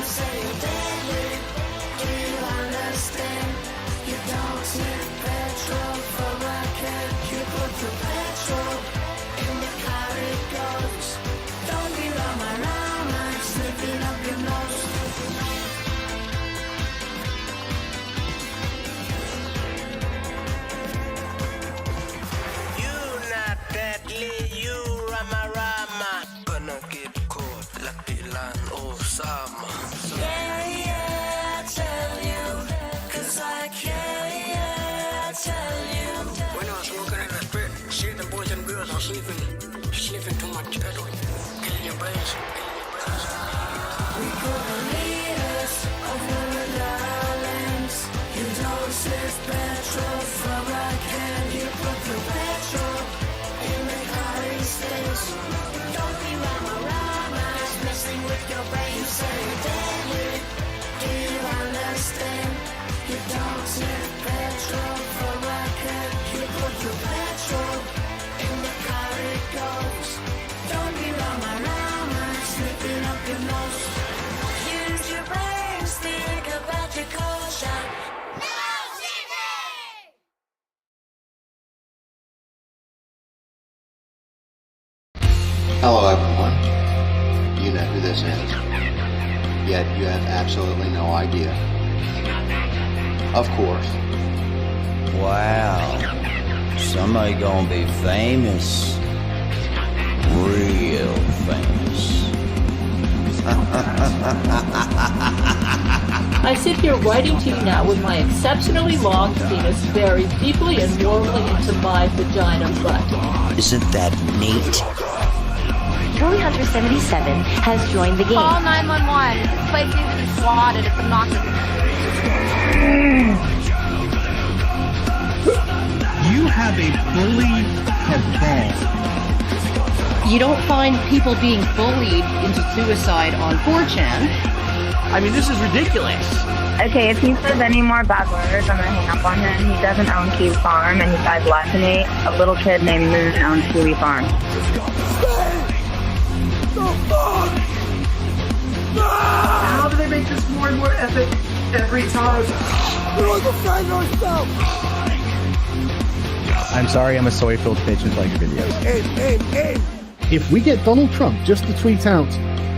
say you're deadly. Do you understand? You don't sniff petrol from a can. You put the petrol in the car it goes. Don't be rama rama, sniffing up your nose. You not deadly, you rama rama. Gonna get caught like Dylan Osama. Yeah, I tell you, 'cause I can, yeah, I tell you. When I was smoking in the spirit, see the boys and girls are sniffing too much petrol, killing your brains. We could be leaders over the islands. You don't sniff petrol from a can. You put the petrol in the car it stays. Don't be rama rama, it's messing with your brain. You say you're deadly. Do you understand? You don't sniff petrol from a can. You put the petrol in the car it goes. Don't be rama rama, sniffing up your nose. Use your brains, think about your caution. Hello everyone, you know who this is, yet you have absolutely no idea. Of course. Wow. Somebody gonna be famous. Real famous. I sit here writing to you now with my exceptionally long penis buried deeply and warmly into my vagina butt. Isn't that neat? Curly Hunter 77 has joined the game. Call 911. This place needs to be swatted. It's obnoxious. You have a bully of balls. You don't find people being bullied into suicide on 4chan. I mean, this is ridiculous. Okay, if he says any more bad words, I'm gonna hang up on him. He doesn't own Kiwi Farm, and he died less than me. A little kid named Moon owns Kiwi Farm. How do they make this more and more epic every time? We'll defend ourselves. I'm sorry, I'm a soy-filled bitch and like your videos. Hey. If we get Donald Trump just to tweet out,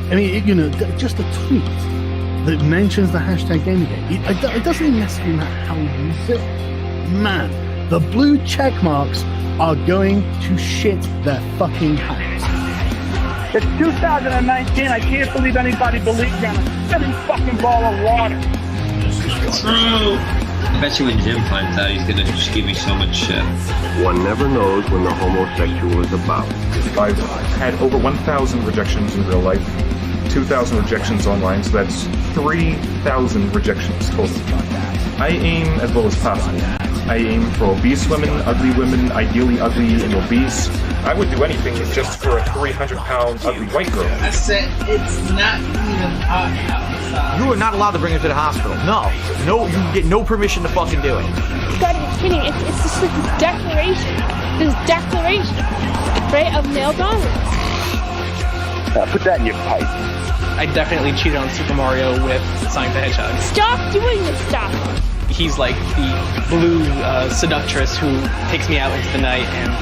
I mean, just a tweet that mentions the hashtag Gamergate, it doesn't even necessarily matter how we use it. Man, the blue check marks are going to shit their fucking pants. It's 2019. I can't believe anybody believes in a spinning fucking ball of water. True. I bet you when Jim finds out, he's gonna just give me so much shit. One never knows when the homosexual is about. I've had over 1,000 rejections in real life, 2,000 rejections online, so that's 3,000 rejections total. I aim as low as possible. I aim for obese women, ideally ugly and obese. I would do anything just for a 300-pound ugly white girl. I said it's not even hot outside. You are not allowed to bring her to the hospital. No, you get no permission to fucking do it. You gotta be kidding. It's just like this declaration, right, of male dominance. Put that in your pipe. I definitely cheated on Super Mario with Sonic the Hedgehog. Stop doing this stuff. He's like the blue seductress who takes me out into the night and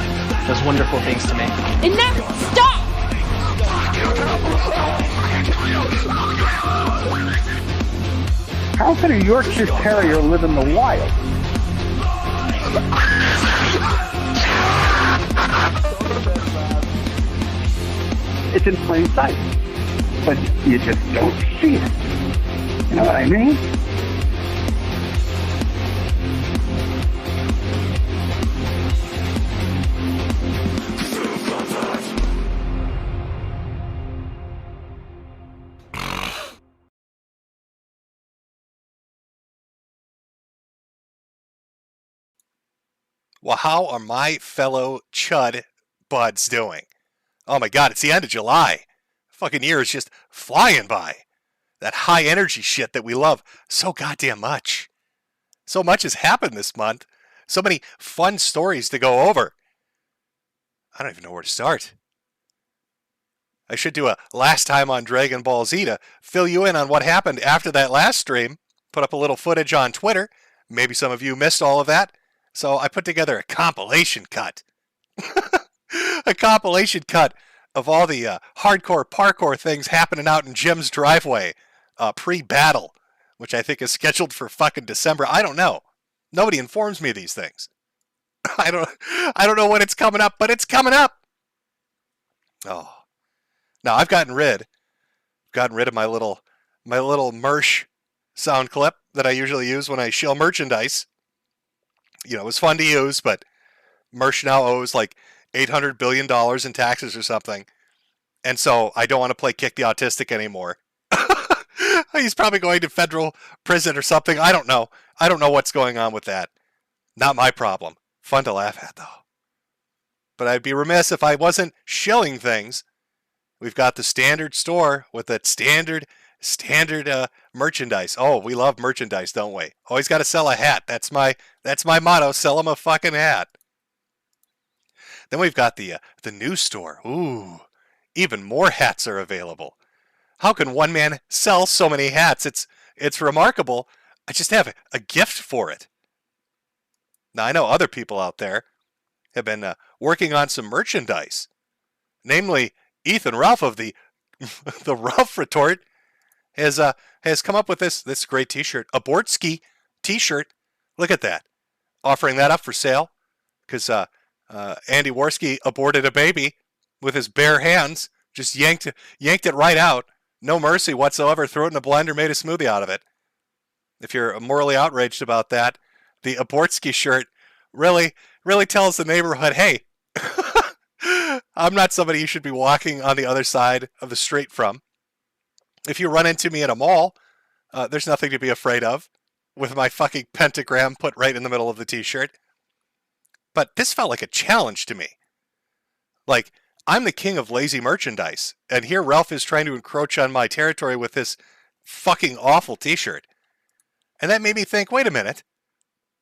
does wonderful things to me. Enough! Stop! How can a Yorkshire Terrier live in the wild? It's in plain sight, but you just don't see it. You know what I mean? Well, how are my fellow Chud buds doing? Oh my God, it's the end of July. Fucking year is just flying by. That high energy shit that we love so goddamn much. So much has happened this month. So many fun stories to go over. I don't even know where to start. I should do a last time on Dragon Ball Z to fill you in on what happened after that last stream. Put up a little footage on Twitter. Maybe some of you missed all of that. So I put together a compilation cut. A compilation cut of all the hardcore parkour things happening out in Jim's driveway pre-battle, which I think is scheduled for fucking December. I don't know. Nobody informs me of these things. I don't know when it's coming up, but it's coming up. Oh. Now I've gotten rid of my little Mersh sound clip that I usually use when I shill merchandise. You know, it was fun to use, but Mersh now owes like $800 billion in taxes or something. And so I don't want to play Kick the Autistic anymore. He's probably going to federal prison or something. I don't know. I don't know what's going on with that. Not my problem. Fun to laugh at, though. But I'd be remiss if I wasn't shilling things. We've got the standard store with that standard merchandise. Oh, we love merchandise, don't we? Always got to sell a hat. That's my motto. Sell them a fucking hat. Then we've got the news store. Ooh, even more hats are available. How can one man sell so many hats? It's remarkable. I just have a gift for it. Now I know other people out there have been working on some merchandise, namely Ethan Ralph of the Ralph Retort has come up with this great T-shirt, a Bortsky T-shirt. Look at that, offering that up for sale because Andy Worski aborted a baby with his bare hands, just yanked it right out, no mercy whatsoever, threw it in a blender, made a smoothie out of it. If you're morally outraged about that, the Abortsky shirt really tells the neighborhood, hey, I'm not somebody you should be walking on the other side of the street from. If you run into me at a mall, there's nothing to be afraid of with my fucking pentagram put right in the middle of the T-shirt. But this felt like a challenge to me. Like, I'm the king of lazy merchandise, and here Ralph is trying to encroach on my territory with this fucking awful T-shirt. And that made me think, wait a minute,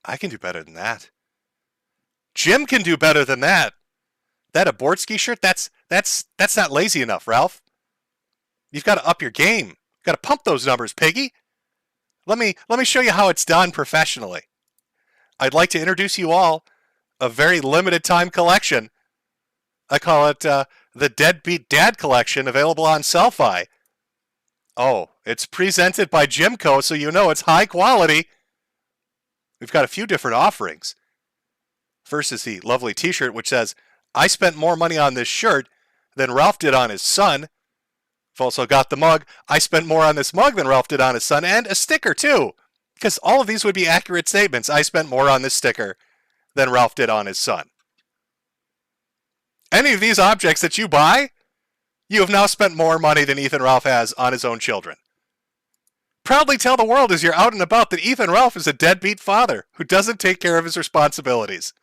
I can do better than that. Jim can do better than that. That Abortsky shirt, that's not lazy enough, Ralph. You've got to up your game. You've got to pump those numbers, piggy. Let me show you how it's done professionally. I'd like to introduce you all a very limited time collection. I call it the Deadbeat Dad Collection, available on Selfie. Oh, it's presented by Jimco, so you know it's high quality. We've got a few different offerings. First is the lovely T-shirt, which says, I spent more money on this shirt than Ralph did on his son. I've also got the mug. I spent more on this mug than Ralph did on his son, and a sticker, too. Because all of these would be accurate statements. I spent more on this sticker than Ralph did on his son. Any of these objects that you buy, you have now spent more money than Ethan Ralph has on his own children. Proudly tell the world as you're out and about that Ethan Ralph is a deadbeat father who doesn't take care of his responsibilities.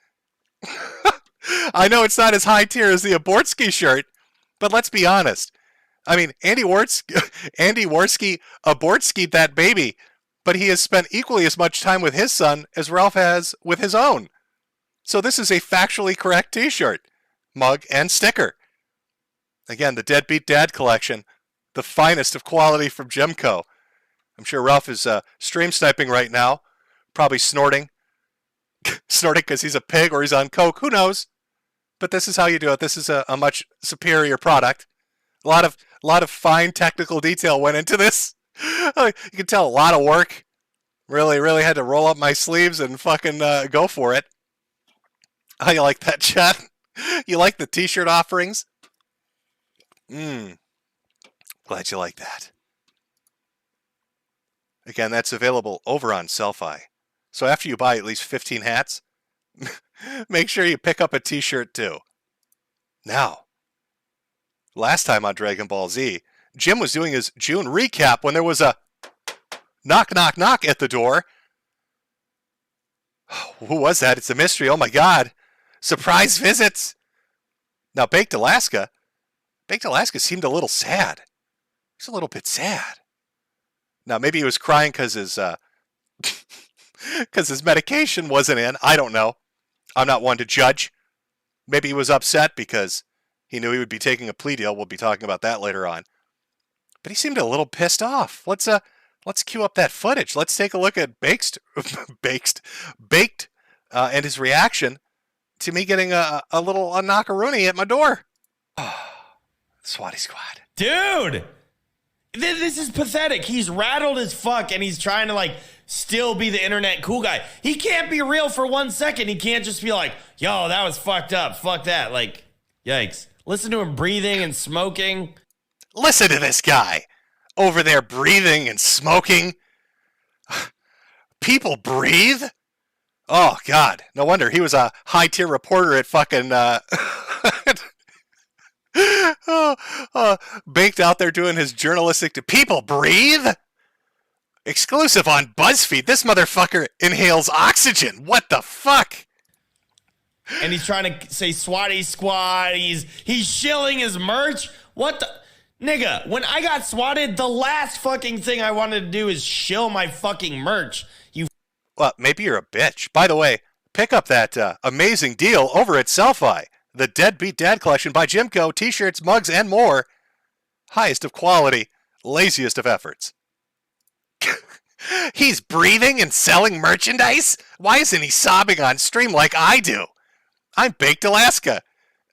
I know it's not as high tier as the Abortsky shirt, but let's be honest. I mean, Andy Worski Abortsky that baby, but he has spent equally as much time with his son as Ralph has with his own. So this is a factually correct T-shirt, mug, and sticker. Again, the Deadbeat Dad Collection, the finest of quality from Jimco. I'm sure Ralph is stream sniping right now, probably snorting. Snorting because he's a pig or he's on coke, who knows? But this is how you do it. This is a much superior product. A lot of fine technical detail went into this. You can tell a lot of work. Really had to roll up my sleeves and fucking go for it. How you like that, chat? You like the T-shirt offerings? Glad you like that. Again, that's available over on Selfie. So after you buy at least 15 hats, make sure you pick up a T-shirt too. Now, last time on Dragon Ball Z, Jim was doing his June recap when there was a knock, knock, knock at the door. Who was that? It's a mystery. Oh my God. Surprise visits. Now, Baked Alaska seemed a little sad. He's a little bit sad. Now, maybe he was crying because his medication wasn't in. I don't know. I'm not one to judge. Maybe he was upset because He knew he would be taking a plea deal. We'll be talking about that later on. But he seemed a little pissed off. Let's cue up that footage. Let's take a look at Baked, and his reaction to me getting a little knockaroonie at my door. Swatty squad. Dude! This is pathetic. He's rattled as fuck, and he's trying to, like, still be the internet cool guy. He can't be real for 1 second. He can't just be like, yo, that was fucked up. Fuck that. Like, yikes. Listen to him breathing and smoking. Listen to this guy over there breathing and smoking. People breathe? Oh, God. No wonder he was a high-tier reporter at fucking... Baked out there doing his journalistic... People breathe? Exclusive on BuzzFeed. This motherfucker inhales oxygen. What the fuck? And he's trying to say swatty squad. He's shilling his merch. What the... Nigga, when I got swatted, the last fucking thing I wanted to do is shill my fucking merch. Well, maybe you're a bitch. By the way, pick up that amazing deal over at Selfie. The Deadbeat Dad Collection by Jimco, t-shirts, mugs, and more. Highest of quality, laziest of efforts. He's breathing and selling merchandise? Why isn't he sobbing on stream like I do? I'm Baked Alaska.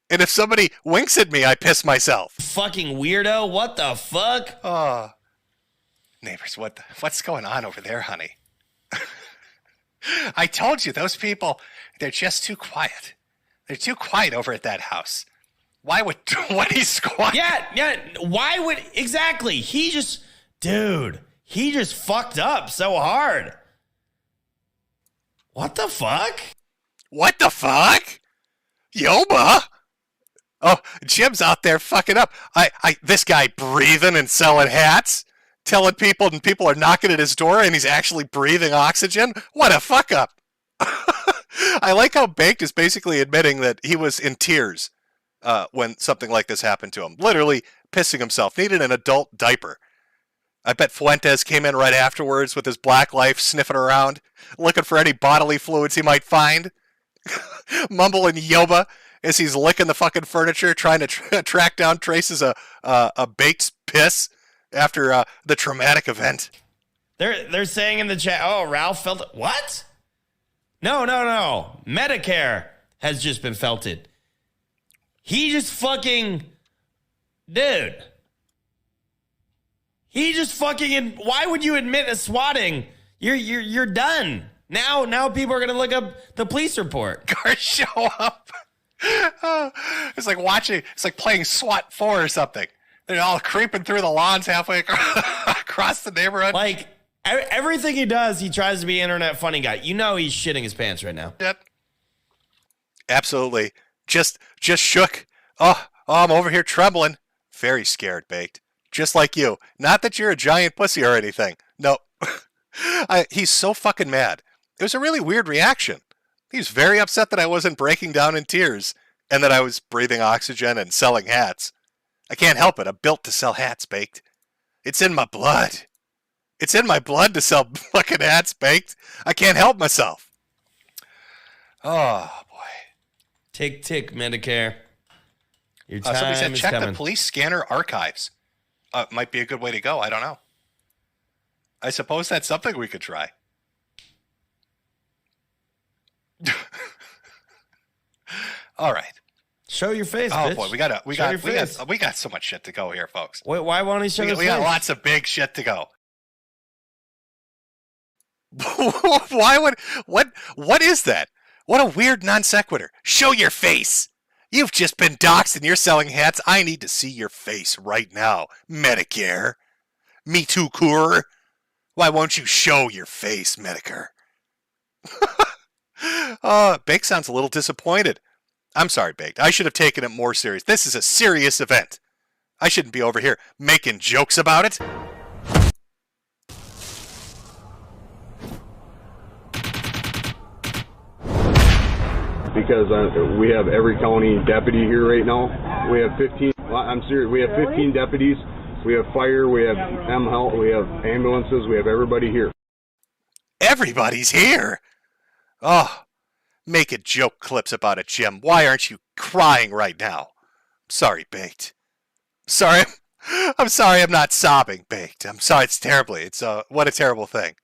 And if somebody winks at me, I piss myself. Fucking weirdo, what the fuck? Oh. Neighbors, what's going on over there, honey? I told you, those people, they're just too quiet. They're too quiet over at that house. Why would 20 squad? Yeah, why would, exactly. He just fucked up so hard. What the fuck? What the fuck? Yoba? Oh, Jim's out there fucking up. This guy breathing and selling hats, telling people, and people are knocking at his door, and he's actually breathing oxygen. What a fuck up! I like how Baked is basically admitting that he was in tears when something like this happened to him. Literally pissing himself. Needed an adult diaper. I bet Fuentes came in right afterwards with his black life, sniffing around, looking for any bodily fluids he might find. Mumbling Yoba as he's licking the fucking furniture, trying to track down traces of Baked's piss after the traumatic event. They're saying in the chat, oh, Ralph felt it. What? No. Medicare has just been felted. He just fucking... Dude. He just fucking... Why would you admit a swatting? You're done. Now people are going to look up the police report. Cars show up. It's like it's like playing SWAT 4 or something. They're all creeping through the lawns halfway across the neighborhood. Like, everything he does, he tries to be internet funny guy. You know he's shitting his pants right now. Yep. Absolutely. Just shook. Oh, I'm over here trembling. Very scared, Baked. Just like you. Not that you're a giant pussy or anything. No. He's so fucking mad. It was a really weird reaction. He was very upset that I wasn't breaking down in tears and that I was breathing oxygen and selling hats. I can't help it. I'm built to sell hats, Baked. It's in my blood. It's in my blood to sell fucking hats, Baked. I can't help myself. Oh, boy. Tick, Medicare. Your time somebody said is check coming. the police scanner archives. Might be a good way to go. I don't know. I suppose that's something we could try. All right. Show your face, oh bitch. Boy, we got so much shit to go here, folks. Wait, why won't he show his face? We got lots of big shit to go. What is that? What a weird non sequitur. Show your face. You've just been doxxed and you're selling hats. I need to see your face right now. Medicare. Metokur. Why won't you show your face, Metokur? Baked sounds a little disappointed. I'm sorry, Baked. I should have taken it more serious. This is a serious event. I shouldn't be over here making jokes about it. Because we have every county deputy here right now. We have 15. I'm serious. We have 15 deputies. We have fire. We have health. We have ambulances. We have everybody here. Everybody's here. Oh, making joke clips about it, Jim. Why aren't you crying right now? Sorry, Baked. Sorry. I'm sorry I'm not sobbing, Baked. I'm sorry, it's terribly. It's what a terrible thing.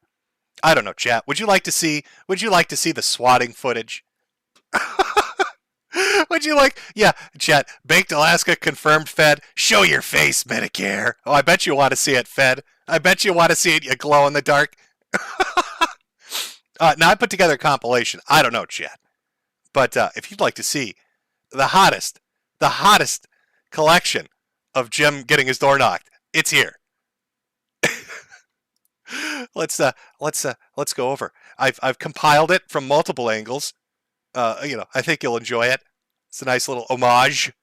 I don't know, chat. Would you like to see the swatting footage? Would you like? Yeah, chat. Baked Alaska confirmed Fed. Show your face, Medicare. Oh, I bet you want to see it, Fed. I bet you want to see it, you glow in the dark. Now I put together a compilation. I don't know, chat. But if you'd like to see the hottest collection of Jim getting his door knocked, it's here. Let's go over. I've compiled it from multiple angles. I think you'll enjoy it. It's a nice little homage.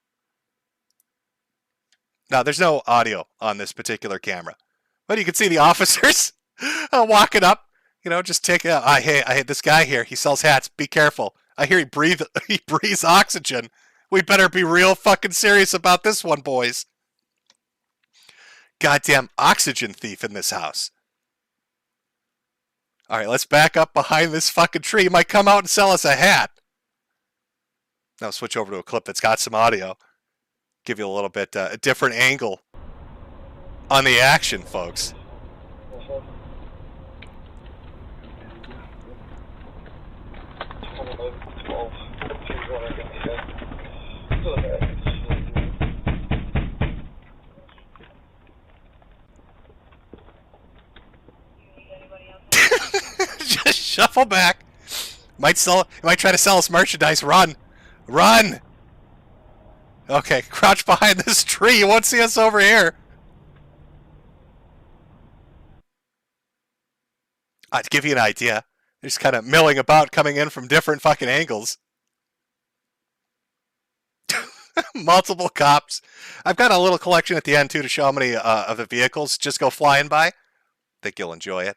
Now, there's no audio on this particular camera, but you can see the officers walking up. Just take. Hey, this guy here. He sells hats. Be careful. I hear he breathes oxygen. We better be real fucking serious about this one, boys. Goddamn oxygen thief in this house. All right, let's back up behind this fucking tree. He might come out and sell us a hat. Now switch over to a clip that's got some audio. Give you a little bit a different angle on the action, folks. Just shuffle back. Might try to sell us merchandise. Run. Okay, crouch behind this tree. You won't see us over here. To give you an idea, they're just kind of milling about, coming in from different fucking angles. Multiple cops. I've got a little collection at the end, too, to show how many of the vehicles just go flying by. Think you'll enjoy it.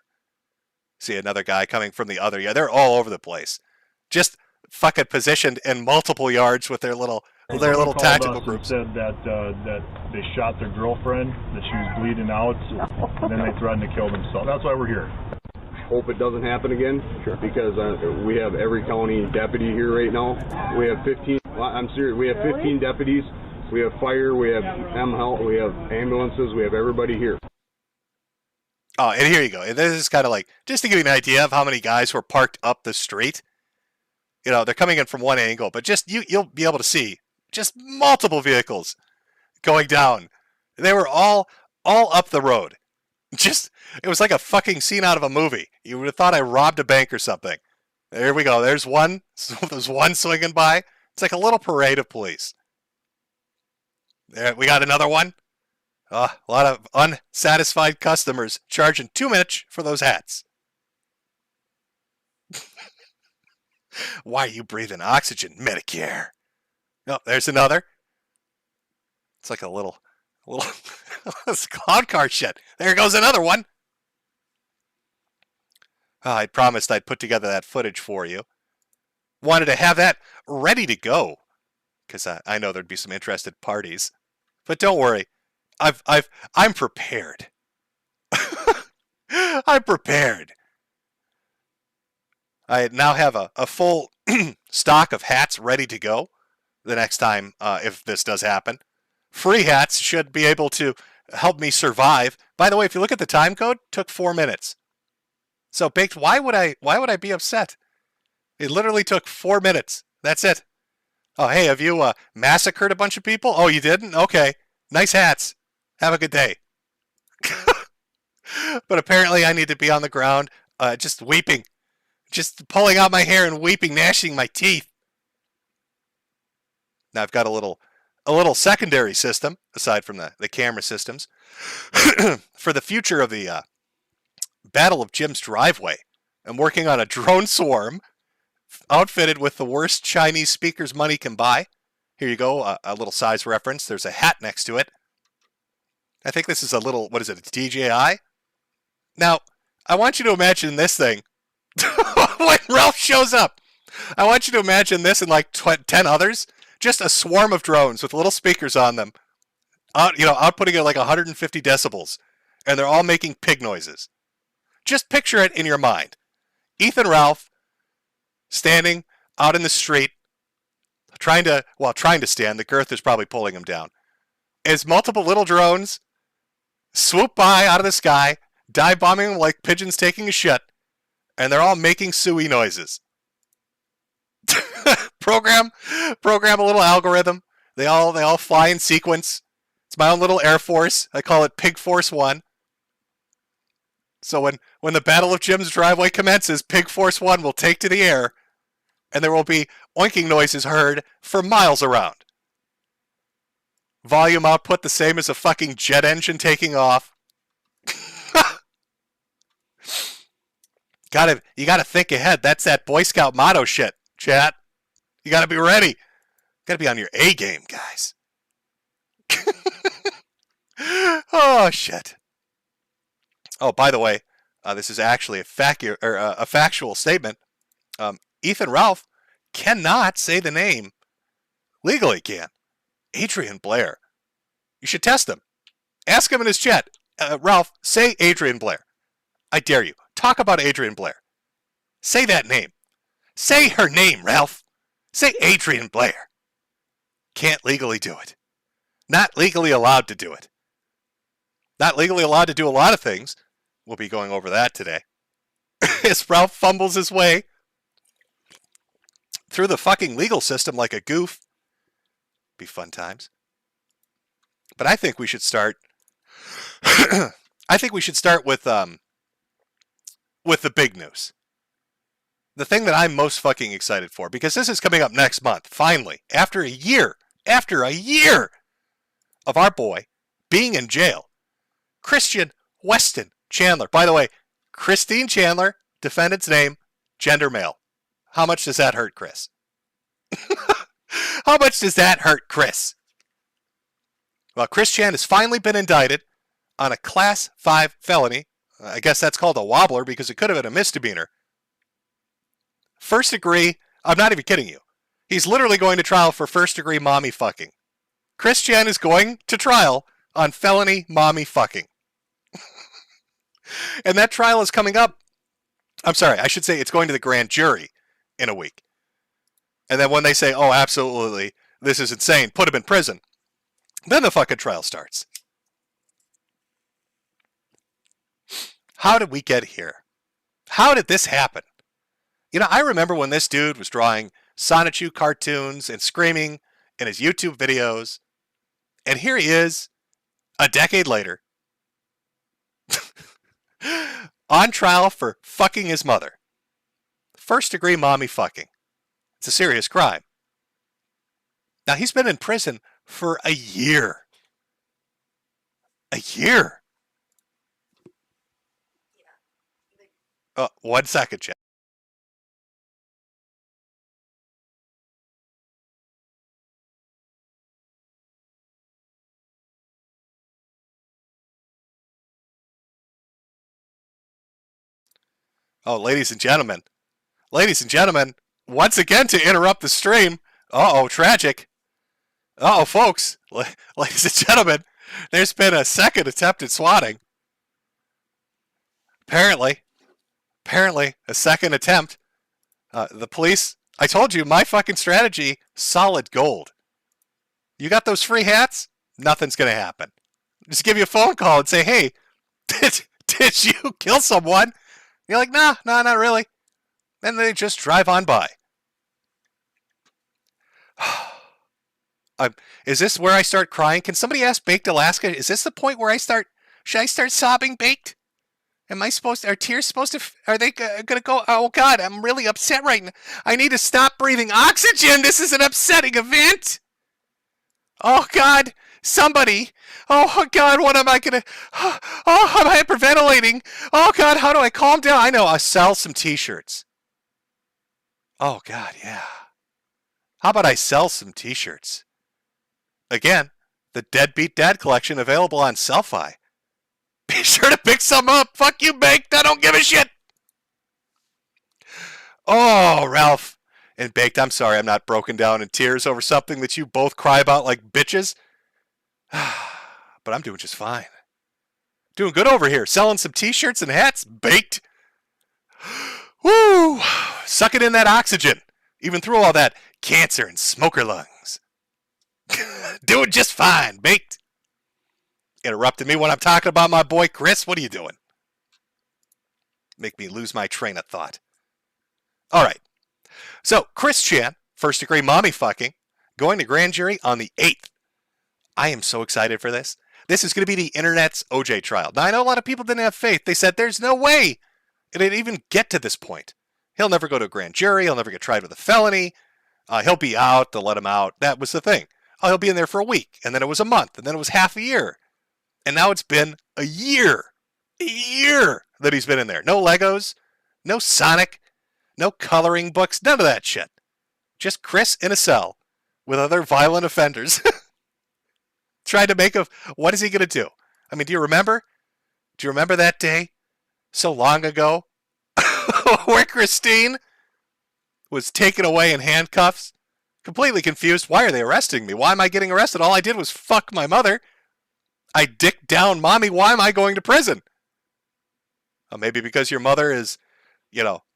See another guy coming from the other. Yeah, they're all over the place. Just fucking positioned in multiple yards with their little tactical groups. Said that they shot their girlfriend, that she was bleeding out, and then they threatened to kill themselves. That's why we're here. Hope it doesn't happen again, because we have every county deputy here right now. We have 15. I'm serious. We have 15 deputies. We have fire. We have health. We have ambulances. We have everybody here. Oh, and here you go. This is kind of like, just to give you an idea of how many guys were parked up the street. They're coming in from one angle, but just you'll be able to see just multiple vehicles going down. They were all up the road. It was like a fucking scene out of a movie. You would have thought I robbed a bank or something. There we go. There's one. There's one swinging by. It's like a little parade of police. There, we got another one. A lot of unsatisfied customers charging too much for those hats. Why are you breathing oxygen, Medicare? No, there's another. It's like a little it's cloud car shit. There goes another one. I promised I'd put together that footage for you. Wanted to have that ready to go, because I know there'd be some interested parties. But don't worry. I'm prepared. I'm prepared. I now have a full stock of hats ready to go the next time, if this does happen. Free hats should be able to help me survive. By the way, if you look at the time code, it took 4 minutes. So, Baked, why would I be upset? It literally took 4 minutes. That's it. Oh, hey, have you massacred a bunch of people? Oh, you didn't? Okay. Nice hats. Have a good day. But apparently I need to be on the ground just weeping. Just pulling out my hair and weeping, gnashing my teeth. Now I've got a little secondary system, aside from the camera systems, for the future of the Battle of Jim's Driveway. I'm working on a drone swarm outfitted with the worst Chinese speakers money can buy. Here you go, a little size reference. There's a hat next to it. I think this is a little, what is it, a DJI? Now, I want you to imagine this thing. When Ralph shows up, I want you to imagine this and like 10 others. Just a swarm of drones with little speakers on them. Outputting at like 150 decibels. And they're all making pig noises. Just picture it in your mind. Ethan Ralph standing out in the street, trying to stand. The girth is probably pulling him down. As multiple little drones swoop by out of the sky, dive bombing him like pigeons taking a shit, and they're all making suey noises. Program a little algorithm. They all fly in sequence. It's my own little Air Force. I call it Pig Force 1. So when the Battle of Jim's driveway commences, Pig Force 1 will take to the air, and there will be oinking noises heard for miles around. Volume output the same as a fucking jet engine taking off. You gotta think ahead. That's that Boy Scout motto shit, chat. You gotta be ready. Gotta be on your A game, guys. Oh, shit. Oh, by the way, this is actually a factual statement. Ethan Ralph cannot say the name legally, can. Adrian Blair. You should test him. Ask him in his chat. Ralph, say Adrian Blair. I dare you. Talk about Adrian Blair. Say that name. Say her name, Ralph. Say Adrian Blair. Can't legally do it. Not legally allowed to do it. Not legally allowed to do a lot of things. We'll be going over that today. As Ralph fumbles his way through the fucking legal system like a goof. Be fun times. But I think we should start. I think we should start with the big news. The thing that I'm most fucking excited for, because this is coming up next month. Finally, after a year of our boy being in jail, Christian Weston Chandler. By the way, Christine Chandler, defendant's name, gender male. How much does that hurt, Chris? How much does that hurt, Chris? Well, Chris Chan has finally been indicted on a Class 5 felony. I guess that's called a wobbler because it could have been a misdemeanor. First degree, I'm not even kidding you. He's literally going to trial for first degree mommy fucking. Chris Chan is going to trial on felony mommy fucking. And that trial is coming up. I'm sorry, I should say it's going to the grand jury in a week. And then when they say, oh, absolutely, this is insane, put him in prison, then the fucking trial starts. How did we get here? How did this happen? You know, I remember when this dude was drawing Sonichu cartoons and screaming in his YouTube videos. And here he is, a decade later, on trial for fucking his mother. First degree mommy fucking. It's a serious crime. Now, he's been in prison for a year. A year. 1 second, chat. Oh, ladies and gentlemen, once again to interrupt the stream. Uh-oh, tragic. Uh-oh, folks, ladies and gentlemen, there's been a second attempted swatting. Apparently, a second attempt. The police, I told you, my fucking strategy, solid gold. You got those free hats? Nothing's going to happen. Just give you a phone call and say, hey, did you kill someone? You're like, nah, not really. Then they just drive on by. Is this where I start crying? Can somebody ask Baked Alaska? Is this the point where should I start sobbing, Baked? Are tears supposed to, are they going to go, oh God, I'm really upset right now. I need to stop breathing oxygen. This is an upsetting event. Oh God, somebody. Oh God, what am I going to, oh, I'm hyperventilating. Oh God, how do I calm down? I know, I'll sell some t-shirts. Oh God, yeah. How about I sell some t-shirts? Again, the Deadbeat Dad collection available on Selfie. Be sure to pick some up. Fuck you, Baked. I don't give a shit. Oh, Ralph and Baked, I'm sorry I'm not broken down in tears over something that you both cry about like bitches. But I'm doing just fine. Doing good over here. Selling some t-shirts and hats. Baked. Woo! Sucking in that oxygen. Even through all that cancer and smoker lungs. Doing just fine, baked. Interrupting me when I'm talking about my boy Chris. What are you doing? Make me lose my train of thought. All right. So, Chris Chan, first degree mommy fucking, going to grand jury on the 8th. I am so excited for this. This is going to be the internet's OJ trial. Now, I know a lot of people didn't have faith. They said there's no way it'd even get to this point. He'll never go to a grand jury. He'll never get tried with a felony. He'll be out. They'll let him out. That was the thing. Oh, he'll be in there for a week. And then it was a month. And then it was half a year. And now it's been a year. A year that he's been in there. No Legos. No Sonic. No coloring books. None of that shit. Just Chris in a cell with other violent offenders. Trying to make of, what is he going to do? I mean, do you remember? Do you remember that day so long ago where Christine was taken away in handcuffs? Completely confused. Why are they arresting me? Why am I getting arrested? All I did was fuck my mother. I dicked down mommy. Why am I going to prison? Maybe because your mother is,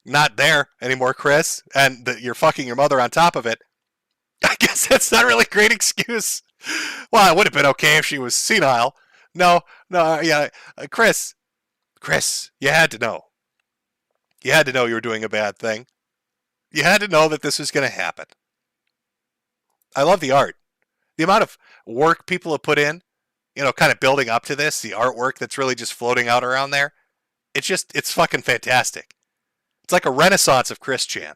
not there anymore, Chris, and you're fucking your mother on top of it. I guess that's not really a great excuse. Well, it would have been okay if she was senile. No, yeah. Chris, you had to know. You had to know you were doing a bad thing. You had to know that this was going to happen. I love the art. The amount of work people have put in, kind of building up to this, the artwork that's really just floating out around there. It's fucking fantastic. It's like a renaissance of Chris Chan.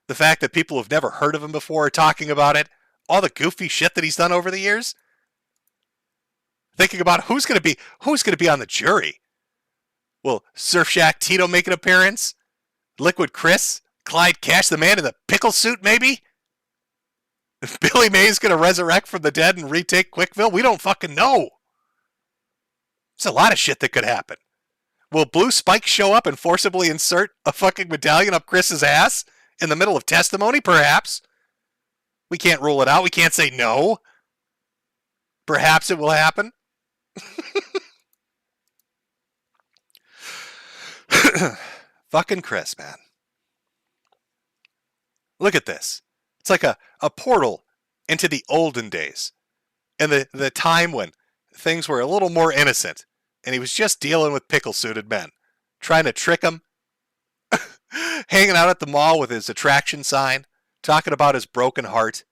The fact that people who've never heard of him before are talking about it, all the goofy shit that he's done over the years. Thinking about who's going to be on the jury. Will Surf Shack Tito make an appearance? Liquid Chris? Clyde Cash, the man in the pickle suit, maybe? Billy Mays going to resurrect from the dead and retake Quickville? We don't fucking know. There's a lot of shit that could happen. Will Blue Spike show up and forcibly insert a fucking medallion up Chris's ass in the middle of testimony? Perhaps. We can't rule it out. We can't say no. Perhaps it will happen. Fucking Chris, man. Look at this. It's like a portal into the olden days. And the time when things were a little more innocent. And he was just dealing with pickle-suited men. Trying to trick them. Hanging out at the mall with his attraction sign. Talking about his broken heart.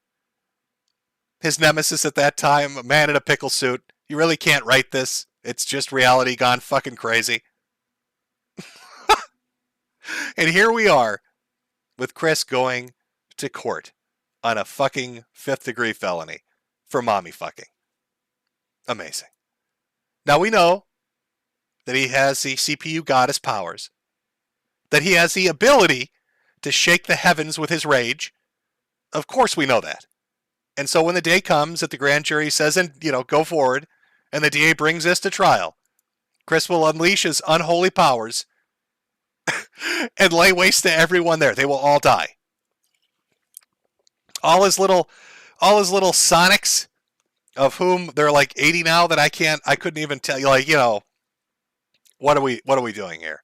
His nemesis at that time, a man in a pickle suit. You really can't write this. It's just reality gone fucking crazy. And here we are with Chris going to court on a fucking 5th degree felony for mommy fucking. Amazing. Now we know that he has the CPU goddess powers. That he has the ability to shake the heavens with his rage. Of course we know that. And so when the day comes that the grand jury says, go forward, and the DA brings this to trial, Chris will unleash his unholy powers and lay waste to everyone there. They will all die. All his little Sonics, of whom there are like 80 now that I couldn't even tell you, what are we doing here?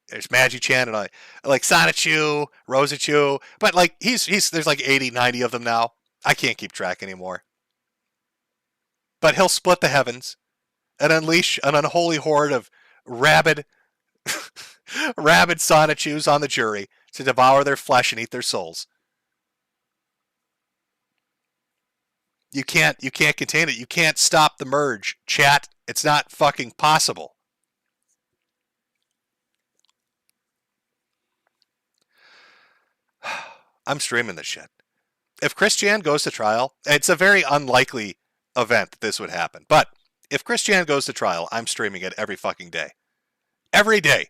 There's Magi-chan and like Sonichu, Rosachu, but like there's like 80, 90 of them now. I can't keep track anymore. But he'll split the heavens and unleash an unholy horde of rabid Sonichus on the jury to devour their flesh and eat their souls. You can't contain it. You can't stop the merge, chat. It's not fucking possible. I'm streaming this shit. If Chris Chan goes to trial, it's a very unlikely event that this would happen. But if Chris Chan goes to trial, I'm streaming it every fucking day. Every day.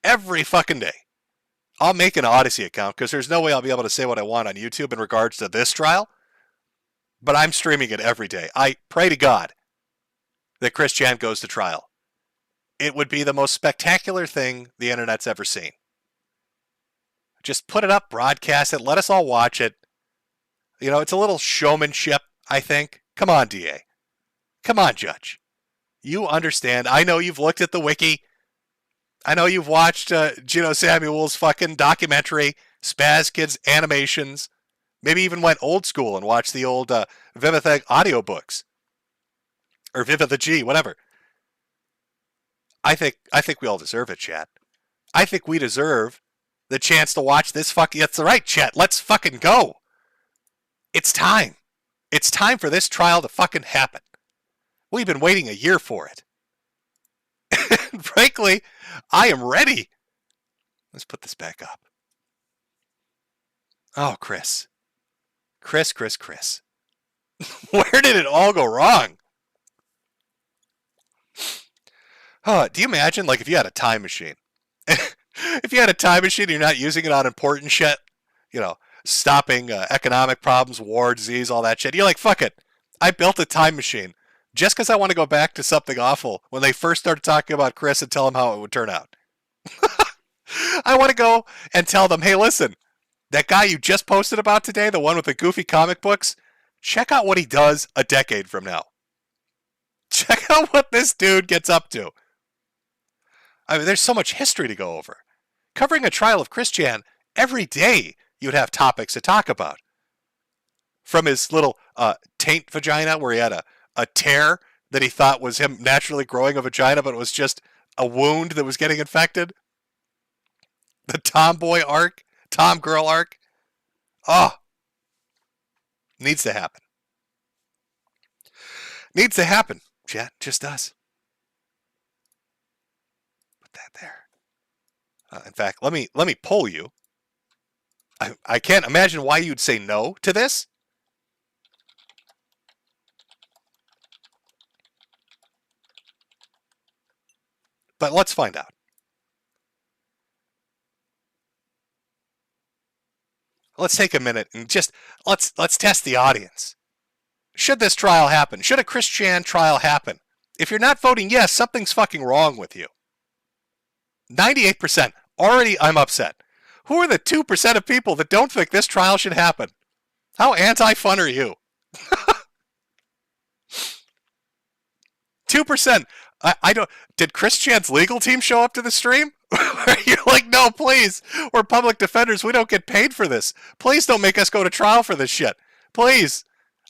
Every fucking day. I'll make an Odyssey account because there's no way I'll be able to say what I want on YouTube in regards to this trial. But I'm streaming it every day. I pray to God that Chris Chan goes to trial. It would be the most spectacular thing the internet's ever seen. Just put it up, broadcast it, let us all watch it. It's a little showmanship, I think. Come on, DA. Come on, Judge. You understand. I know you've looked at the wiki. I know you've watched Gino Samuel's fucking documentary, Spaz Kids animations, maybe even went old school and watched the old Vivitheg audiobooks. Or Viva the G, whatever. I think we all deserve it, chat. I think we deserve the chance to watch this fucking... That's right, chat. Let's fucking go. It's time. It's time for this trial to fucking happen. We've been waiting a year for it. And frankly, I am ready. Let's put this back up. Oh, Chris. Chris. Where did it all go wrong? Oh, do you imagine, like, if you had a time machine? If you had a time machine and you're not using it on important shit, you know, stopping economic problems, war, disease, all that shit, you're like, fuck it. I built a time machine just because I want to go back to something awful when they first started talking about Chris and tell him how it would turn out. I want to go and tell them, hey, listen, that guy you just posted about today, the one with the goofy comic books, check out what he does a decade from now. Check out what this dude gets up to. I mean, there's so much history to go over. Covering a trial of Chris Chan, every day you'd have topics to talk about. From his little taint vagina where he had a tear that he thought was him naturally growing a vagina, but it was just a wound that was getting infected. The tomboy arc, tom girl arc. Oh, needs to happen. Needs to happen, chat. Just does. Put that there. In fact, let me poll you. I can't imagine why you'd say no to this. But let's find out. Let's take a minute and just let's test the audience. Should this trial happen? Should a Chris Chan trial happen? If you're not voting yes, something's fucking wrong with you. 98%. Already I'm upset. Who are the 2% of people that don't think this trial should happen? How anti-fun are you? 2%. I don't. Did Chris Chan's legal team show up to the stream? You're like, no, please. We're public defenders. We don't get paid for this. Please don't make us go to trial for this shit. Please.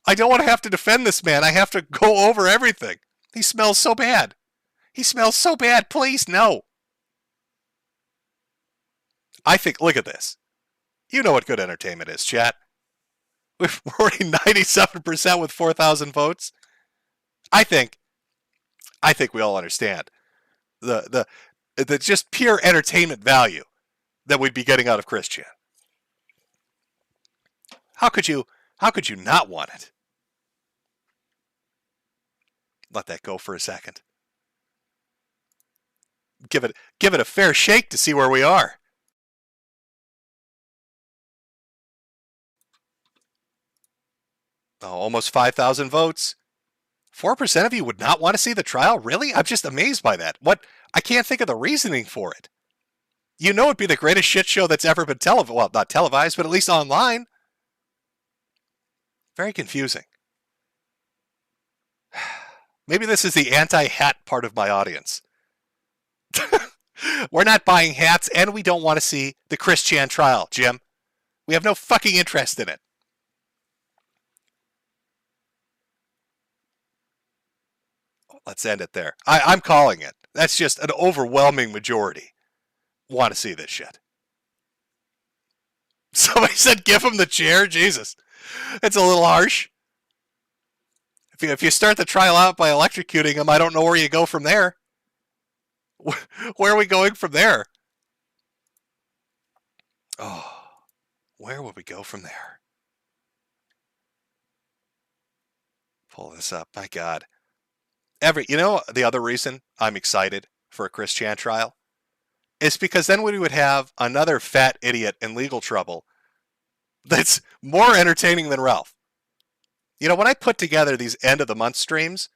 I don't want to have to defend this man. I have to go over everything. He smells so bad. He smells so bad. Please, no. I think, look at this. You know what good entertainment is, chat. We're already 97% with 4,000 votes. I think we all understand the just pure entertainment value that we'd be getting out of Chris Chan. How could you not want it? Let that go for a second. Give it a fair shake to see where we are. Oh, almost 5,000 votes. 4% of you would not want to see the trial? Really? I'm just amazed by that. What? I can't think of the reasoning for it. You know it'd be the greatest shit show that's ever been televised. Well, not televised, but at least online. Very confusing. Maybe this is the anti-hat part of my audience. We're not buying hats, and we don't want to see the Chris Chan trial, Jim. We have no fucking interest in it. Let's end it there. I'm calling it. That's just an overwhelming majority want to see this shit. Somebody said give him the chair? Jesus. It's a little harsh. If you start the trial out by electrocuting him, I don't know where you go from there. Where are we going from there? Oh, where would we go from there? Pull this up. My God. You know, the other reason I'm excited for a Chris Chan trial is because then we would have another fat idiot in legal trouble that's more entertaining than Ralph. You know, when I put together these end of the month streams,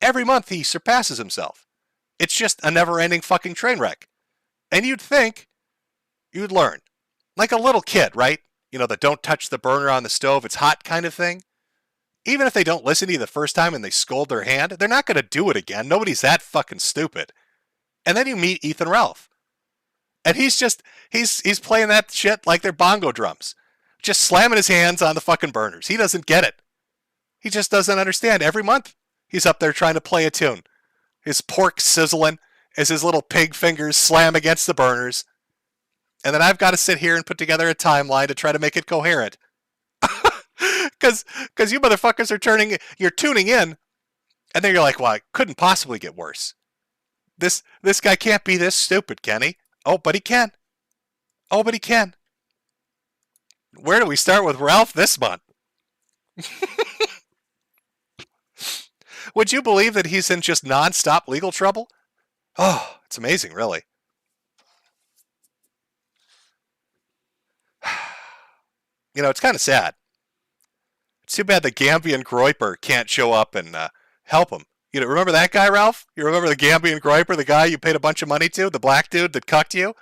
every month he surpasses himself. It's just a never-ending fucking train wreck. And you'd think you'd learn. Like a little kid, right? You know, the don't touch the burner on the stove, it's hot kind of thing. Even if they don't listen to you the first time and they scold their hand, they're not going to do it again. Nobody's that fucking stupid. And then you meet Ethan Ralph. And he's playing that shit like they're bongo drums. Just slamming his hands on the fucking burners. He doesn't get it. He just doesn't understand. Every month, he's up there trying to play a tune. His pork sizzling as his little pig fingers slam against the burners. And then I've got to sit here and put together a timeline to try to make it coherent. Because you motherfuckers you're tuning in, and then you're like, well, it couldn't possibly get worse. This guy can't be this stupid, can he? Oh, but he can. Oh, but he can. Where do we start with Ralph this month? Would you believe that he's in just non-stop legal trouble? Oh, it's amazing, really. You know, it's kind of sad. It's too bad the Gambian Groiper can't show up and help him. You know, remember that guy, Ralph? You remember the Gambian Groiper, the guy you paid a bunch of money to? The black dude that cucked you?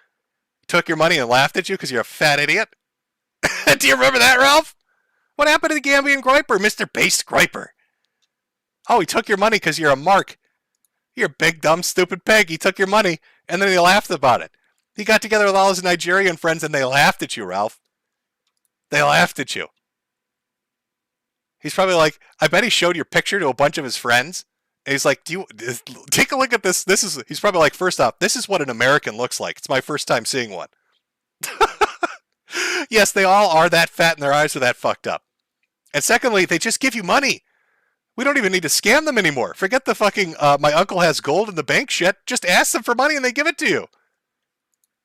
Took your money and laughed at you because you're a fat idiot? Do you remember that, Ralph? What happened to the Gambian Groiper, Mr. Based Groiper? Oh, he took your money because you're a mark. You're a big, dumb, stupid pig. He took your money, and then he laughed about it. He got together with all his Nigerian friends, and they laughed at you, Ralph. They laughed at you. He's probably like, I bet he showed your picture to a bunch of his friends. And he's like, take a look at this. He's probably like, first off, this is what an American looks like. It's my first time seeing one. Yes, they all are that fat and their eyes are that fucked up. And secondly, they just give you money. We don't even need to scam them anymore. Forget the fucking, my uncle has gold in the bank shit. Just ask them for money and they give it to you.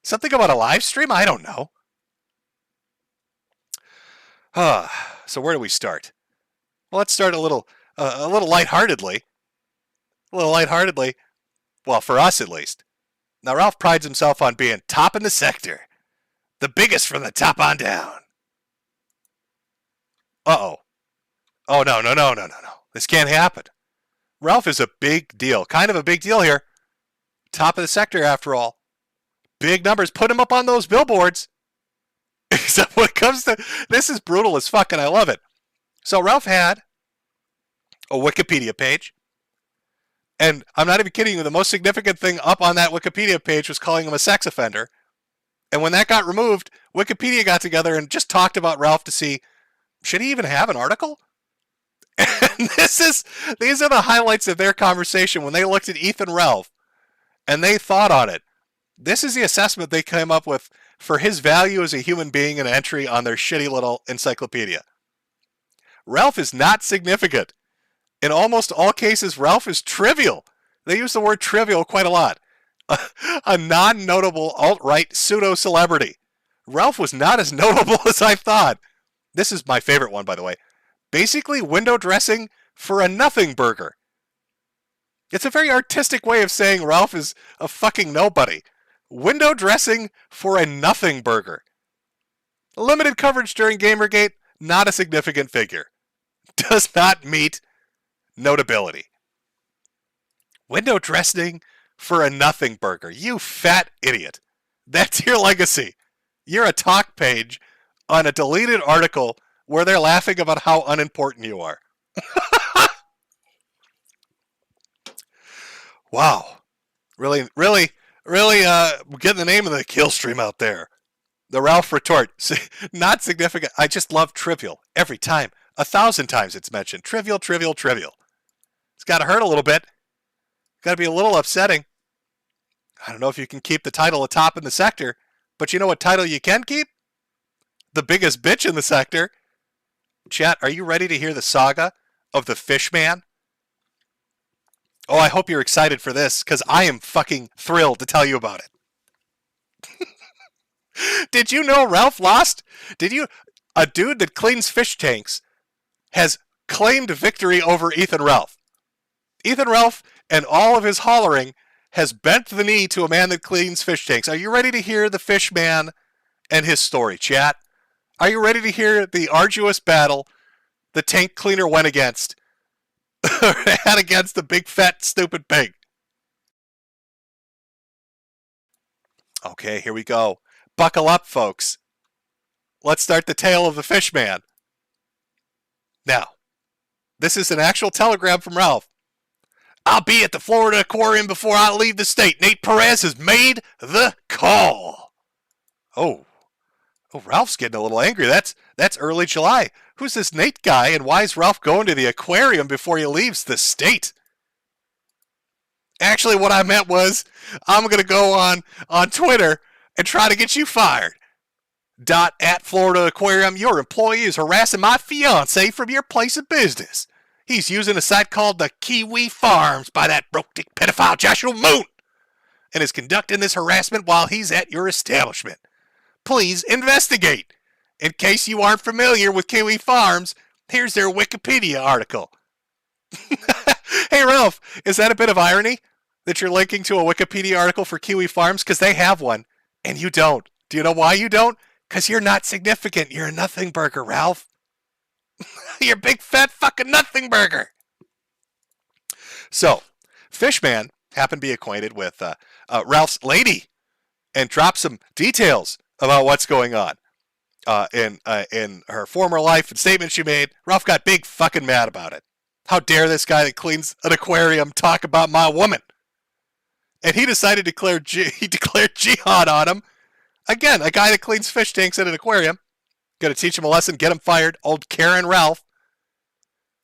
Something about a live stream? I don't know. So where do we start? Well, let's start a little lightheartedly. A little lightheartedly. Well, for us at least. Now, Ralph prides himself on being top in the sector. The biggest from the top on down. Uh-oh. Oh, no. This can't happen. Ralph is a big deal. Kind of a big deal here. Top of the sector, after all. Big numbers. Put him up on those billboards. Except when it comes to... This is brutal as fuck, and I love it. So Ralph had a Wikipedia page. And I'm not even kidding you. The most significant thing up on that Wikipedia page was calling him a sex offender. And when that got removed, Wikipedia got together and just talked about Ralph to see, should he even have an article? And these are the highlights of their conversation when they looked at Ethan Ralph and they thought on it. This is the assessment they came up with for his value as a human being, an entry on their shitty little encyclopedia. Ralph is not significant. In almost all cases, Ralph is trivial. They use the word trivial quite a lot. A non-notable alt-right pseudo-celebrity. Ralph was not as notable as I thought. This is my favorite one, by the way. Basically, window dressing for a nothing burger. It's a very artistic way of saying Ralph is a fucking nobody. Window dressing for a nothing burger. Limited coverage during Gamergate, not a significant figure. Does not meet notability. Window dressing for a nothing burger. You fat idiot. That's your legacy. You're a talk page on a deleted article where they're laughing about how unimportant you are. Wow. Really getting the name of the kill stream out there. The Ralph retort. Not significant. I just love trivial. Every time. 1,000 times it's mentioned. Trivial. It's got to hurt a little bit. Got to be a little upsetting. I don't know if you can keep the title atop in the sector, but you know what title you can keep? The biggest bitch in the sector. Chat, are you ready to hear the saga of the Fishman? Oh, I hope you're excited for this, because I am fucking thrilled to tell you about it. Did you know Ralph lost? A dude that cleans fish tanks has claimed victory over Ethan Ralph. Ethan Ralph and all of his hollering has bent the knee to a man that cleans fish tanks. Are you ready to hear the Fishman and his story, chat? Are you ready to hear the arduous battle the tank cleaner went against? Had against the big fat stupid pig. Okay, here we go. Buckle up, folks. Let's start the tale of the Fishman. Now, this is an actual telegram from Ralph. I'll be at the Florida Aquarium before I leave the state. Nate Perez has made the call. Oh, Ralph's getting a little angry. That's early July. Who's this Nate guy, and why is Ralph going to the aquarium before he leaves the state? Actually, what I meant was, I'm going to go on Twitter and try to get you fired. @ Florida Aquarium, your employee is harassing my fiance from your place of business. He's using a site called the Kiwi Farms by that broke dick pedophile Joshua Moon, and is conducting this harassment while he's at your establishment. Please investigate. In case you aren't familiar with Kiwi Farms, here's their Wikipedia article. Hey, Ralph, is that a bit of irony that you're linking to a Wikipedia article for Kiwi Farms? Because they have one, and you don't. Do you know why you don't? Because you're not significant. You're a nothing burger, Ralph. You're a big, fat, fucking nothing burger. So, Fishman happened to be acquainted with Ralph's lady and dropped some details about what's going on in her former life and statements she made. Ralph got big fucking mad about it. How dare this guy that cleans an aquarium talk about my woman? And he decided to declare jihad on him. Again, a guy that cleans fish tanks at an aquarium. Gonna teach him a lesson, get him fired. Old Karen Ralph.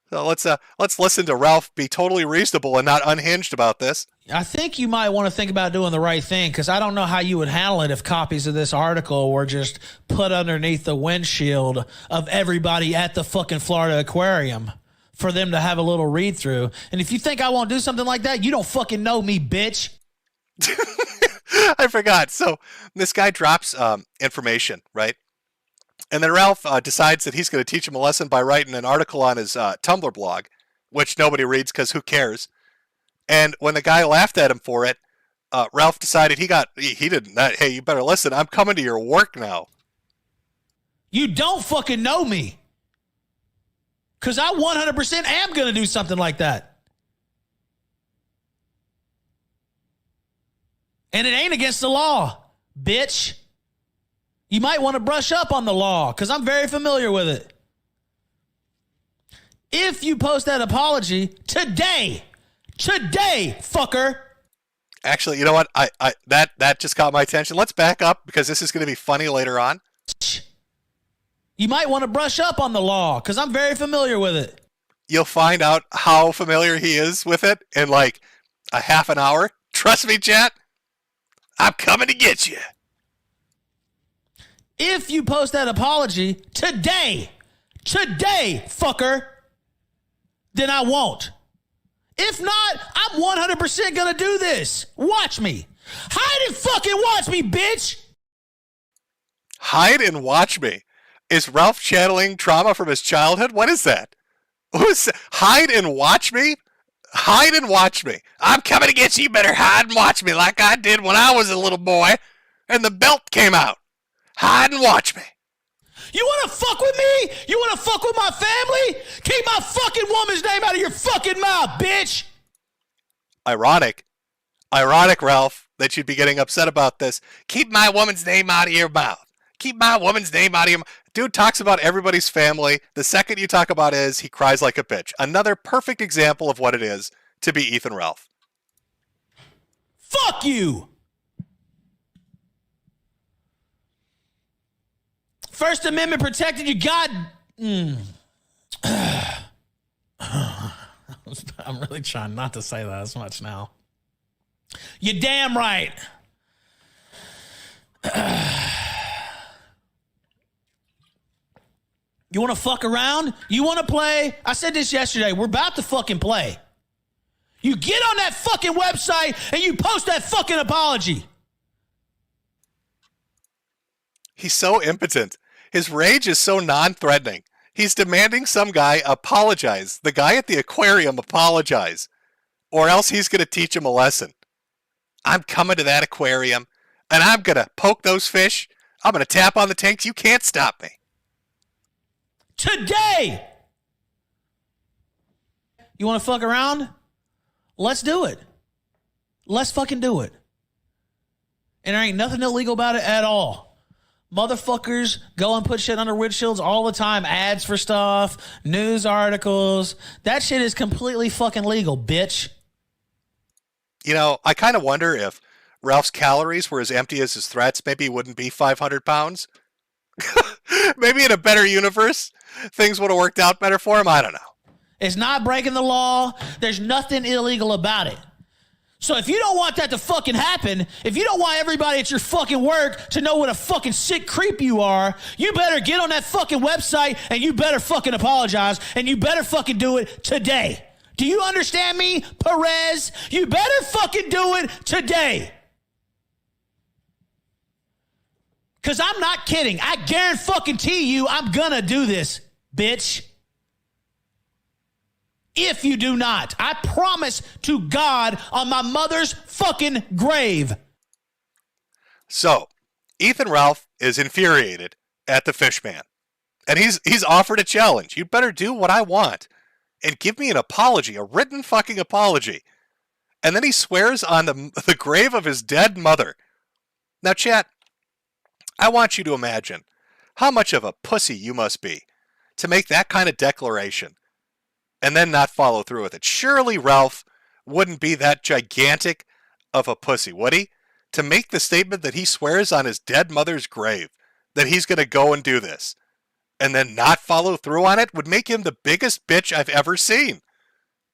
So let's listen to Ralph be totally reasonable and not unhinged about this. I think you might want to think about doing the right thing, because I don't know how you would handle it if copies of this article were just put underneath the windshield of everybody at the fucking Florida Aquarium for them to have a little read through. And if you think I won't do something like that, you don't fucking know me, bitch. I forgot. So this guy drops information, right? And then Ralph decides that he's going to teach him a lesson by writing an article on his Tumblr blog, which nobody reads because who cares? And when the guy laughed at him for it, Ralph decided he didn't. Hey, you better listen. I'm coming to your work now. You don't fucking know me. Because I 100% am going to do something like that. And it ain't against the law, bitch. You might want to brush up on the law, because I'm very familiar with it. If you post that apology today, fucker. Actually, you know what? That just caught my attention. Let's back up, because this is going to be funny later on. You might want to brush up on the law, because I'm very familiar with it. You'll find out how familiar he is with it in like a half an hour. Trust me, chat. I'm coming to get you. If you post that apology today, fucker, then I won't. If not, I'm 100% going to do this. Watch me. Hide and fucking watch me, bitch. Hide and watch me. Is Ralph channeling trauma from his childhood? What is that? Hide and watch me? Hide and watch me. I'm coming to get you. You better hide and watch me like I did when I was a little boy and the belt came out. Hide and watch me. You want to fuck with me? You want to fuck with my family? Keep my fucking woman's name out of your fucking mouth, bitch. Ironic, Ralph, that you'd be getting upset about this. Keep my woman's name out of your mouth. Keep my woman's name out of your mouth. Dude talks about everybody's family. The second you talk about his, he cries like a bitch. Another perfect example of what it is to be Ethan Ralph. Fuck you. First Amendment protected, you God. I'm really trying not to say that as much now. You're damn right. You want to fuck around? You want to play? I said this yesterday. We're about to fucking play. You get on that fucking website and you post that fucking apology. He's so impotent. His rage is so non-threatening. He's demanding some guy apologize. The guy at the aquarium apologize. Or else he's going to teach him a lesson. I'm coming to that aquarium, and I'm going to poke those fish. I'm going to tap on the tanks. You can't stop me. Today! You want to fuck around? Let's do it. Let's fucking do it. And there ain't nothing illegal about it at all. Motherfuckers go and put shit under windshields all the time. Ads for stuff, news articles. That shit is completely fucking legal, bitch. You know, I kind of wonder if Ralph's calories were as empty as his threats, maybe he wouldn't be 500 pounds. Maybe in a better universe, things would have worked out better for him. I don't know. It's not breaking the law. There's nothing illegal about it. So if you don't want that to fucking happen, if you don't want everybody at your fucking work to know what a fucking sick creep you are, you better get on that fucking website and you better fucking apologize and you better fucking do it today. Do you understand me, Perez? You better fucking do it today. Because I'm not kidding. I guarantee you I'm gonna do this, bitch. If you do not, I promise to God on my mother's fucking grave. So, Ethan Ralph is infuriated at the Fishman. And he's offered a challenge. You better do what I want and give me an apology, a written fucking apology. And then he swears on the grave of his dead mother. Now, chat, I want you to imagine how much of a pussy you must be to make that kind of declaration and then not follow through with it. Surely Ralph wouldn't be that gigantic of a pussy, would he? To make the statement that he swears on his dead mother's grave that he's going to go and do this and then not follow through on it would make him the biggest bitch I've ever seen.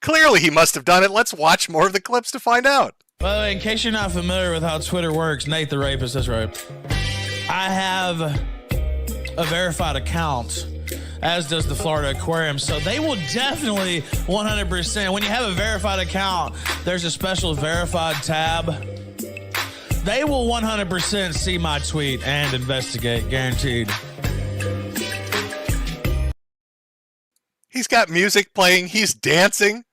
Clearly he must have done it. Let's watch more of the clips to find out. By the way, in case you're not familiar with how Twitter works, Nate the Rapist, that's right. I have a verified account, as does the Florida Aquarium, so they will definitely 100%. When you have a verified account, there's a special verified tab. They will 100% see my tweet and investigate, guaranteed. He's got music playing. He's dancing.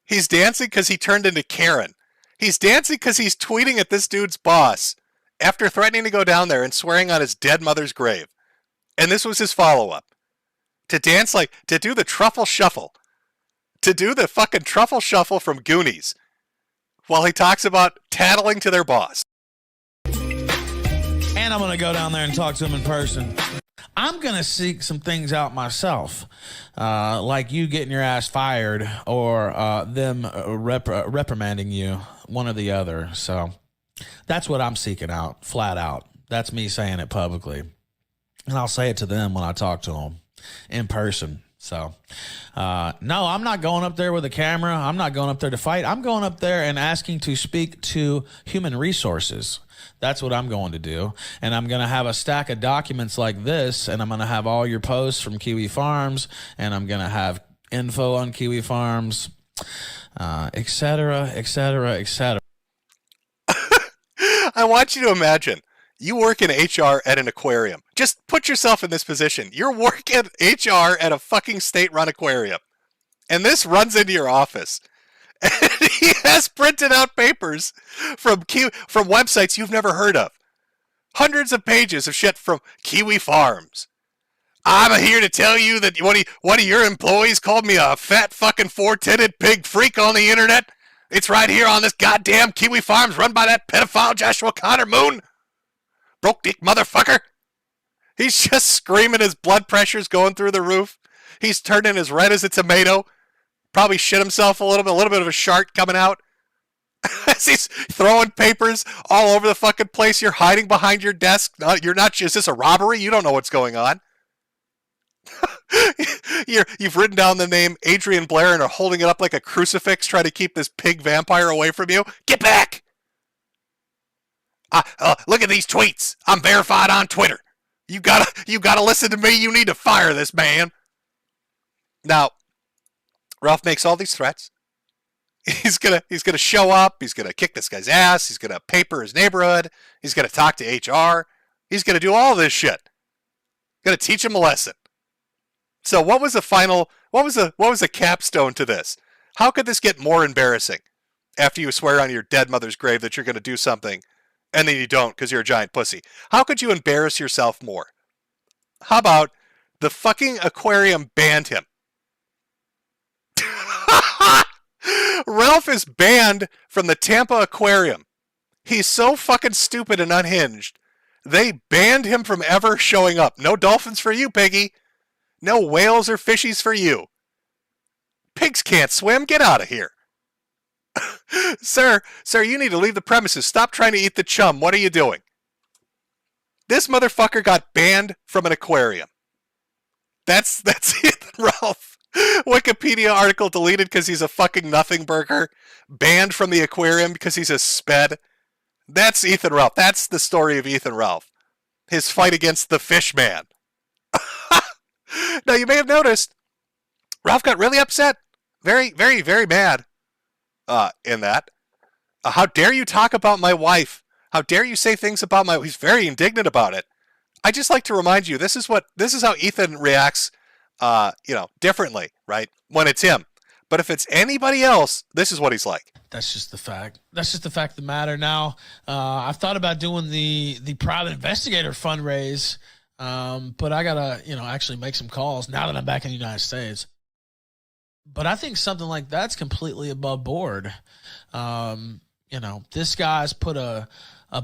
He's dancing because he turned into Karen. He's dancing because he's tweeting at this dude's boss after threatening to go down there and swearing on his dead mother's grave. And this was his follow-up. To dance to do the truffle shuffle. To do the fucking truffle shuffle from Goonies. While he talks about tattling to their boss. And I'm going to go down there and talk to him in person. I'm going to seek some things out myself. Like you getting your ass fired or them reprimanding you, one or the other. So that's what I'm seeking out, flat out. That's me saying it publicly. And I'll say it to them when I talk to them in person. So, no, I'm not going up there with a camera. I'm not going up there to fight. I'm going up there and asking to speak to human resources. That's what I'm going to do. And I'm going to have a stack of documents like this, and I'm going to have all your posts from Kiwi Farms, and I'm going to have info on Kiwi Farms, et cetera, et cetera, et cetera. I want you to imagine. You work in HR at an aquarium. Just put yourself in this position. You're working HR at a fucking state-run aquarium. And this runs into your office. And he has printed out papers from websites you've never heard of. Hundreds of pages of shit from Kiwi Farms. I'm here to tell you that one of your employees called me a fat fucking four-titted pig freak on the internet. It's right here on this goddamn Kiwi Farms run by that pedophile Joshua Connor Moon. Broke dick motherfucker. He's just screaming. His blood pressure's going through the roof. He's turning as red as a tomato. Probably shit himself a little bit of a shark coming out. As he's throwing papers all over the fucking place. You're hiding behind your desk. You're not. Is this a robbery? You don't know what's going on. You've written down the name Adrian Blair and are holding it up like a crucifix, trying to keep this pig vampire away from you. Get back! Look at these tweets. I'm verified on Twitter. You gotta listen to me. You need to fire this man. Now, Ralph makes all these threats. He's gonna show up. He's gonna kick this guy's ass. He's gonna paper his neighborhood. He's gonna talk to HR. He's gonna do all this shit. Gonna teach him a lesson. So what was the capstone to this? How could this get more embarrassing after you swear on your dead mother's grave that you're gonna do something and then you don't because you're a giant pussy? How could you embarrass yourself more? How about the fucking aquarium banned him? Ralph is banned from the Tampa Aquarium. He's so fucking stupid and unhinged. They banned him from ever showing up. No dolphins for you, piggy. No whales or fishies for you. Pigs can't swim. Get out of here. Sir, you need to leave the premises. Stop trying to eat the chum. What are you doing? This motherfucker got banned from an aquarium. That's Ethan Ralph. Wikipedia article deleted because he's a fucking nothing burger. Banned from the aquarium because he's a sped. That's Ethan Ralph. That's the story of Ethan Ralph. His fight against the fish man. Now, you may have noticed, Ralph got really upset. Very, very, very mad in that. How dare you talk about my wife? How dare you say things about my... He's very indignant about it. I just like to remind you, this is how Ethan reacts, differently, right? When it's him. But if it's anybody else, this is what he's like. That's just the fact. That's just the fact of the matter. Now, I've thought about doing the private investigator fundraise, but I gotta, actually make some calls now that I'm back in the United States. But I think something like that's completely above board. This guy's put a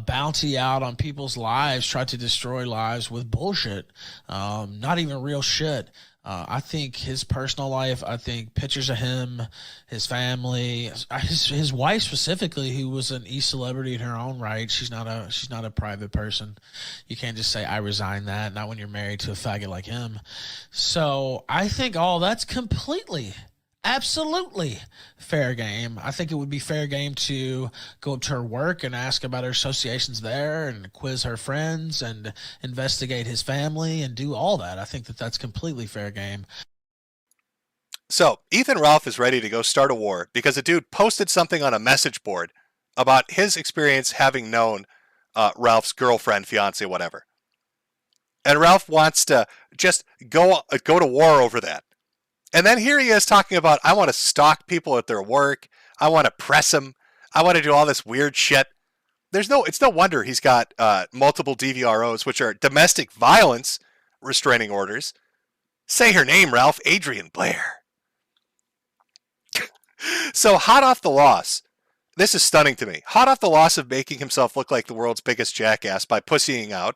bounty out on people's lives, tried to destroy lives with bullshit, not even real shit. I think his personal life, I think pictures of him, his family, his wife specifically, who was an e-celebrity in her own right. She's not a private person. You can't just say, I resign that, not when you're married to a faggot like him. So I think all that's completely, absolutely fair game. I think it would be fair game to go up to her work and ask about her associations there and quiz her friends and investigate his family and do all that. I think that that's completely fair game. So Ethan Ralph is ready to go start a war because a dude posted something on a message board about his experience having known Ralph's girlfriend, fiance, whatever. And Ralph wants to just go to war over that. And then here he is talking about, I want to stalk people at their work. I want to press them. I want to do all this weird shit. It's no wonder he's got multiple DVROs, which are domestic violence restraining orders. Say her name, Ralph. Adrian Blair. So hot off the loss. This is stunning to me. Hot off the loss of making himself look like the world's biggest jackass by pussying out,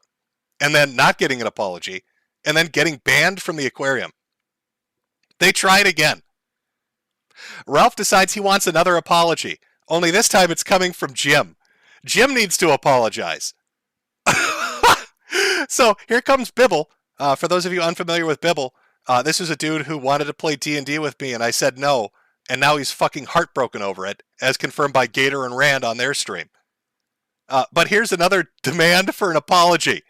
and then not getting an apology, and then getting banned from the aquarium. They tried again. Ralph decides he wants another apology, only this time it's coming from Jim. Jim needs to apologize. So here comes Bibble. For those of you unfamiliar with Bibble, this is a dude who wanted to play D&D with me, and I said no, and now he's fucking heartbroken over it, as confirmed by Gator and Rand on their stream. But here's another demand for an apology.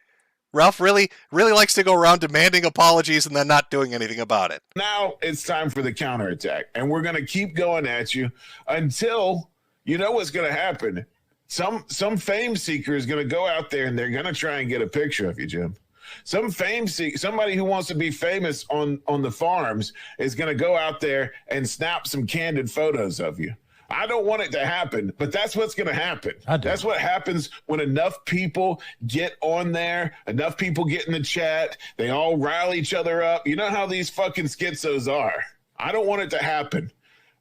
Ralph really likes to go around demanding apologies and then not doing anything about it. Now it's time for the counterattack, and we're going to keep going at you until you know what's going to happen. Some fame seeker is going to go out there and they're going to try and get a picture of you, Jim. Somebody who wants to be famous on the farms is going to go out there and snap some candid photos of you. I don't want it to happen, but that's what's going to happen. That's what happens when enough people get on there, enough people get in the chat, they all rile each other up. You know how these fucking schizos are. I don't want it to happen,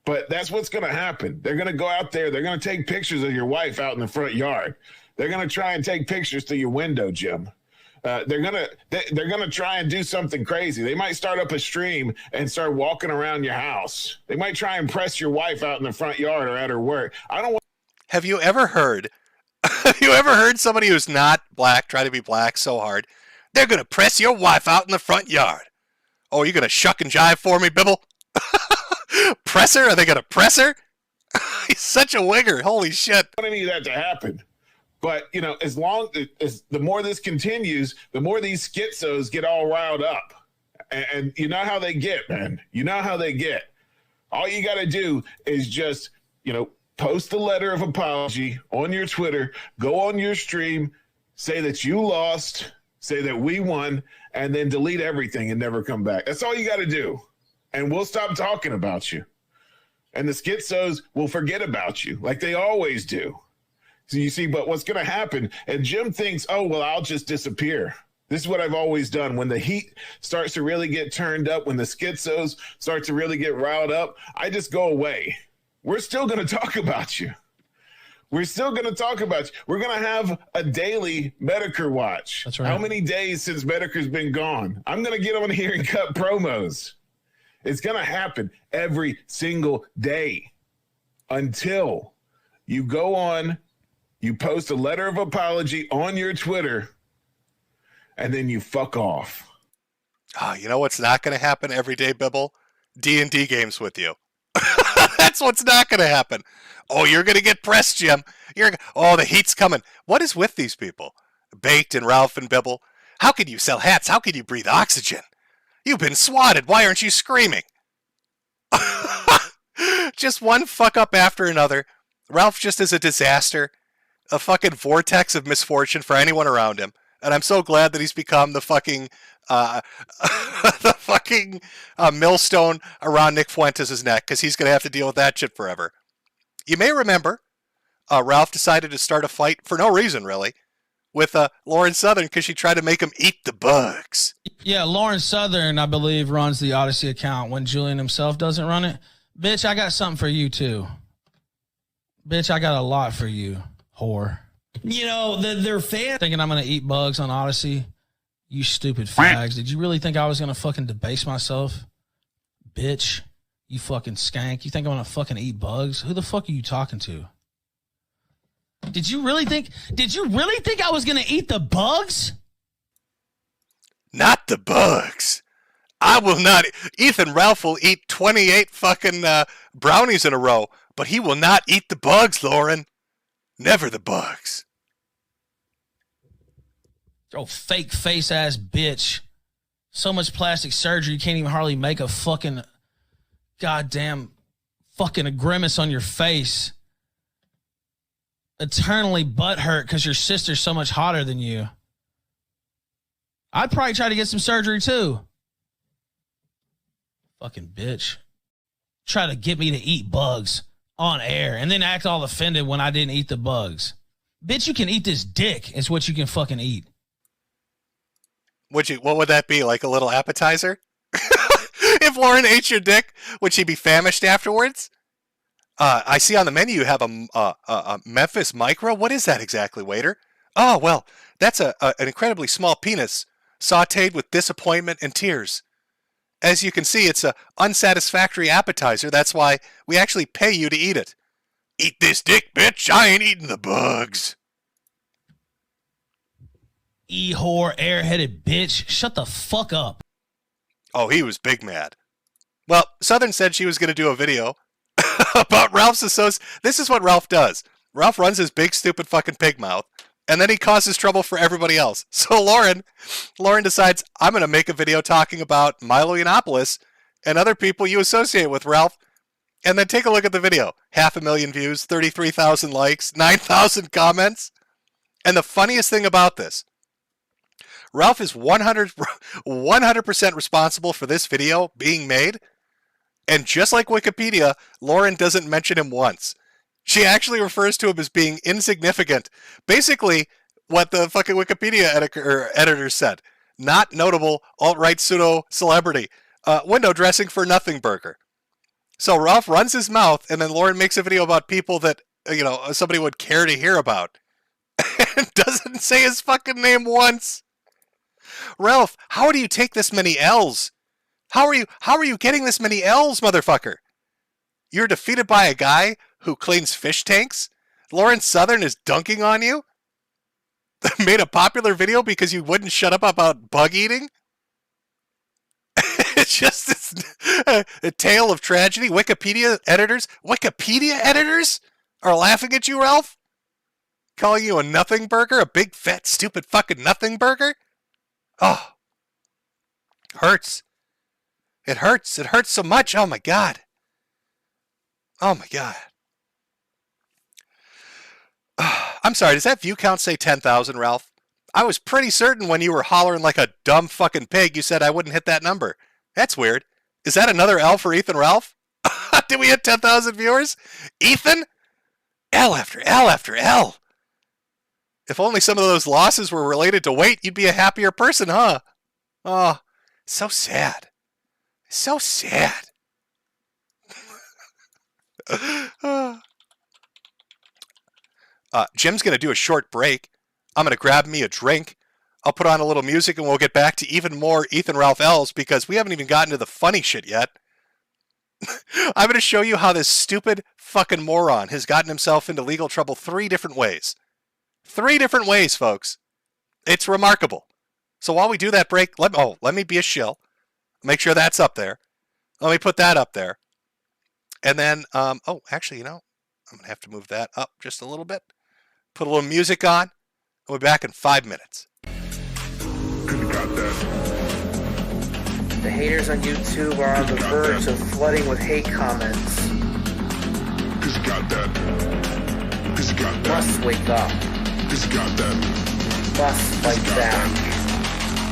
but that's what's going to happen. They're going to go out there. They're going to take pictures of your wife out in the front yard. They're going to try and take pictures through your window, Jim. They're gonna try and do something crazy. They might start up a stream and start walking around your house. They might try and press your wife out in the front yard or at her work. I don't want. Have you ever heard somebody who's not black try to be black so hard? They're gonna press your wife out in the front yard. Oh, you're gonna shuck and jive for me, Bibble? Press her? Are they gonna press her? He's such a wigger. Holy shit. I don't need that to happen. But, as long as the more this continues, the more these schizos get all riled up. And you know how they get, man. You know how they get. All you got to do is just, post a letter of apology on your Twitter, go on your stream, say that you lost, say that we won, and then delete everything and never come back. That's all you got to do. And we'll stop talking about you. And the schizos will forget about you like they always do. So you see, but what's going to happen, and Jim thinks, oh, well, I'll just disappear. This is what I've always done. When the heat starts to really get turned up, when the schizos start to really get riled up, I just go away. We're still going to talk about you. We're still going to talk about you. We're going to have a daily Metokur watch. That's right. How many days since Metokur's been gone? I'm going to get on here and cut promos. It's going to happen every single day. until you go on, you post a letter of apology on your Twitter, and then you fuck off. Oh, you know what's not going to happen every day, Bibble? D&D games with you. That's what's not going to happen. Oh, you're going to get pressed, Jim. Oh, the heat's coming. What is with these people? Baked and Ralph and Bibble. How can you sell hats? How can you breathe oxygen? You've been swatted. Why aren't you screaming? Just one fuck up after another. Ralph just is a disaster. A fucking vortex of misfortune for anyone around him. And I'm so glad that he's become the fucking millstone around Nick Fuentes' neck, because he's going to have to deal with that shit forever. You may remember Ralph decided to start a fight for no reason, really, with Lauren Southern because she tried to make him eat the bugs. Yeah, Lauren Southern, I believe, runs the Odyssey account when Julian himself doesn't run it. Bitch, I got something for you, too. Bitch, I got a lot for you, whore. You know, they're fans. Thinking I'm going to eat bugs on Odyssey? You stupid fags. Did you really think I was going to fucking debase myself? Bitch, you fucking skank. You think I'm going to fucking eat bugs? Who the fuck are you talking to? Did you really think I was going to eat the bugs? Not the bugs. I will not. Ethan Ralph will eat 28 fucking brownies in a row, but he will not eat the bugs, Lauren. Never the bugs. Oh, fake face ass bitch. So much plastic surgery, you can't even hardly make a fucking goddamn fucking grimace on your face. Eternally butthurt because your sister's so much hotter than you. I'd probably try to get some surgery too. Fucking bitch. Try to get me to eat bugs on air and then act all offended when I didn't eat the bugs. Bitch, you can eat this dick is what you can fucking eat. What would that be? Like a little appetizer? If Lauren ate your dick, would she be famished afterwards? I see on the menu you have a Memphis Micro. What is that exactly, waiter? Oh, well, that's an incredibly small penis sautéed with disappointment and tears. As you can see, it's an unsatisfactory appetizer. That's why we actually pay you to eat it. Eat this dick, bitch. I ain't eating the bugs. E-whore, airheaded bitch. Shut the fuck up. Oh, he was big mad. Well, Southern said she was going to do a video about Ralph's associate. This is what Ralph does. Ralph runs his big, stupid fucking pig mouth, and then he causes trouble for everybody else. So Lauren decides, I'm going to make a video talking about Milo Yiannopoulos and other people you associate with Ralph, and then take a look at the video. 500,000 views, 33,000 likes, 9,000 comments. And the funniest thing about this, Ralph is 100% responsible for this video being made. And just like Wikipedia, Lauren doesn't mention him once. She actually refers to him as being insignificant. Basically, what the fucking Wikipedia editor said. Not notable, alt-right pseudo-celebrity. Window dressing for nothing burger. So Ralph runs his mouth, and then Lauren makes a video about people that, somebody would care to hear about. And doesn't say his fucking name once. Ralph, how do you take this many L's? How are you getting this many L's, motherfucker? You're defeated by a guy who cleans fish tanks? Lauren Southern is dunking on you? Made a popular video because you wouldn't shut up about bug eating? It's just a tale of tragedy. Wikipedia editors are laughing at you, Ralph? Calling you a nothing burger? A big, fat, stupid fucking nothing burger? Oh. Hurts. It hurts. It hurts so much. Oh, my God. Oh, my God. I'm sorry, does that view count say 10,000, Ralph? I was pretty certain when you were hollering like a dumb fucking pig, you said I wouldn't hit that number. That's weird. Is that another L for Ethan Ralph? Did we hit 10,000 viewers? Ethan? L after L after L. If only some of those losses were related to weight, you'd be a happier person, huh? Oh, so sad. So sad. Jim's going to do a short break. I'm going to grab me a drink. I'll put on a little music and we'll get back to even more Ethan Ralph L's because we haven't even gotten to the funny shit yet. I'm going to show you how this stupid fucking moron has gotten himself into legal trouble 3 different ways. 3 different ways, folks. It's remarkable. So while we do that break, let me be a shill. Make sure that's up there. Let me put that up there. And then, actually, I'm going to have to move that up just a little bit. Put a little music on. We'll be back in 5 minutes. The haters on YouTube are on the verge of flooding with hate comments. Must wake up. Must fight back.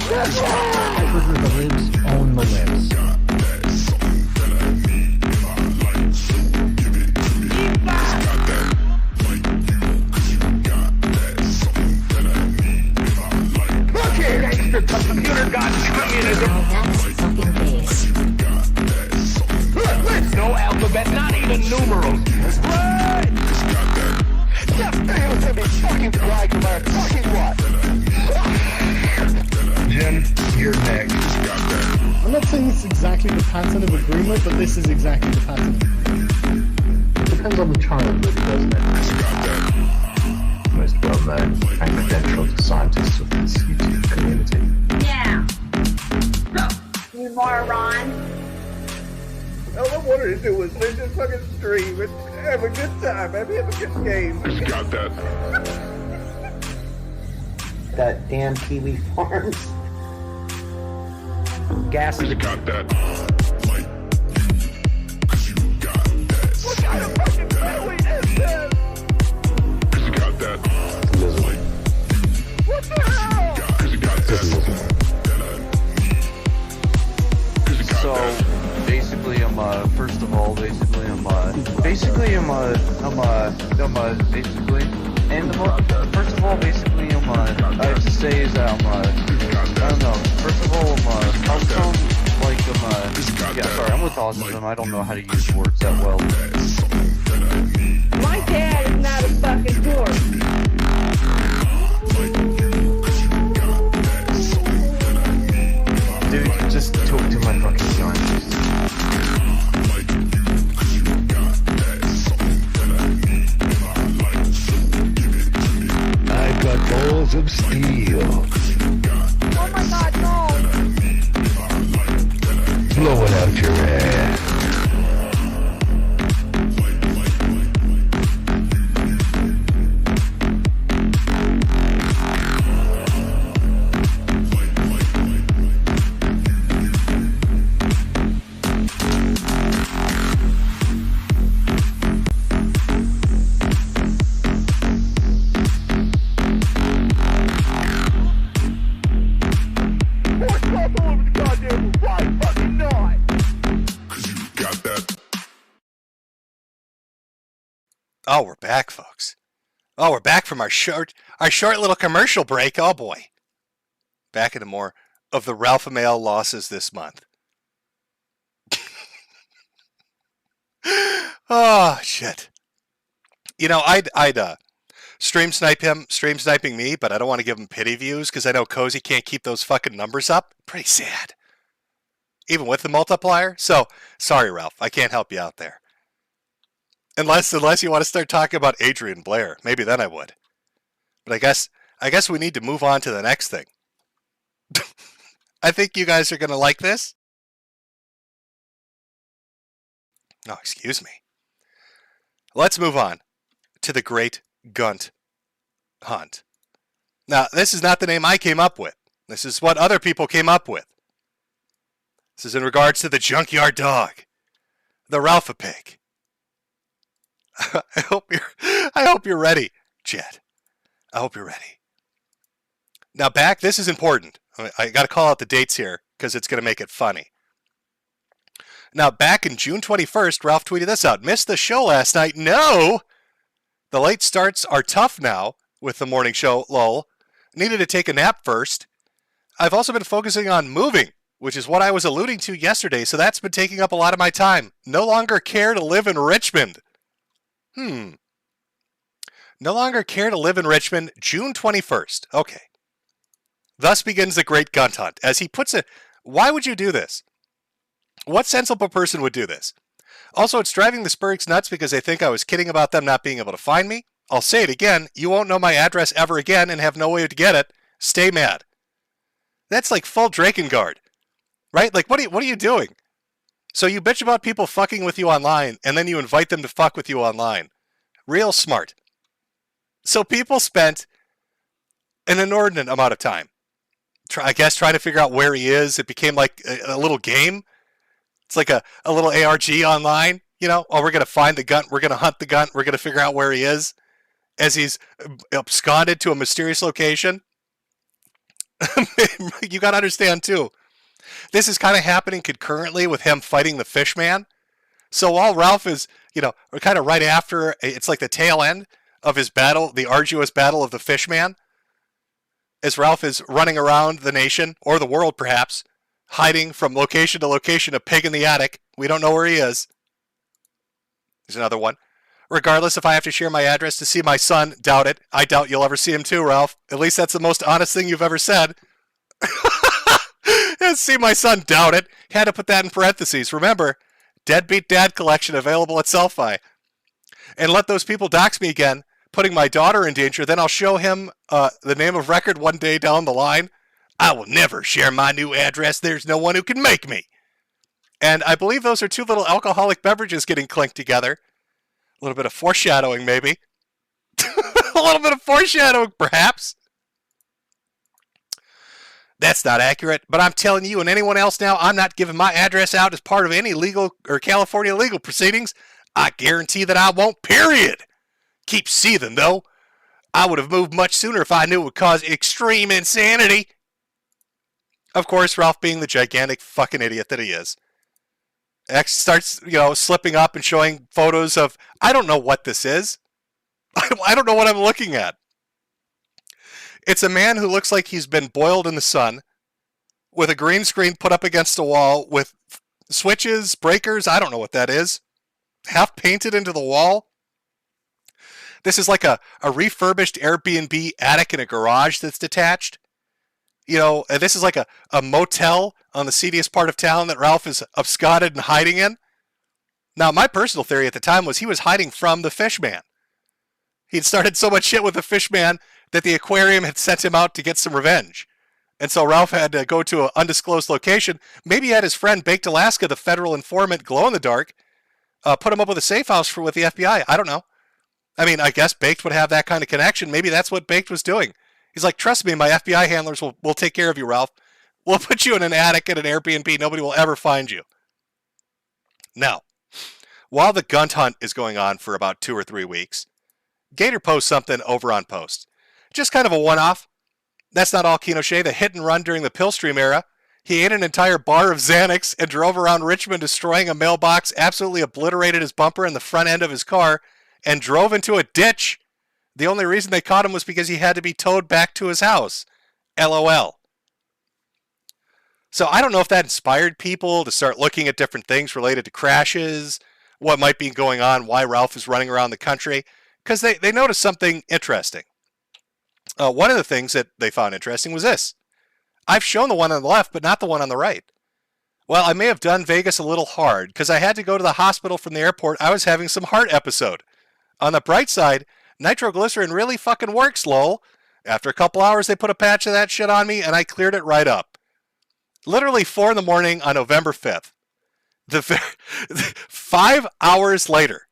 The libs own the libs. Computer got communism. No alphabet, not even numerals. Right! Just fail to be fucking right no matter fucking what. Jim, you're next. I'm not saying it's exactly the pattern of agreement, but this is exactly the pattern of agreement. It depends on the child, really, doesn't it? Most well-known and credentialed scientists of this YouTube community. Yeah. You moron. All I wanted to do was live this fucking stream and have a good time. Have a good game. Got that. That damn Kiwi Farms. Gas is got that. What kind of fucking family is this? Got that. What the hell? So basically, I'm first of all, basically, and first of all, basically, I have to say is that I don't know. First of all, how come, like, sorry, I'm with autism. I don't know how to use words that well. My dad is not a fucking dork. Dude, just talk to my fucking scientist. I've got balls of steel. Oh my god, no! Blowing out your ass. Oh, we're back, folks. Oh, we're back from our short little commercial break. Oh boy. Back into more of the Ralph Mail losses this month. Oh shit. I'd stream sniping me, but I don't want to give him pity views because I know Cozy can't keep those fucking numbers up. Pretty sad. Even with the multiplier. So sorry, Ralph. I can't help you out there. Unless you want to start talking about Adrian Blair. Maybe then I would. But I guess we need to move on to the next thing. I think you guys are going to like this. Oh, excuse me. Let's move on to the Great Gunt Hunt. Now, this is not the name I came up with. This is what other people came up with. This is in regards to the junkyard dog, the Ralph-a-Pig. I hope you're ready, Chad. I hope you're ready. Now this is important. I got to call out the dates here because it's going to make it funny. Now, back in June 21st, Ralph tweeted this out. Missed the show last night. No! The late starts are tough now with the morning show, lol. Needed to take a nap first. I've also been focusing on moving, which is what I was alluding to yesterday, so that's been taking up a lot of my time. No longer care to live in Richmond. No longer care to live in Richmond, June 21st. Okay. Thus begins the Great Gunt Hunt. As he puts it, why would you do this? What sensible person would do this? Also, it's driving the Spurgs nuts because they think I was kidding about them not being able to find me. I'll say it again, you won't know my address ever again and have no way to get it. Stay mad. That's like full Drakengard, right? Like, what are you doing? So you bitch about people fucking with you online, and then you invite them to fuck with you online. Real smart. So people spent an inordinate amount of time, I guess, trying to figure out where he is. It became like a little game. It's like a little ARG online, you know? Oh, we're going to find the gun. We're going to hunt the gun. We're going to figure out where he is as he's absconded to a mysterious location. You got to understand, too. This is kind of happening concurrently with him fighting the Fishman. So while Ralph is, you know, kind of right after, it's like the tail end of his battle, the arduous battle of the Fishman, as Ralph is running around the nation, or the world perhaps, hiding from location to location, a pig in the attic. We don't know where he is. There's another one. Regardless, if I have to share my address to see my son, doubt it. I doubt you'll ever see him too, Ralph. At least that's the most honest thing you've ever said. See my son, doubt it. Had to put that in parentheses. Remember, Deadbeat Dad Collection available at Selfie. And let those people dox me again, putting my daughter in danger. Then I'll show him the name of record one day down the line. I will never share my new address. There's no one who can make me. And I believe those are two little alcoholic beverages getting clinked together. A little bit of foreshadowing, maybe. A little bit of foreshadowing, perhaps. That's not accurate, but I'm telling you and anyone else now, I'm not giving my address out as part of any legal or California legal proceedings. I guarantee that I won't, period. Keep seething, though. I would have moved much sooner if I knew it would cause extreme insanity. Of course, Ralph being the gigantic fucking idiot that he is. X starts, you know, slipping up and showing photos of, I don't know what this is. I don't know what I'm looking at. It's a man who looks like he's been boiled in the sun with a green screen put up against a wall with switches, breakers, I don't know what that is, half painted into the wall. This is like a refurbished Airbnb attic in a garage that's detached. You know, this is like a motel on the seediest part of town that Ralph is absconded and hiding in. Now, my personal theory at the time was he was hiding from the Fishman. He'd started so much shit with the Fishman that the aquarium had sent him out to get some revenge. And so Ralph had to go to an undisclosed location. Maybe he had his friend Baked Alaska, the federal informant, glow-in-the-dark, put him up with a safe house with the FBI. I don't know. I mean, I guess Baked would have that kind of connection. Maybe that's what Baked was doing. He's like, trust me, my FBI handlers will take care of you, Ralph. We'll put you in an attic at an Airbnb. Nobody will ever find you. Now, while the gun hunt is going on for about 2 or 3 weeks, Gator posts something over on Post. Just kind of a one-off. That's not all Kinoche. The hit and run during the Pillstream era. He ate an entire bar of Xanax and drove around Richmond destroying a mailbox, absolutely obliterated his bumper and the front end of his car, and drove into a ditch. The only reason they caught him was because he had to be towed back to his house. LOL. So I don't know if that inspired people to start looking at different things related to crashes, what might be going on, why Ralph is running around the country, because they noticed something interesting. One of the things that they found interesting was this. I've shown the one on the left, but not the one on the right. Well, I may have done Vegas a little hard, because I had to go to the hospital from the airport. I was having some heart episode. On the bright side, nitroglycerin really fucking works, lol. After a couple hours, they put a patch of that shit on me, and I cleared it right up. Literally 4 in the morning on November 5th. 5 hours later.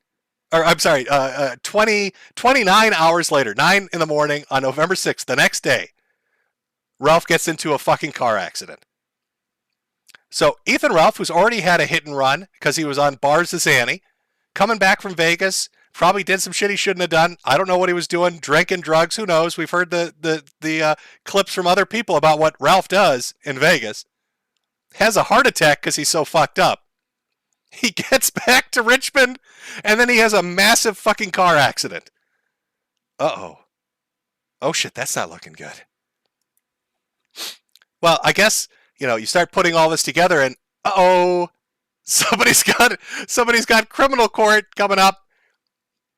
Or, I'm sorry, 29 hours later, 9 in the morning on November 6th, the next day, Ralph gets into a fucking car accident. So Ethan Ralph, who's already had a hit and run because he was on Bars of Zanny, coming back from Vegas, probably did some shit he shouldn't have done. I don't know what he was doing, drinking, drugs, who knows? We've heard the clips from other people about what Ralph does in Vegas. Has a heart attack because he's so fucked up. He gets back to Richmond, and then he has a massive fucking car accident. Uh-oh. Oh, shit, that's not looking good. Well, I guess, you know, you start putting all this together, and uh-oh, somebody's got criminal court coming up.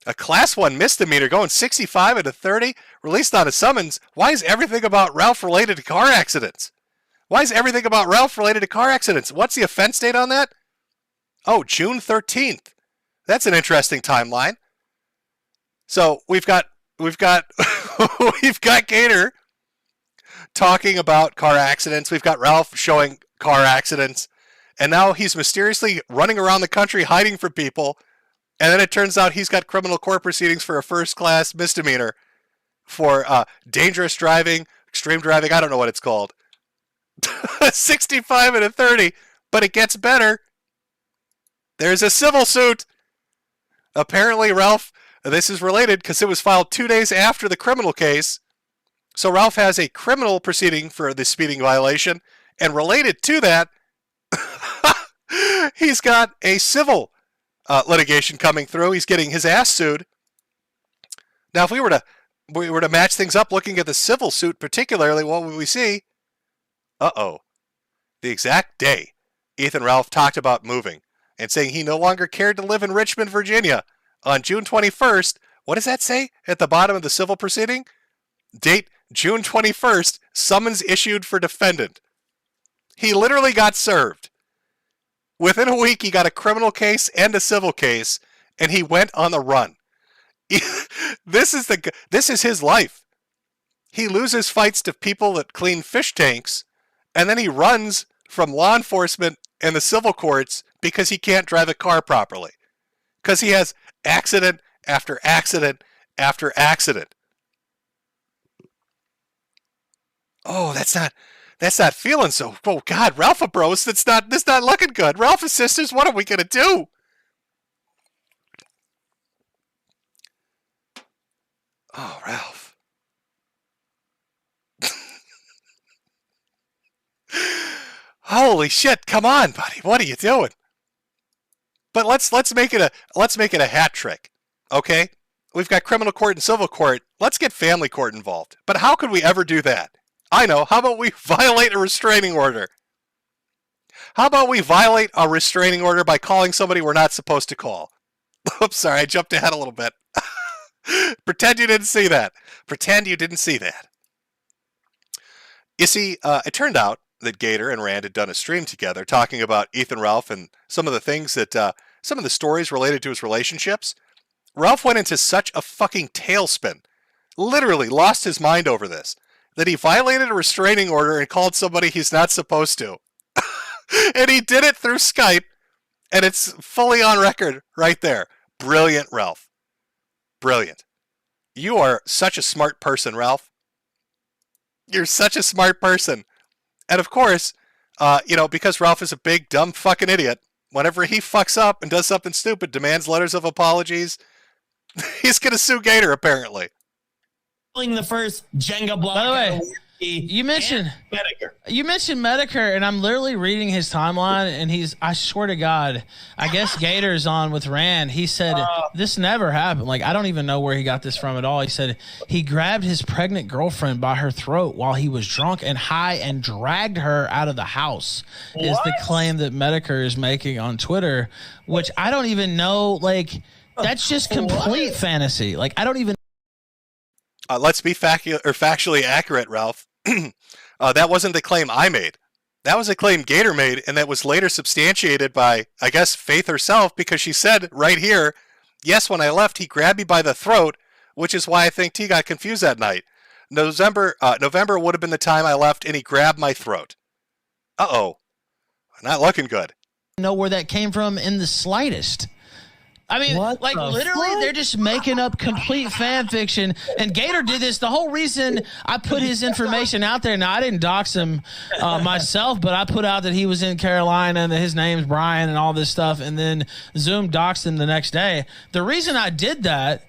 A Class 1 misdemeanor going 65 into 30, released on a summons. Why is everything about Ralph related to car accidents? Why is everything about Ralph related to car accidents? What's the offense date on that? Oh, June 13th. That's an interesting timeline. So we've got we've got Gator talking about car accidents. We've got Ralph showing car accidents. And now he's mysteriously running around the country hiding from people. And then it turns out he's got criminal court proceedings for a first-class misdemeanor for dangerous driving, extreme driving, I don't know what it's called. 65 and a 30, but it gets better. There's a civil suit. Apparently, Ralph, this is related because it was filed 2 days after the criminal case. So Ralph has a criminal proceeding for the speeding violation, and related to that, he's got a civil litigation coming through. He's getting his ass sued. Now, if we were to match things up, looking at the civil suit particularly, what would we see? Uh-oh. The exact day Ethan Ralph talked about moving and saying he no longer cared to live in Richmond, Virginia. On June 21st, what does that say at the bottom of the civil proceeding? Date June 21st, summons issued for defendant. He literally got served. Within a week, he got a criminal case and a civil case, and he went on the run. This is his life. He loses fights to people that clean fish tanks, and then he runs from law enforcement and the civil courts because he can't drive a car properly. Because he has accident after accident after accident. Oh, that's not feeling so. Oh God, Ralph Bros, that's not looking good. Ralph and sisters, what are we gonna do? Oh, Ralph. Holy shit! Come on, buddy. What are you doing? But let's make it a hat trick, okay? We've got criminal court and civil court. Let's get family court involved. But how could we ever do that? I know. How about we violate a restraining order? How about we violate a restraining order by calling somebody we're not supposed to call? Oops, sorry, I jumped ahead a little bit. Pretend you didn't see that. Pretend you didn't see that. You see, it turned out that Gator and Rand had done a stream together talking about Ethan Ralph and some of the things that, some of the stories related to his relationships. Ralph went into such a fucking tailspin, literally lost his mind over this, that he violated a restraining order and called somebody he's not supposed to. And he did it through Skype, and it's fully on record right there. Brilliant, Ralph. Brilliant. You are such a smart person, Ralph. You're such a smart person. And of course, because Ralph is a big, dumb fucking idiot, whenever he fucks up and does something stupid, demands letters of apologies, he's going to sue Gator, apparently. The first Jenga block. By the way, you mentioned Metokur, and I'm literally reading his timeline, and I swear to God, I guess Gator's on with Rand. He said this never happened. Like, I don't even know where he got this from at all. He said he grabbed his pregnant girlfriend by her throat while he was drunk and high and dragged her out of the house. What? Is the claim that Metokur is making on Twitter, which I don't even know. Like, that's just complete fantasy. Like, I don't even. Let's be factually accurate, Ralph. That wasn't the claim I made. That was a claim Gator made, and that was later substantiated by, I guess, Faith herself, because she said right here, yes, when I left, he grabbed me by the throat, which is why I think T got confused that night. November would have been the time I left, and he grabbed my throat. Uh-oh. Not looking good. Know where that came from in the slightest. I mean, like, literally, they're just making up complete fan fiction. And Gator did this. The whole reason I put his information out there, now I didn't dox him myself, but I put out that he was in Carolina and that his name's Brian and all this stuff. And then Zoom doxed him the next day. The reason I did that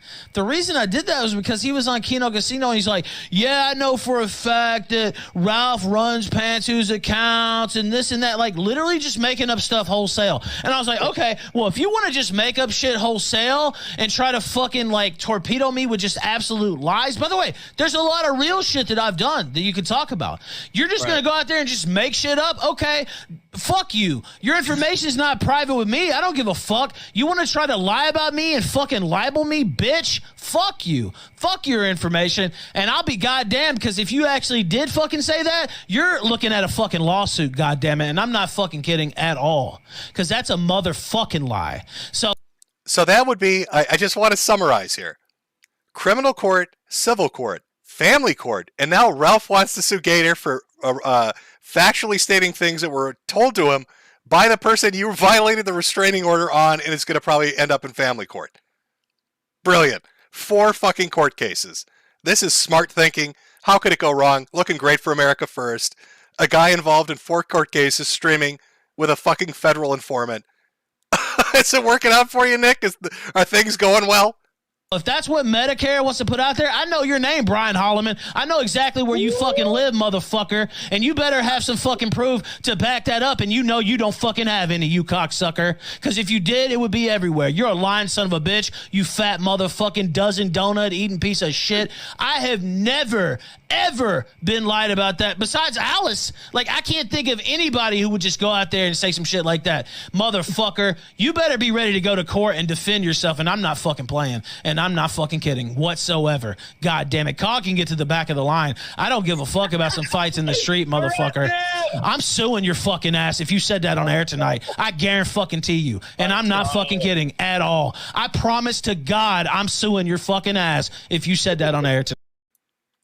was because he was on Kino Casino, and he's like, yeah, I know for a fact that Ralph runs Pantsu's accounts and this and that. Like, literally just making up stuff wholesale. And I was like, okay, well, if you want to just make up shit wholesale and try to fucking like torpedo me with just absolute lies. By the way, there's a lot of real shit that I've done that you could talk about. You're just going to go out there and just make shit up? Okay, Fuck you. Your information is not private with me. I don't give a fuck. You want to try to lie about me and fucking libel me, bitch? Fuck you. Fuck your information. And I'll be goddamned, because if you actually did fucking say that, you're looking at a fucking lawsuit, goddamn it. And I'm not fucking kidding at all, because that's a motherfucking lie. So that would be, I just want to summarize here. Criminal court, civil court, family court, and now Ralph wants to sue Gator for factually stating things that were told to him by the person you violated the restraining order on, and it's going to probably end up in family court. Brilliant. 4 fucking court cases. This is smart thinking. How could it go wrong? Looking great for America First. A guy involved in 4 court cases streaming with a fucking federal informant. Is it working out for you, Nick? Are things going well? If that's what Medicare wants to put out there, I know your name, Brian Holloman. I know exactly where you fucking live, motherfucker. And you better have some fucking proof to back that up. And you know you don't fucking have any, you cocksucker. Because if you did, it would be everywhere. You're a lying son of a bitch, you fat motherfucking dozen donut eating piece of shit. I have never, ever been lied about that. Besides Alice, like, I can't think of anybody who would just go out there and say some shit like that. Motherfucker, you better be ready to go to court and defend yourself. And I'm not fucking playing. And I'm not fucking kidding whatsoever. God damn it. Cog can get to the back of the line. I don't give a fuck about some fights in the street, motherfucker. I'm suing your fucking ass if you said that on air tonight. I guarantee you. And I'm not fucking kidding at all. I promise to God I'm suing your fucking ass if you said that on air tonight.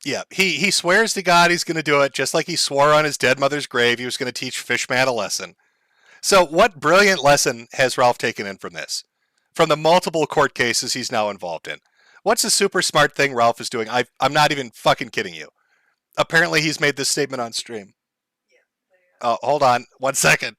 Yeah, he swears to God he's going to do it, just like he swore on his dead mother's grave he was going to teach Fishman a lesson. So what brilliant lesson has Ralph taken in from this? From the multiple court cases he's now involved in. What's the super smart thing Ralph is doing? I'm not even fucking kidding you. Apparently he's made this statement on stream. Hold on 1 second.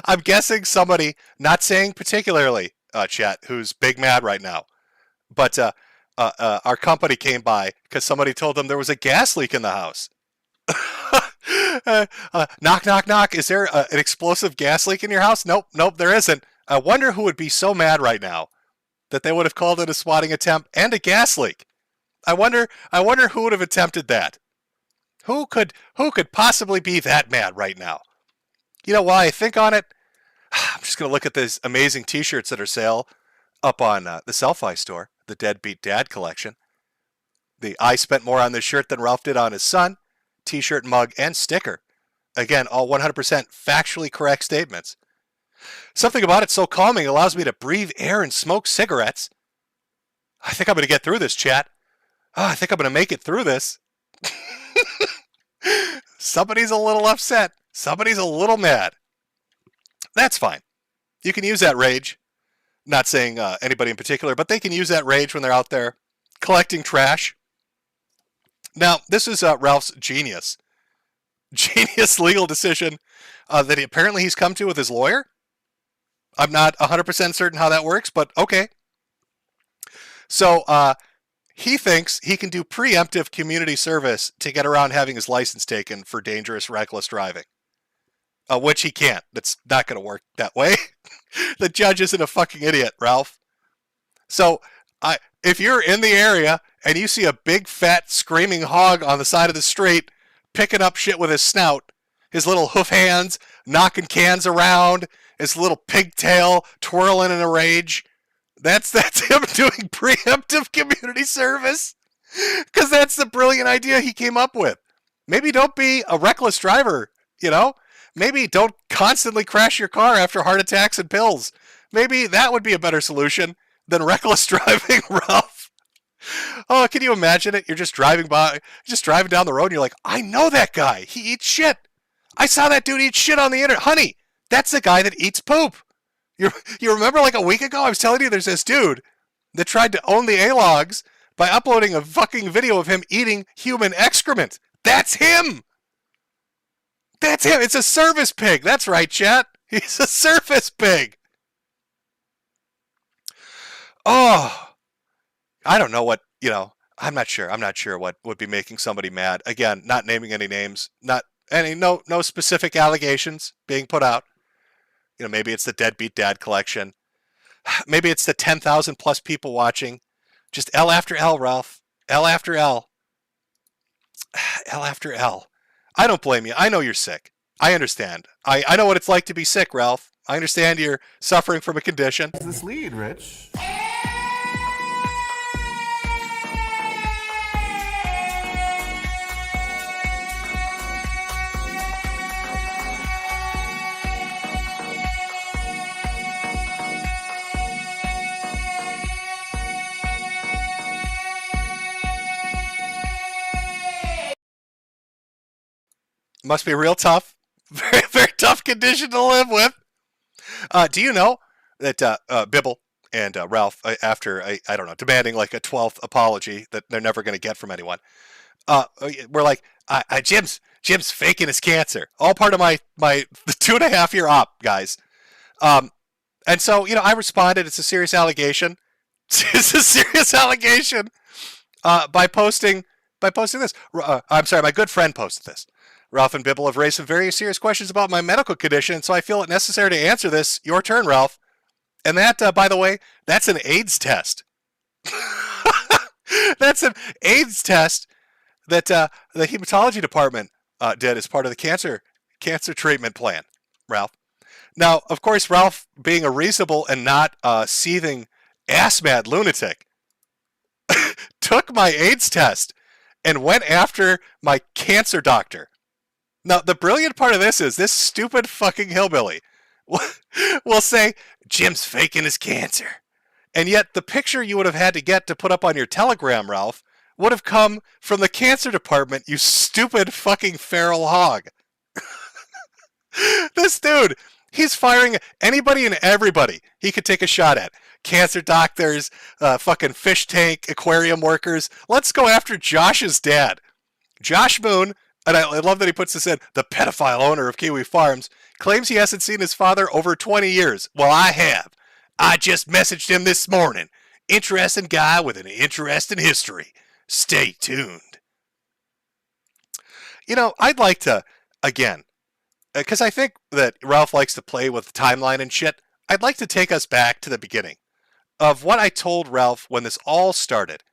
I'm guessing somebody, not saying particularly, chat, who's big mad right now, but our company came by because somebody told them there was a gas leak in the house. Knock, knock, knock. Is there an explosive gas leak in your house? Nope, there isn't. I wonder who would be so mad right now that they would have called it a swatting attempt and a gas leak. I wonder who would have attempted that. Who could possibly be that mad right now? You know, while I think on it, I'm just going to look at these amazing t-shirts that are sale up on the Selfie store, the Deadbeat Dad collection. I spent more on this shirt than Ralph did on his son, t-shirt, mug, and sticker. Again, all 100% factually correct statements. Something about it so calming, allows me to breathe air and smoke cigarettes. I think I'm going to get through this, chat. I think I'm going to make it through this. Somebody's a little upset. Somebody's a little mad. That's fine. You can use that rage. Not saying anybody in particular, but they can use that rage when they're out there collecting trash. Now, this is Ralph's genius legal decision that apparently he's come to with his lawyer. I'm not 100% certain how that works, but okay. So he thinks he can do preemptive community service to get around having his license taken for dangerous, reckless driving. Which he can't. That's not going to work that way. The judge isn't a fucking idiot, Ralph. So if you're in the area and you see a big, fat, screaming hog on the side of the street picking up shit with his snout, his little hoof hands knocking cans around, his little pigtail twirling in a rage, that's him doing preemptive community service. Because that's the brilliant idea he came up with. Maybe don't be a reckless driver, you know? Maybe don't constantly crash your car after heart attacks and pills. Maybe that would be a better solution than reckless driving, Ralph. Oh, can you imagine it? You're just driving down the road and you're like, I know that guy. He eats shit. I saw that dude eat shit on the internet. Honey, that's the guy that eats poop. You remember like a week ago I was telling you there's this dude that tried to own the A-logs by uploading a fucking video of him eating human excrement. That's him. That's him. It's a service pig. That's right, chat. He's a service pig. Oh, I don't know what, I'm not sure. I'm not sure what would be making somebody mad. Again, not naming any names, not any no specific allegations being put out. Maybe it's the Deadbeat Dad collection. Maybe it's the 10,000 plus people watching. Just L after L, Ralph. L after L. L after L. I don't blame you. I know you're sick. I understand. I know what it's like to be sick, Ralph. I understand you're suffering from a condition. This lead, Rich. Must be real tough. Very, very tough condition to live with. Do you know that Bibble and Ralph, after, I don't know, demanding like a 12th apology that they're never going to get from anyone, we're like, Jim's faking his cancer. All part of my the 2.5-year op, guys. And so, I responded, it's a serious allegation. It's a serious allegation by posting this. I'm sorry, my good friend posted this. Ralph and Bibble have raised some very serious questions about my medical condition, so I feel it necessary to answer this. Your turn, Ralph. And that, by the way, that's an AIDS test. That's an AIDS test that the hematology department did as part of the cancer treatment plan, Ralph. Now, of course, Ralph, being a reasonable and not seething ass-mad lunatic, took my AIDS test and went after my cancer doctor. Now, the brilliant part of this is this stupid fucking hillbilly will say, Jim's faking his cancer. And yet the picture you would have had to get to put up on your Telegram, Ralph, would have come from the cancer department, you stupid fucking feral hog. This dude, he's firing anybody and everybody he could take a shot at. Cancer doctors, fucking fish tank, aquarium workers. Let's go after Josh's dad. Josh Moon, and I love that he puts this in, the pedophile owner of Kiwi Farms, claims he hasn't seen his father over 20 years. Well, I have. I just messaged him this morning. Interesting guy with an interesting history. Stay tuned. I'd like to, again, because I think that Ralph likes to play with timeline and shit, I'd like to take us back to the beginning of what I told Ralph when this all started.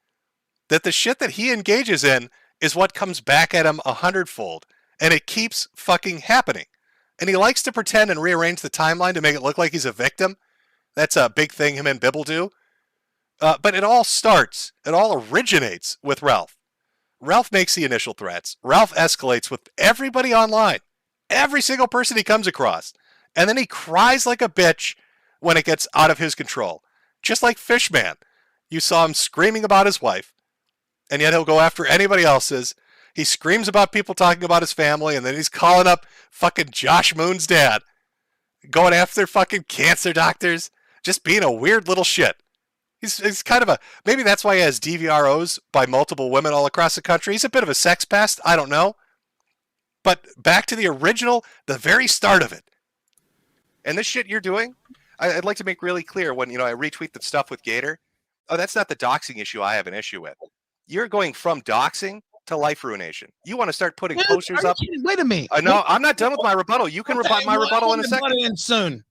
That the shit that he engages in is what comes back at him 100-fold, and it keeps fucking happening. And he likes to pretend and rearrange the timeline to make it look like he's a victim. That's a big thing him and Bibble do. But it all originates with Ralph. Ralph makes the initial threats. Ralph escalates with everybody online. Every single person he comes across. And then he cries like a bitch when it gets out of his control. Just like Fishman. You saw him screaming about his wife. And yet he'll go after anybody else's. He screams about people talking about his family, and then he's calling up fucking Josh Moon's dad. Going after fucking cancer doctors. Just being a weird little shit. He's kind of maybe that's why he has DVROs by multiple women all across the country. He's a bit of a sex pest. I don't know. But back to the original, the very start of it. And this shit you're doing, I'd like to make really clear when, I retweet the stuff with Gator. Oh, that's not the doxing issue I have an issue with. You're going from doxing to life ruination. You want to start putting posters up. Wait a minute. No, I'm not done with my rebuttal. You can rebut my rebuttal in a second. In soon.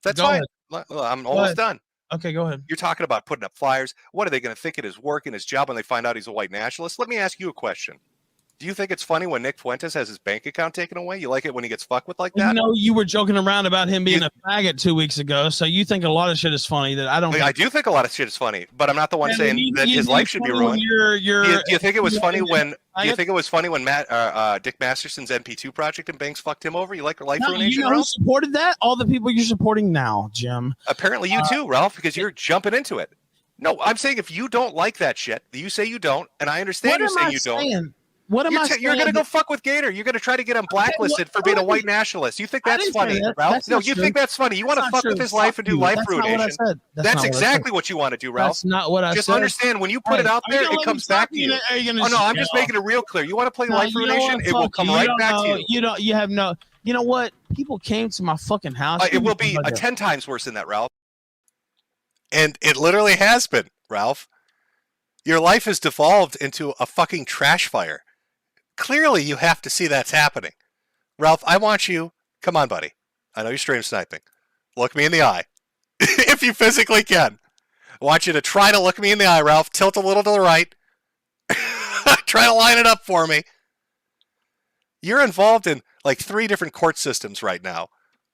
That's Go fine. ahead. I'm almost done. Okay, go ahead. You're talking about putting up flyers. What are they going to think it is work in his job when they find out he's a white nationalist? Let me ask you a question. Do you think it's funny when Nick Fuentes has his bank account taken away? You like it when he gets fucked with like that? You were joking around about him being a faggot 2 weeks ago, so you think a lot of shit is funny that I don't. I do think a lot of shit is funny, but I'm not the one saying that his life should be ruined. Do you think it was funny when? Do you think it was funny when Dick Masterson's NP2 project and banks fucked him over? You like life ruination? You know who supported that? All the people you're supporting now, Jim. Apparently, you too, Ralph, because you're jumping into it. No, I'm saying if you don't like that shit, you say you don't, and I understand you're saying you don't. What am I saying? You're going to go fuck with Gator. You're going to try to get him blacklisted for being a white nationalist. You think that's funny, Ralph? No, you think that's funny. You want to fuck with his life and do life ruination. That's exactly what you want to do, Ralph. That's not what I said. Just understand, when you put it out there, it comes back to you. Oh, no, I'm just making it real clear. You want to play life ruination, it will come right back to you. You have no... You know what? People came to my fucking house. It will be 10 times worse than that, Ralph. And it literally has been, Ralph. Your life has devolved into a fucking trash fire. Clearly, you have to see that's happening. Ralph, I want you... Come on, buddy. I know you're stream sniping. Look me in the eye. If you physically can. I want you to try to look me in the eye, Ralph. Tilt a little to the right. Try to line it up for me. You're involved in like 3 different court systems right now.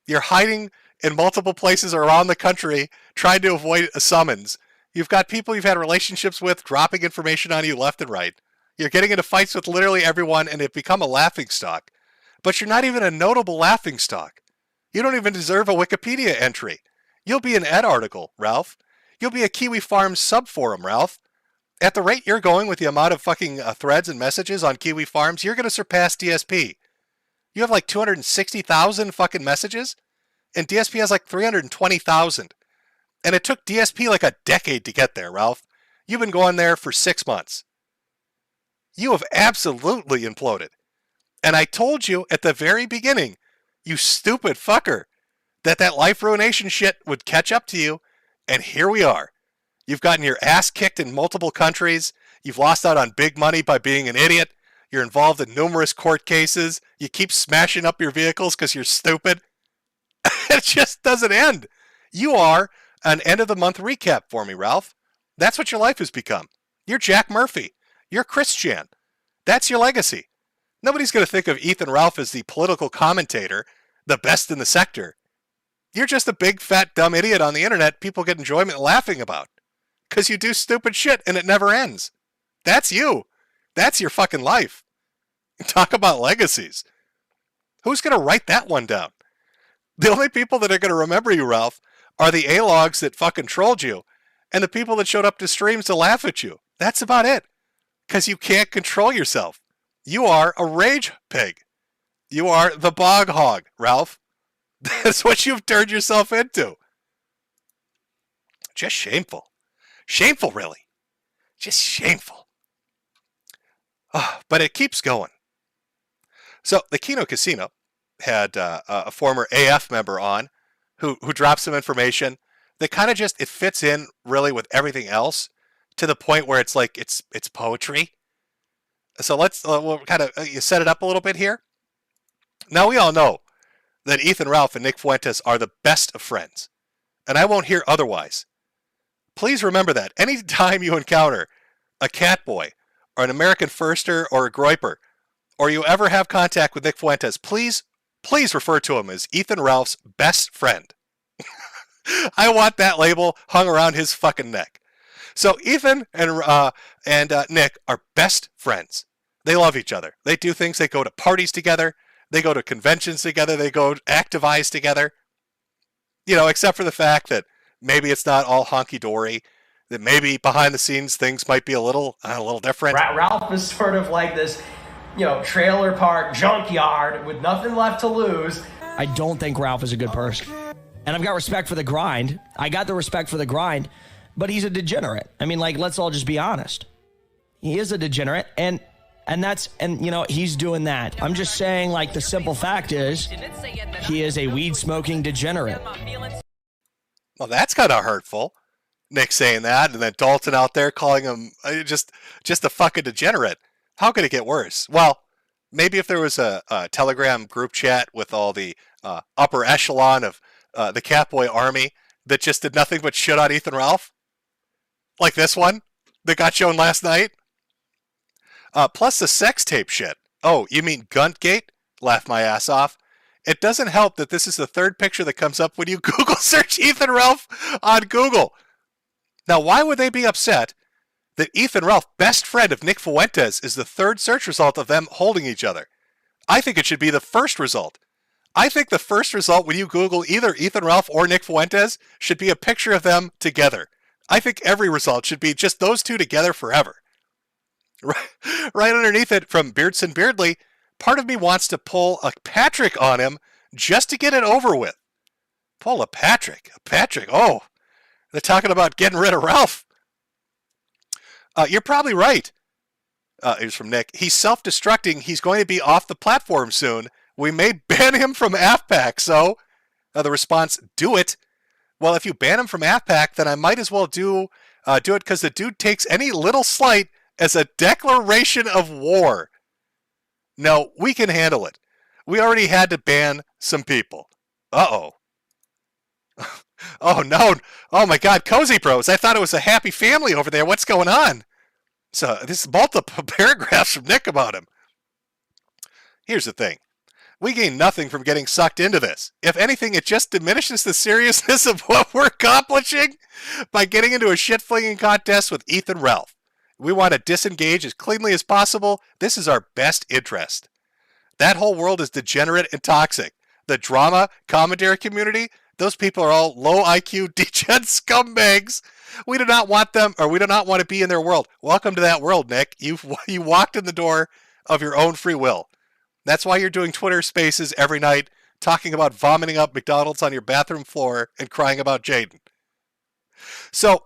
You're hiding in multiple places around the country trying to avoid a summons. You've got people you've had relationships with dropping information on you left and right. You're getting into fights with literally everyone and have become a laughingstock. But you're not even a notable laughingstock. You don't even deserve a Wikipedia entry. You'll be an Ed article, Ralph. You'll be a Kiwi Farms subforum, Ralph. At the rate you're going with the amount of fucking threads and messages on Kiwi Farms, you're going to surpass DSP. You have like 260,000 fucking messages, and DSP has like 320,000. And it took DSP like a decade to get there, Ralph. You've been going there for 6 months. You have absolutely imploded. And I told you at the very beginning, you stupid fucker, that life ruination shit would catch up to you, and here we are. You've gotten your ass kicked in multiple countries. You've lost out on big money by being an idiot. You're involved in numerous court cases. You keep smashing up your vehicles because you're stupid. It just doesn't end. You are an end-of-the-month recap for me, Ralph. That's what your life has become. You're Jack Murphy. You're Christian. That's your legacy. Nobody's going to think of Ethan Ralph as the political commentator, the best in the sector. You're just a big, fat, dumb idiot on the internet people get enjoyment laughing about. Because you do stupid shit and it never ends. That's you. That's your fucking life. Talk about legacies. Who's going to write that one down? The only people that are going to remember you, Ralph, are the A-logs that fucking trolled you and the people that showed up to streams to laugh at you. That's about it. Because you can't control yourself. You are a rage pig. You are the bog hog, Ralph. That's what you've turned yourself into. Just shameful. Shameful, really. Just shameful. Oh, but it keeps going. So the Kino Casino had a former AF member on who dropped some information that kind of just, it fits in really with everything else to the point where it's like, it's poetry. So let's we'll kind of set it up a little bit here. Now we all know that Ethan Ralph and Nick Fuentes are the best of friends, and I won't hear otherwise. Please remember that. Any time you encounter a Catboy or an American Firster or a Groiper, or you ever have contact with Nick Fuentes, please refer to him as Ethan Ralph's best friend. I want that label hung around his fucking neck. So Ethan and Nick are best friends. They love each other. They do things. They go to parties together. They go to conventions together. They go activize together. You know, except for the fact that maybe it's not all honky-dory, that maybe behind the scenes things might be a little different. Ralph is sort of like this, trailer park junkyard with nothing left to lose. I don't think Ralph is a good person. And I've got respect for the grind. I got the respect for the grind, but he's a degenerate. I mean, let's all just be honest. He is a degenerate, and he's doing that. I'm just saying, the simple fact is, he is a weed-smoking degenerate. Well, that's kind of hurtful. Nick saying that, and then Dalton out there calling him just a fucking degenerate. How could it get worse? Well, maybe if there was a Telegram group chat with all the upper echelon of the Catboy army that just did nothing but shit on Ethan Ralph, like this one that got shown last night. Plus the sex tape shit. Oh, you mean Guntgate? Laugh my ass off. It doesn't help that this is the third picture that comes up when you Google search Ethan Ralph on Google. Now, why would they be upset that Ethan Ralph, best friend of Nick Fuentes, is the third search result of them holding each other? I think it should be the first result. I think the first result when you Google either Ethan Ralph or Nick Fuentes should be a picture of them together. I think every result should be just those two together forever. Right underneath it from Beardson Beardley, part of me wants to pull a Patrick on him just to get it over with. Pull a Patrick. Oh, they're talking about getting rid of Ralph. You're probably right. Here's from Nick. He's self-destructing. He's going to be off the platform soon. We may ban him from AFPAC. So the response, do it. Well, if you ban him from AFPAC, then I might as well do Do it because the dude takes any little slight as a declaration of war. No, we can handle it. We already had to ban some people. Uh-oh. Oh, no. Oh, my God. Cozy Bros. I thought it was a happy family over there. What's going on? So, this is multiple paragraphs from Nick about him. Here's the thing. We gain nothing from getting sucked into this. If anything, it just diminishes the seriousness of what we're accomplishing by getting into a shit-flinging contest with Ethan Ralph. We want to disengage as cleanly as possible. This is our best interest. That whole world is degenerate and toxic. The drama, commentary community, those people are all low IQ, degen scumbags. We do not want them, or we do not want to be in their world. Welcome to that world, Nick. You walked in the door of your own free will. That's why you're doing Twitter spaces every night, talking about vomiting up McDonald's on your bathroom floor and crying about Jaden. So,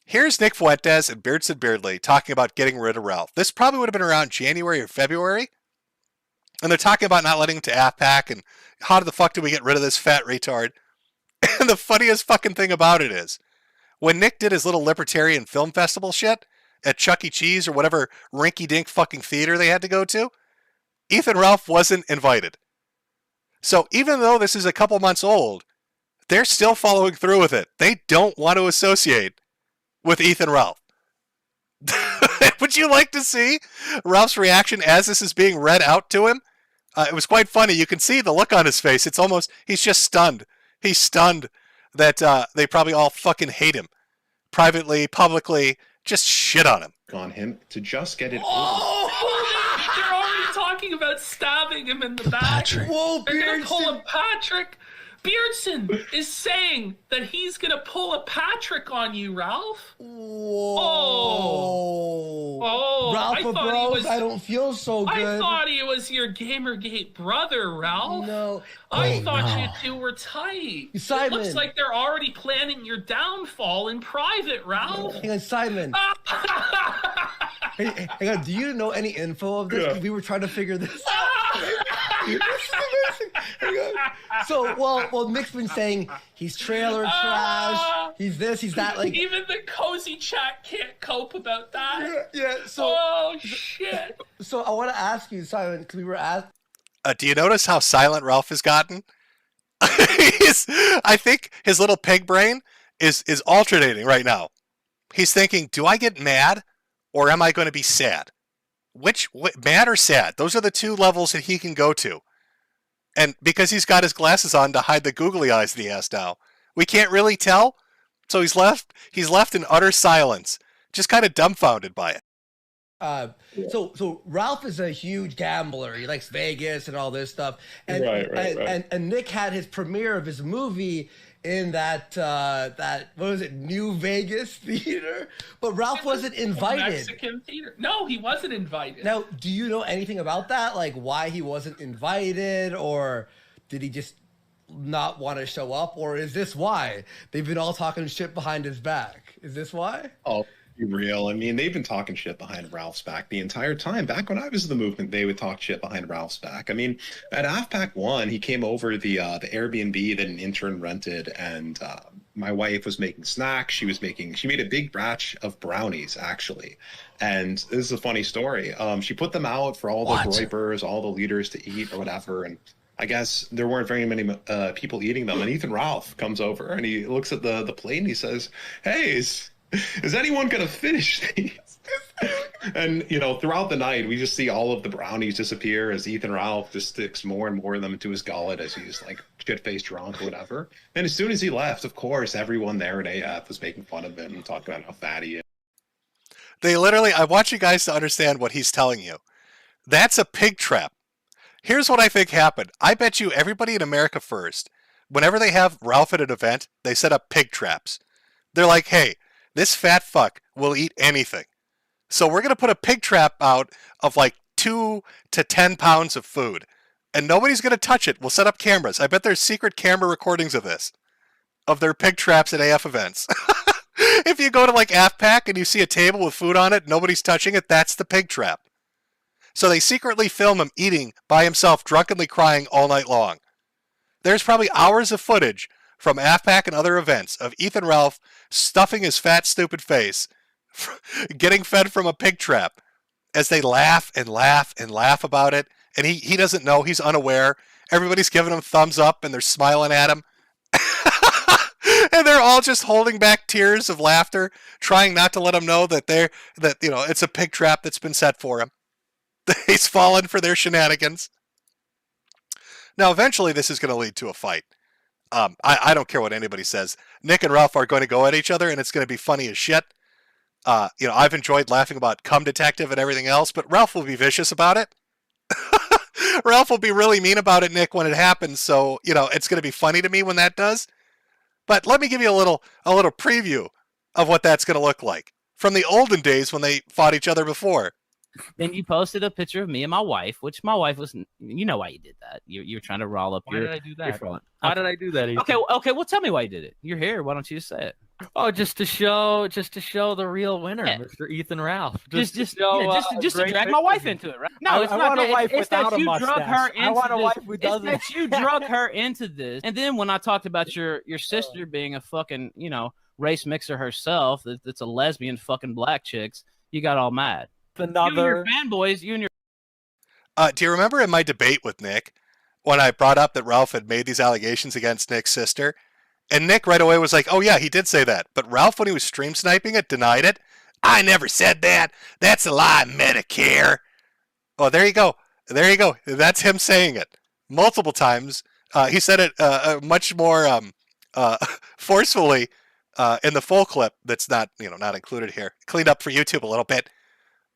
here's Nick Fuentes and Beardson Beardley talking about getting rid of Ralph. This probably would have been around January or February. And they're talking about not letting him to AFPAC and how the fuck do we get rid of this fat retard? And the funniest fucking thing about it is, when Nick did his little libertarian film festival shit at Chuck E. Cheese or whatever rinky-dink fucking theater they had to go to, Ethan Ralph wasn't invited. So even though this is a couple months old, they're still following through with it. They don't want to associate with Ethan Ralph. Would you like to see Ralph's reaction as this is being read out to him? It was quite funny. You can see the look on his face. It's almost, he's just stunned. He's stunned that they probably all fucking hate him. Privately, publicly, just shit on him. On him to just get it Oh, they're already talking about stabbing him in the back. Patrick. Whoa, they're going to pull a Patrick. Beardson is saying that he's going to pull a Patrick on you, Ralph. Whoa. Oh, Ralph Bros, I don't feel so good. I thought he was your Gamergate brother, Ralph. No. I thought you two were tight. Simon. It looks like they're already planning your downfall in private, Ralph. Hang on, Simon. Hey, hang on, do you know any info of this? Yeah. We were trying to figure this out. So, well, Nick's been saying he's trailer trash, he's this, he's that. Like, even the cozy chat can't cope about that. Yeah. So, oh shit. So I want to ask you, Simon, because we were asked. Do you notice how silent Ralph has gotten? I think his little pig brain is alternating right now. He's thinking, do I get mad or am I going to be sad? Mad or sad? Those are the two levels that he can go to. And because he's got his glasses on to hide the googly eyes that he has now, we can't really tell. So he's left in utter silence, just kind of dumbfounded by it. So Ralph is a huge gambler. He likes Vegas and all this stuff. And, Right. And Nick had his premiere of his movie in that what was it, New Vegas theater? But Ralph wasn't invited. Mexican theater. No, he wasn't invited. Now, do you know anything about that? Like why he wasn't invited, or did he just not want to show up, or is this why they've been all talking shit behind his back? Is this why? Oh, be real. I mean, they've been talking shit behind Ralph's back the entire time. Back when I was in the movement, they would talk shit behind Ralph's back. I mean, at AFPAC 1, he came over the Airbnb that an intern rented, and my wife was making snacks. She made a big batch of brownies, actually. And this is a funny story. She put them out for all the groypers, all the leaders to eat or whatever, and I guess there weren't very many people eating them. And Ethan Ralph comes over and he looks at the plate and he says, "Hey, is anyone going to finish these?" And, throughout the night, we just see all of the brownies disappear as Ethan Ralph just sticks more and more of them into his gullet as he's like shit-faced drunk or whatever. And as soon as he left, of course, everyone there at AF was making fun of him and talking about how fat he is. I want you guys to understand what he's telling you. That's a pig trap. Here's what I think happened. I bet you everybody in America First, whenever they have Ralph at an event, they set up pig traps. They're like, hey, this fat fuck will eat anything. So we're going to put a pig trap out of like 2 to 10 pounds of food. And nobody's going to touch it. We'll set up cameras. I bet there's secret camera recordings of this. Of their pig traps at AF events. If you go to like AFPAC and you see a table with food on it, nobody's touching it, that's the pig trap. So they secretly film him eating by himself, drunkenly crying all night long. There's probably hours of footage from AFPAC and other events of Ethan Ralph stuffing his fat, stupid face, getting fed from a pig trap, as they laugh and laugh and laugh about it. And he doesn't know. He's unaware. Everybody's giving him thumbs up and they're smiling at him. And they're all just holding back tears of laughter, trying not to let him know that it's a pig trap that's been set for him. He's fallen for their shenanigans. Now, eventually, this is going to lead to a fight. I don't care what anybody says. Nick and Ralph are going to go at each other, and it's going to be funny as shit. I've enjoyed laughing about Cum Detective and everything else, but Ralph will be vicious about it. Ralph will be really mean about it, Nick, when it happens. So, it's going to be funny to me when that does. But let me give you a little preview of what that's going to look like from the olden days when they fought each other before. Then you posted a picture of me and my wife, which my wife was, you know why you did that. You're trying to roll up Why your did I do that? front. Why did I do that, Ethan? Okay, well, tell me why you did it. You're here. Why don't you just say it? Oh, just to show the real winner, Yeah. Mr. Ethan Ralph. Just to to drag my wife into it, right? No, it's I not want a that. wife It's that without a you drug mustache. her into I want a this. wife who It's doesn't. that you drug her into this. And then when I talked about your sister being a fucking, race mixer herself, that's a lesbian fucking black chicks, you got all mad. You and your fanboys, you and your... Do you remember in my debate with Nick when I brought up that Ralph had made these allegations against Nick's sister? And Nick right away was like, oh yeah, he did say that. But Ralph, when he was stream sniping it, denied it. I never said that. That's a lie, Metokur. Oh, there you go. There you go. That's him saying it multiple times. He said it much more forcefully in the full clip that's not included here. Cleaned up for YouTube a little bit.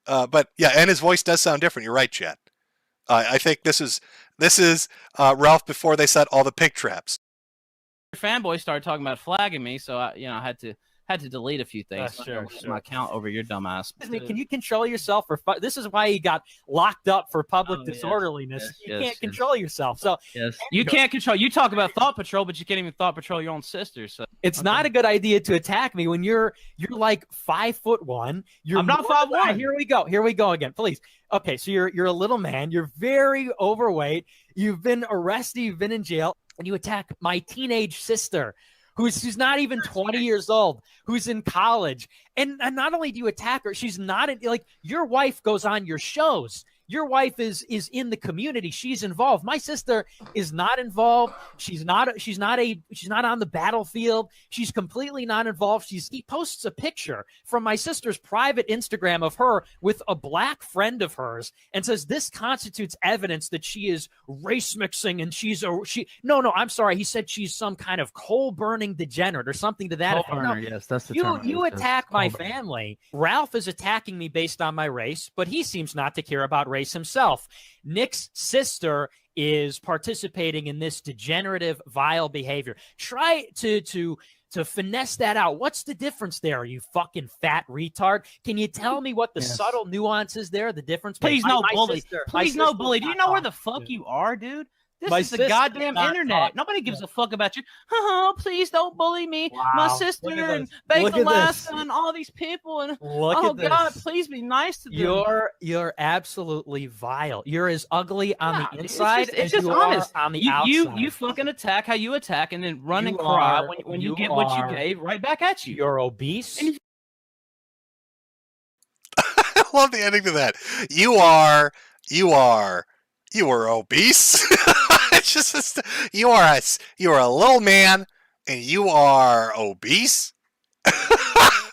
But yeah, and his voice does sound different. You're right, Chad. I think this is Ralph before they set all the pig traps. fanboys started talking about flagging me, so I had to delete a few things. Sure. My account over your dumbass. Can you control yourself? This is why he got locked up for public disorderliness. You can't control yourself. So you can't control. You talk about thought patrol, but you can't even thought patrol your own sister. So it's not a good idea to attack me when you're like 5'1". I'm not 5'1". Here we go again, please. Okay, so you're a little man. You're very overweight. You've been arrested. You've been in jail, and you attack my teenage sister, who's not even 20 years old, who's in college. And not only do you attack her, she's not your wife goes on your shows. Your wife is in the community. She's involved. My sister is not involved. She's not on the battlefield. She's completely not involved. He posts a picture from my sister's private Instagram of her with a black friend of hers and says this constitutes evidence that she is race mixing and I'm sorry. He said she's some kind of coal burning degenerate or something to that effect. No, yes, that's the term. You attack my family. Ralph is attacking me based on my race, but he seems not to care about race himself. Nick's sister is participating in this degenerative, vile behavior. Try to finesse that out. What's the difference there, you fucking fat retard? Can you tell me what the subtle nuance is there? The difference? Please no bully. Please no bully. Do you know where the fuck you are, dude? This is the goddamn internet. Nobody gives a fuck about you. Oh, please don't bully me. Wow. My sister and Fake Alaska and all these people. And God, please be nice to them. You're absolutely vile. You're as ugly on the inside as you are on the outside. You fucking attack how you attack and then run and cry when you get what you gave right back at you. You're obese. I love the ending to that. You are obese. It's just you are a little man and you are obese. I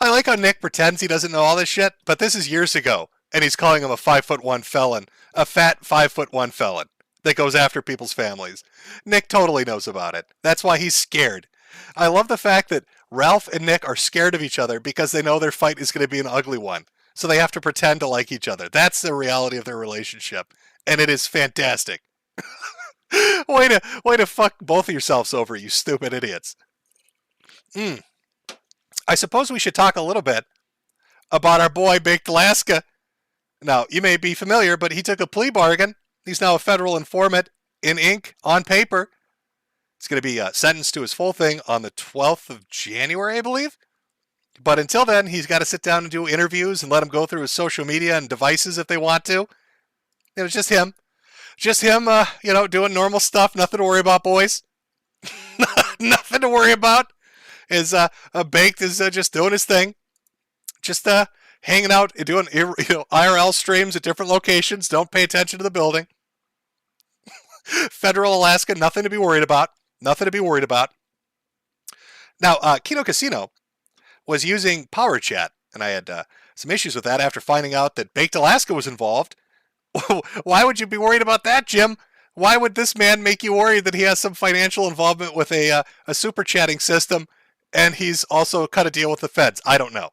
like how Nick pretends he doesn't know all this shit, but this is years ago, and he's calling him a 5'1" felon, a fat 5'1" felon that goes after people's families. Nick totally knows about it. That's why he's scared. I love the fact that Ralph and Nick are scared of each other because they know their fight is going to be an ugly one. So they have to pretend to like each other. That's the reality of their relationship. And it is fantastic. Way to fuck both of yourselves over, you stupid idiots. I suppose we should talk a little bit about our boy Baked Alaska. Now, you may be familiar, but he took a plea bargain. He's now a federal informant in ink, on paper. He's going to be sentenced to his full thing on the 12th of January, I believe. But until then, he's got to sit down and do interviews and let him go through his social media and devices if they want to. It was just him. Just him, doing normal stuff. Nothing to worry about, boys. Nothing to worry about. Is Baked is just doing his thing, just hanging out, doing IRL streams at different locations. Don't pay attention to the building. Federal Alaska, nothing to be worried about. Nothing to be worried about. Now, Kino Casino was using Power Chat, and I had some issues with that after finding out that Baked Alaska was involved. Why would you be worried about that, Jim? Why would this man make you worried that he has some financial involvement with a super chatting system, and he's also cut a deal with the feds? I don't know.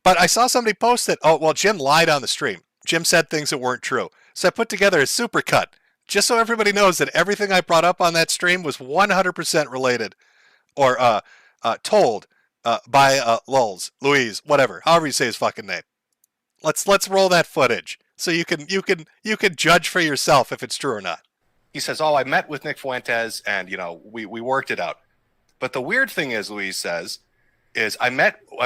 But I saw somebody post that, oh, well, Jim lied on the stream. Jim said things that weren't true. So I put together a super cut, just so everybody knows that everything I brought up on that stream was 100% related, or told by Lulz, Louise, whatever, however you say his fucking name. Let's roll that footage so you can judge for yourself if it's true or not. He says, "Oh, I met with Nick Fuentes and we worked it out." But the weird thing is, Louise says, is I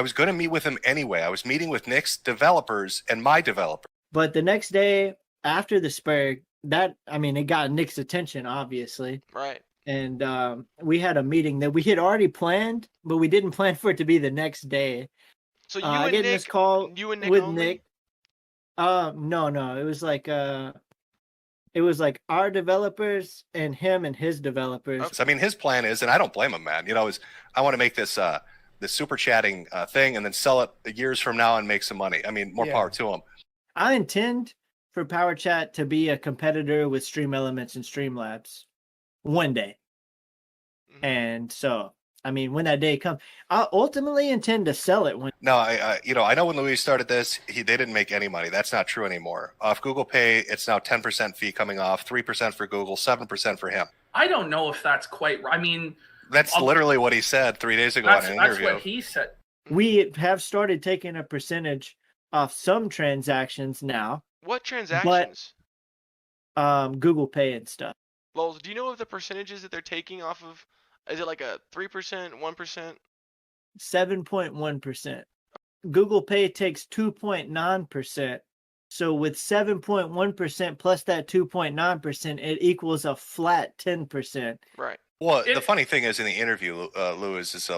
was going to meet with him anyway. I was meeting with Nick's developers and my developer. But the next day after the spur, it got Nick's attention, obviously. Right. And we had a meeting that we had already planned, but we didn't plan for it to be the next day. So you and Nick, this call with only? Nick. No. It was like our developers and him and his developers. Okay. I mean, his plan is, and I don't blame him, man. Is I want to make this super chatting thing and then sell it years from now and make some money. I mean, more power to him. I intend for Power Chat to be a competitor with Stream Elements and Streamlabs one day. Mm-hmm. And so, I mean, when that day comes, I ultimately intend to sell it. No, I know when Louis started this, they didn't make any money. That's not true anymore. Off Google Pay, it's now 10% fee coming off, 3% for Google, 7% for him. I don't know if that's quite right. I mean, that's literally what he said 3 days ago in an interview. That's what he said. We have started taking a percentage off some transactions now. What transactions? But, Google Pay and stuff. Lulz, do you know of the percentages that they're taking off of? Is it like a 3%, 1%? 7.1%. Google Pay takes 2.9%. So with 7.1% plus that 2.9%, it equals a flat 10%. Right. Well, the funny thing is in the interview, Lewis is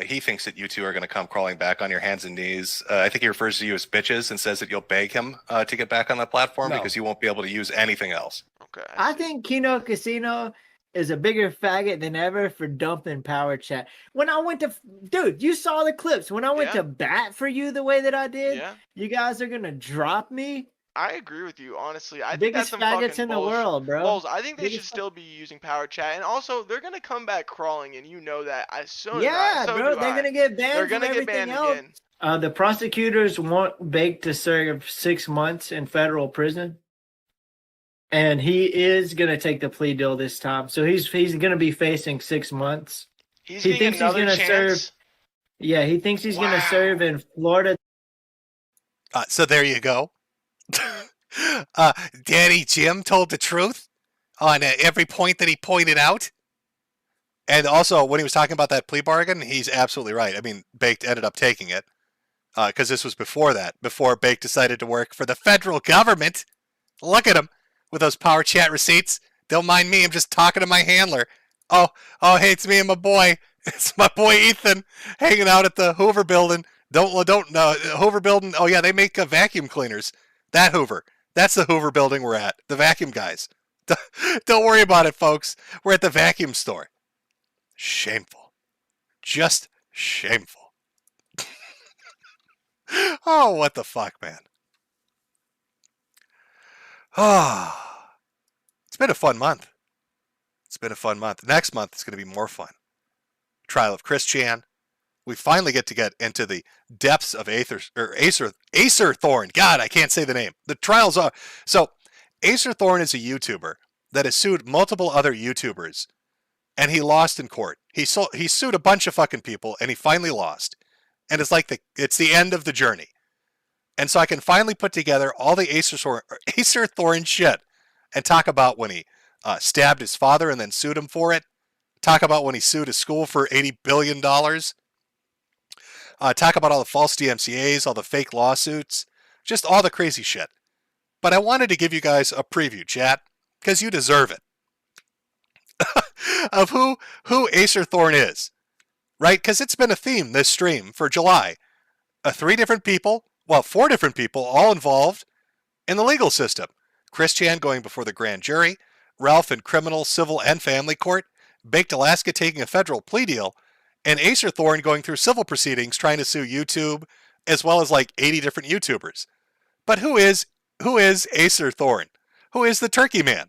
he thinks that you two are going to come crawling back on your hands and knees. I think he refers to you as bitches and says that you'll beg him to get back on the platform because you won't be able to use anything else. Okay. I think Kino Casino is a bigger faggot than ever for dumping Power Chat. When I went to, dude, you saw the clips. When I went to bat for you the way that I did, you guys are going to drop me. I agree with you, honestly. I Biggest think that's some faggots in the world, bro. Lulz, I think they should still be using Power Chat, and also they're gonna come back crawling, and you know that. Bro, they're gonna get banned. They're gonna get banned again. The prosecutors want Bake to serve 6 months in federal prison, and he is gonna take the plea deal this time. So he's gonna be facing 6 months. He thinks he's gonna serve. Yeah, he thinks he's gonna serve in Florida. So there you go. Daddy Jim told the truth on every point that he pointed out. And also, when he was talking about that plea bargain, he's absolutely right. I mean, Baked ended up taking it because this was before Baked decided to work for the federal government. Look at him with those Power Chat receipts. Don't mind me. I'm just talking to my handler. Oh, hey, it's me and my boy. It's my boy Ethan hanging out at the Hoover building. Hoover building. Oh, yeah, they make vacuum cleaners. That Hoover. That's the Hoover building we're at. The vacuum guys. Don't worry about it, folks. We're at the vacuum store. Shameful. Just shameful. Oh, what the fuck, man. Oh, it's been a fun month. Next month is going to be more fun. Trial of Chris Chan. We finally get into the depths of Acer Thorn. God, I can't say the name. The trials are... So, Acer Thorn is a YouTuber that has sued multiple other YouTubers, and he lost in court. He sued a bunch of fucking people, and he finally lost. And it's like it's the end of the journey. And so I can finally put together all the Acer Thorn shit and talk about when he stabbed his father and then sued him for it. Talk about when he sued his school for $80 billion. Talk about all the false DMCAs, all the fake lawsuits, just all the crazy shit. But I wanted to give you guys a preview, chat, because you deserve it. of who Acer Thorn is, right? Because it's been a theme this stream for July. 4 different people, all involved in the legal system. Chris Chan going before the grand jury, Ralph in criminal, civil, and family court, Baked Alaska taking a federal plea deal, and Acer Thorn going through civil proceedings trying to sue YouTube, as well as like 80 different YouTubers. But who is Acer Thorn? Who is the Turkey Man?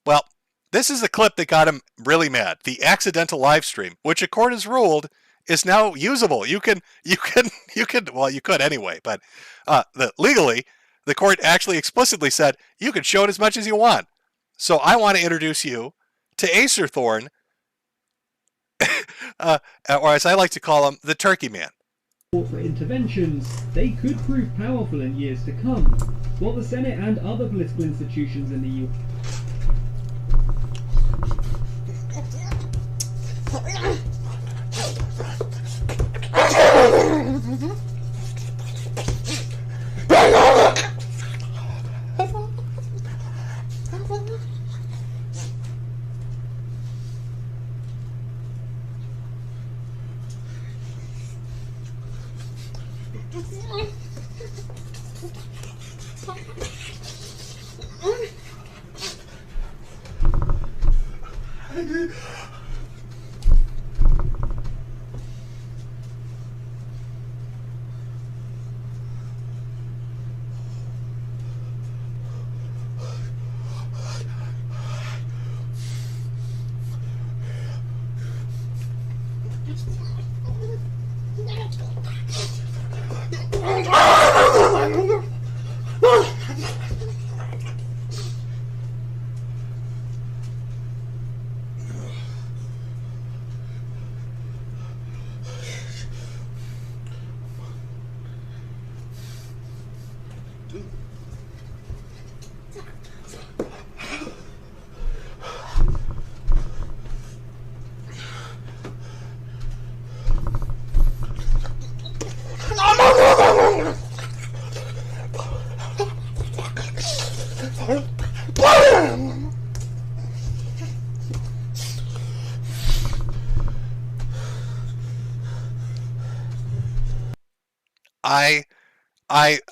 Well, this is the clip that got him really mad. The accidental live stream, which a court has ruled is now usable. You could anyway, but legally, the court actually explicitly said you can show it as much as you want. So I want to introduce you to Acer Thorn, or as I like to call him, the Turkey Man. For interventions, they could prove powerful in years to come. While the Senate and other political institutions in the U.S.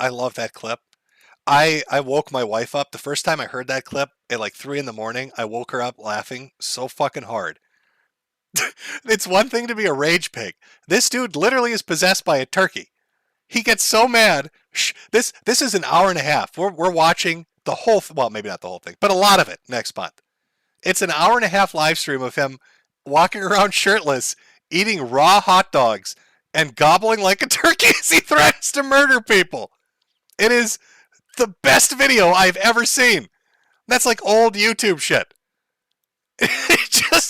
I love that clip. I woke my wife up. The first time I heard that clip at like 3 a.m, I woke her up laughing so fucking hard. It's one thing to be a rage pig. This dude literally is possessed by a turkey. He gets so mad. This is an hour and a half. We're watching the whole, well, maybe not the whole thing, but a lot of it next month. It's an hour and a half live stream of him walking around shirtless, eating raw hot dogs, and gobbling like a turkey as he threatens to murder people. It is the best video I've ever seen. That's like old YouTube shit.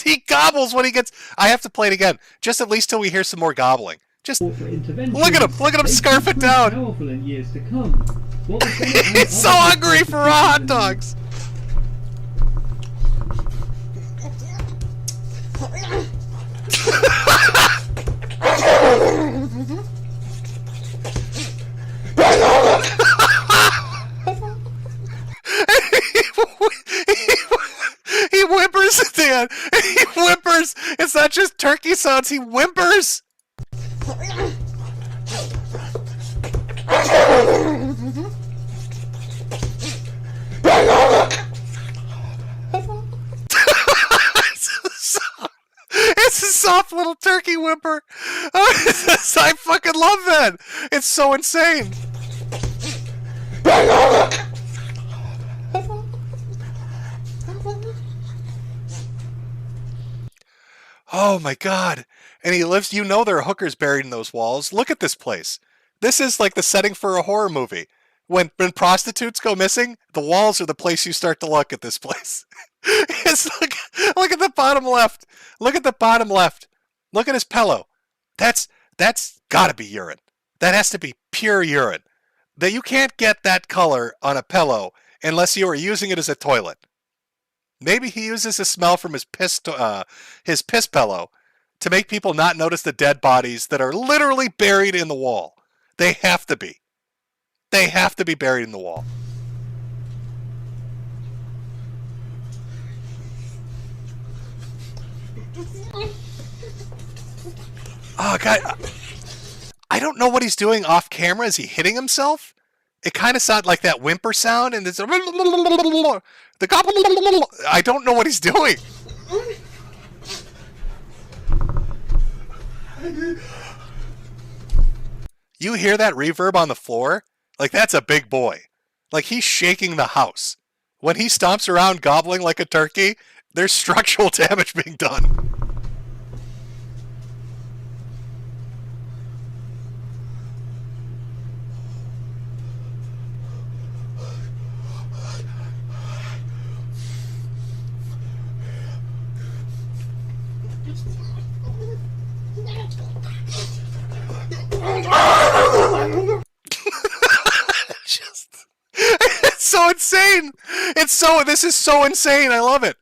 He gobbles when he gets... I have to play it again, just at least till we hear some more gobbling. Just look at him scarf it down. He's so hungry for raw hot dogs. He whimpers at the end. He whimpers. It's not just turkey sounds. He whimpers. It's a soft little turkey whimper. I fucking love that. It's so insane. Oh my god. And he lives, you know there are hookers buried in those walls. Look at this place. This is like the setting for a horror movie. When prostitutes go missing, the walls are the place you start to look at this place. Look at the bottom left. Look at the bottom left. Look at his pillow. That's gotta be urine. That has to be pure urine. That you can't get that color on a pillow unless you are using it as a toilet. Maybe he uses the smell from his piss pillow to make people not notice the dead bodies that are literally buried in the wall. They have to be. They have to be buried in the wall. Oh, God. I don't know what he's doing off camera. Is he hitting himself? It kind of sounded like that whimper sound, and it's I don't know what he's doing. You hear that reverb on the floor? Like, that's a big boy. Like, he's shaking the house. When he stomps around gobbling like a turkey, there's structural damage being done. It's so insane. This is so insane. I love it.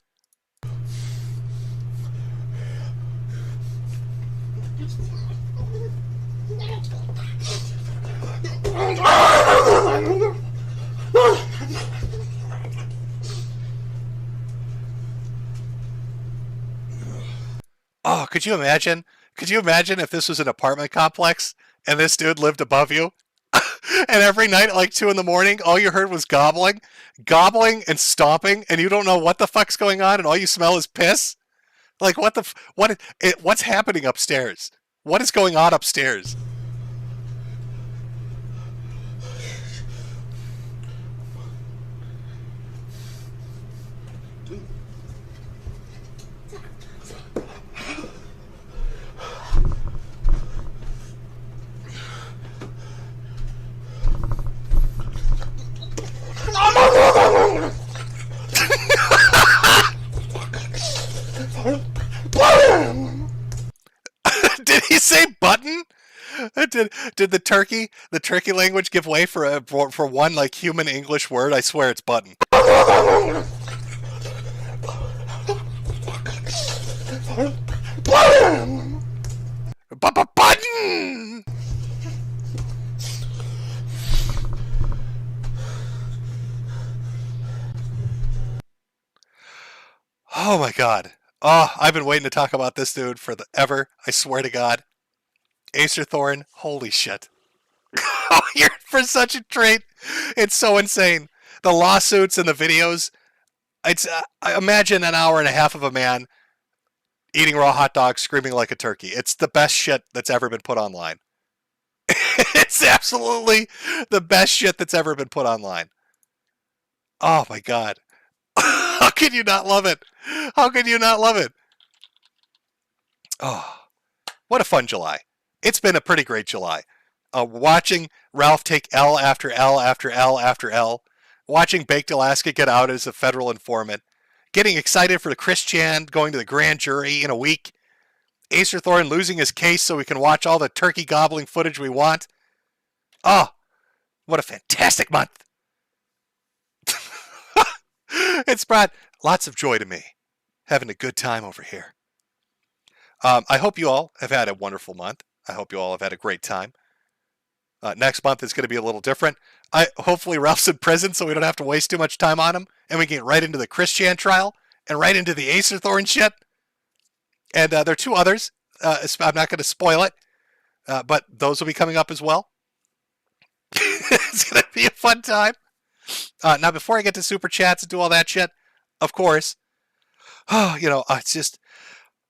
Oh, could you imagine? Could you imagine if this was an apartment complex and this dude lived above you? And every night at like 2 a.m, all you heard was gobbling and stomping, and you don't know what the fuck's going on, and all you smell is piss? Like, what's happening upstairs? What is going on upstairs? Did he say button? Did the turkey language give way for one like human English word? I swear it's button. Button. Oh my God. Oh, I've been waiting to talk about this dude forever. I swear to God. Acer Thorn, holy shit. Oh, you're for such a treat. It's so insane. The lawsuits and the videos. I imagine an hour and a half of a man eating raw hot dogs, screaming like a turkey. It's the best shit that's ever been put online. It's absolutely the best shit that's ever been put online. Oh my God. How can you not love it? How can you not love it? Oh, what a fun July. It's been a pretty great July. Watching Ralph take L after L after L after L. Watching Baked Alaska get out as a federal informant. Getting excited for the Chris Chan going to the grand jury in a week. Acer Thorn losing his case so we can watch all the turkey gobbling footage we want. Oh, what a fantastic month. It's brought lots of joy to me. Having a good time over here. I hope you all have had a wonderful month. I hope you all have had a great time. Next month is going to be a little different. Hopefully Ralph's in prison so we don't have to waste too much time on him. And we can get right into the Chris Chan trial and right into the Acer Thorn shit. And there are 2 others. I'm not going to spoil it. But those will be coming up as well. It's going to be a fun time. Now, before I get to super chats and do all that shit, of course,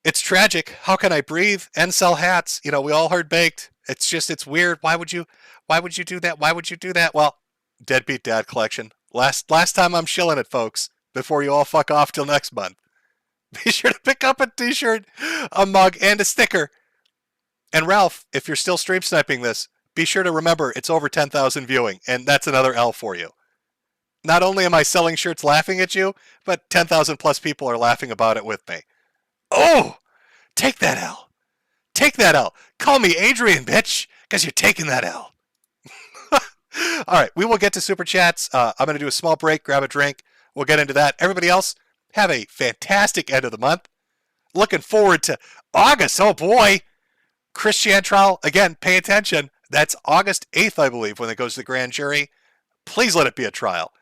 it's tragic. How can I breathe and sell hats? We all heard Baked. It's weird. Why would you do that? Why would you do that? Well, Deadbeat Dad Collection. Last time I'm shilling it, folks, before you all fuck off till next month. Be sure to pick up a t-shirt, a mug, and a sticker. And Ralph, if you're still stream sniping this, be sure to remember it's over 10,000 viewing, and that's another L for you. Not only am I selling shirts laughing at you, but 10,000 plus people are laughing about it with me. Oh! Take that L. Take that L. Call me Adrian, bitch, because you're taking that L. All right, we will get to super chats. I'm going to do a small break, grab a drink. We'll get into that. Everybody else, have a fantastic end of the month. Looking forward to August. Oh, boy. Chris Chan trial. Again, pay attention. That's August 8th, I believe, when it goes to the grand jury. Please let it be a trial.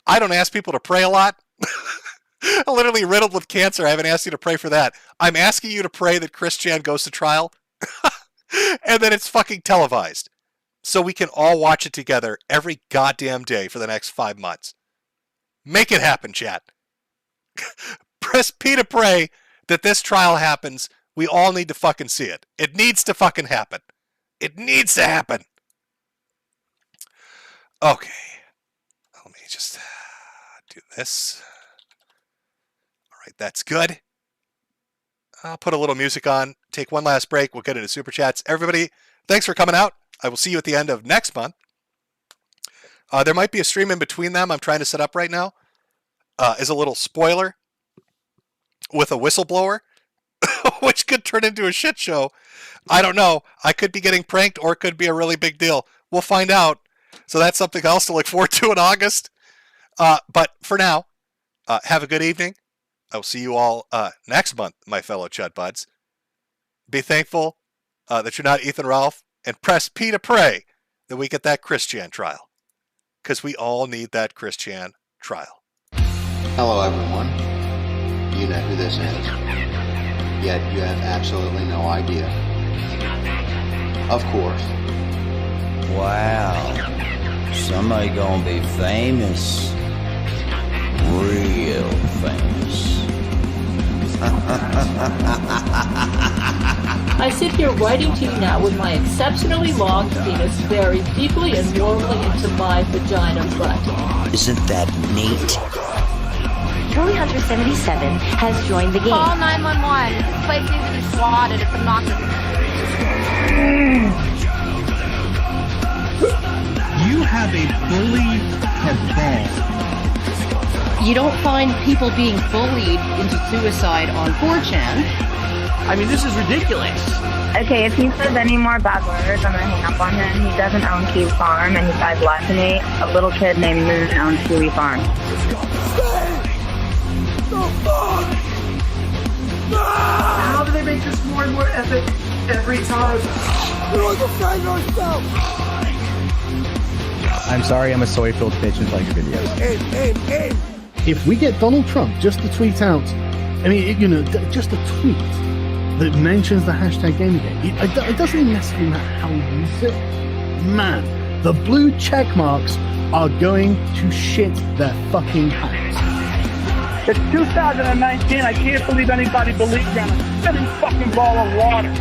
I don't ask people to pray a lot. literally riddled with cancer. I haven't asked you to pray for that. I'm asking you to pray that Chris Chan goes to trial and then it's fucking televised so we can all watch it together every goddamn day for the next 5 months. Make it happen, chat. Press P to pray that this trial happens. We all need to fucking see it. It needs to fucking happen. It needs to happen. Okay. Let me just do this. All right, that's good. I'll put a little music on, take one last break. We'll get into Super Chats. Everybody, thanks for coming out. I will see you at the end of next month. There might be a stream in between them I'm trying to set up right now. Is a little spoiler with a whistleblower, which could turn into a shit show. I don't know. I could be getting pranked or it could be a really big deal. We'll find out. So that's something else to look forward to in August. But for now, have a good evening. I will see you all next month, my fellow Chud Buds. Be thankful that you're not Ethan Ralph, and press P to pray that we get that Chris Chan trial. Because we all need that Chris Chan trial. Hello, everyone. You know who this is. Yet you have absolutely no idea. Of course. Wow. Somebody gonna be famous. Real famous. I sit here writing to you now with my exceptionally long penis very deeply and warmly into my vagina butt. Isn't that neat? Tony Hunter 77 has joined the game. Call 911. This place needs to be swatted. It's obnoxious. You have a bully cabal. You don't find people being bullied into suicide on 4chan. I mean, this is ridiculous. Okay, if he says any more bad words, I'm gonna hang up on him. He doesn't own Kiwi Farm, and he died less than me. A little kid named Moon owns Kiwi Farm. How do they make this more and more epic every time? We're defend ourselves! I'm sorry, I'm a soy-filled bitch and like your videos. Aim. If we get Donald Trump just to tweet out, I mean, just a tweet that mentions the hashtag Gamergate, it doesn't even necessarily matter how we use it. Man, the blue check marks are going to shit their fucking pants. It's 2019. I can't believe anybody believes in a spinning fucking ball of water.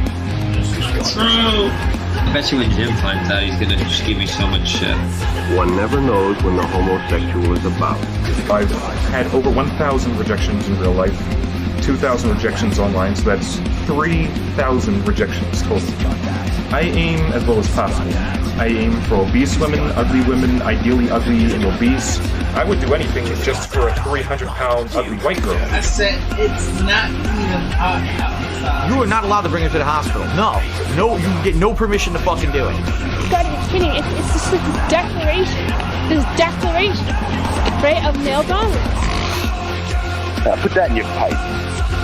True. I bet you when Jim finds out, he's gonna just give me so much shit. One never knows when the homosexual is about. I've had over 1,000 rejections in real life, 2,000 rejections online, so that's 3,000 rejections total. I aim as low as possible. I aim for obese women, ideally ugly and obese. I would do anything just for a 300-pound ugly white girl. I said it's not even hot. You are not allowed to bring her to the hospital. No, you get no permission to fucking do it. You gotta be kidding. It's just like this declaration, right, of male dominance. Put that in your pipe.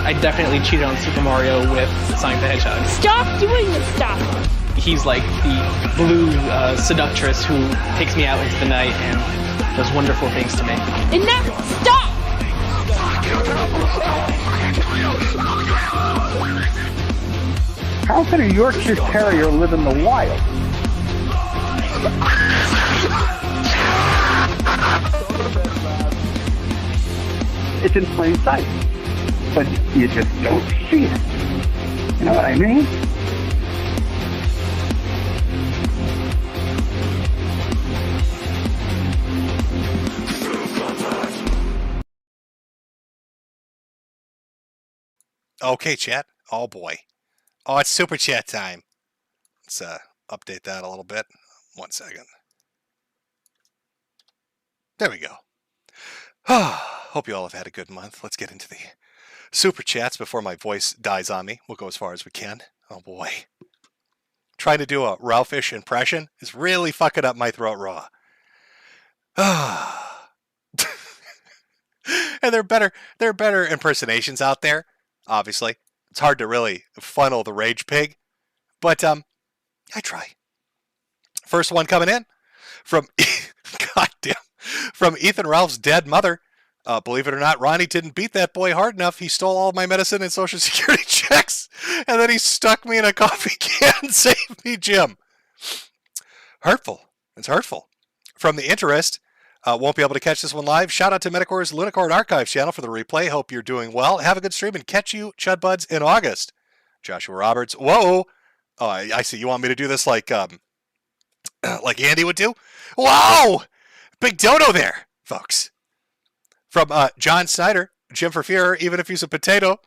I definitely cheated on Super Mario with Sonic the Hedgehog. Stop doing this stuff. He's like the blue seductress who takes me out into the night and does wonderful things to me. Enough! Stop! How can a Yorkshire Terrier live in the wild? It's in plain sight, but you just don't see it. You know what I mean? Okay, chat. Oh boy. Oh, it's super chat time. Let's update that a little bit. 1 second. There we go. Hope you all have had a good month. Let's get into the super chats before my voice dies on me. We'll go as far as we can. Oh boy. Trying to do a Ralph-ish impression is really fucking up my throat raw. And there are better impersonations out there, obviously. It's hard to really funnel the rage pig, but I try. First one coming in from from Ethan Ralph's dead mother. Believe it or not, Ronnie didn't beat that boy hard enough. He stole all my medicine and Social Security checks, and then he stuck me in a coffee can. Save me, Jim. Hurtful. It's hurtful. From the Interest, won't be able to catch this one live. Shout out to Metokur's Lunicorn Archives channel for the replay. Hope you're doing well. Have a good stream and catch you, Chud Buds, in August. Joshua Roberts. Whoa. Oh, I see. You want me to do this like Andy would do? Whoa! Big dodo there, folks. From John Snyder, Jim for Fear, even if he's a potato.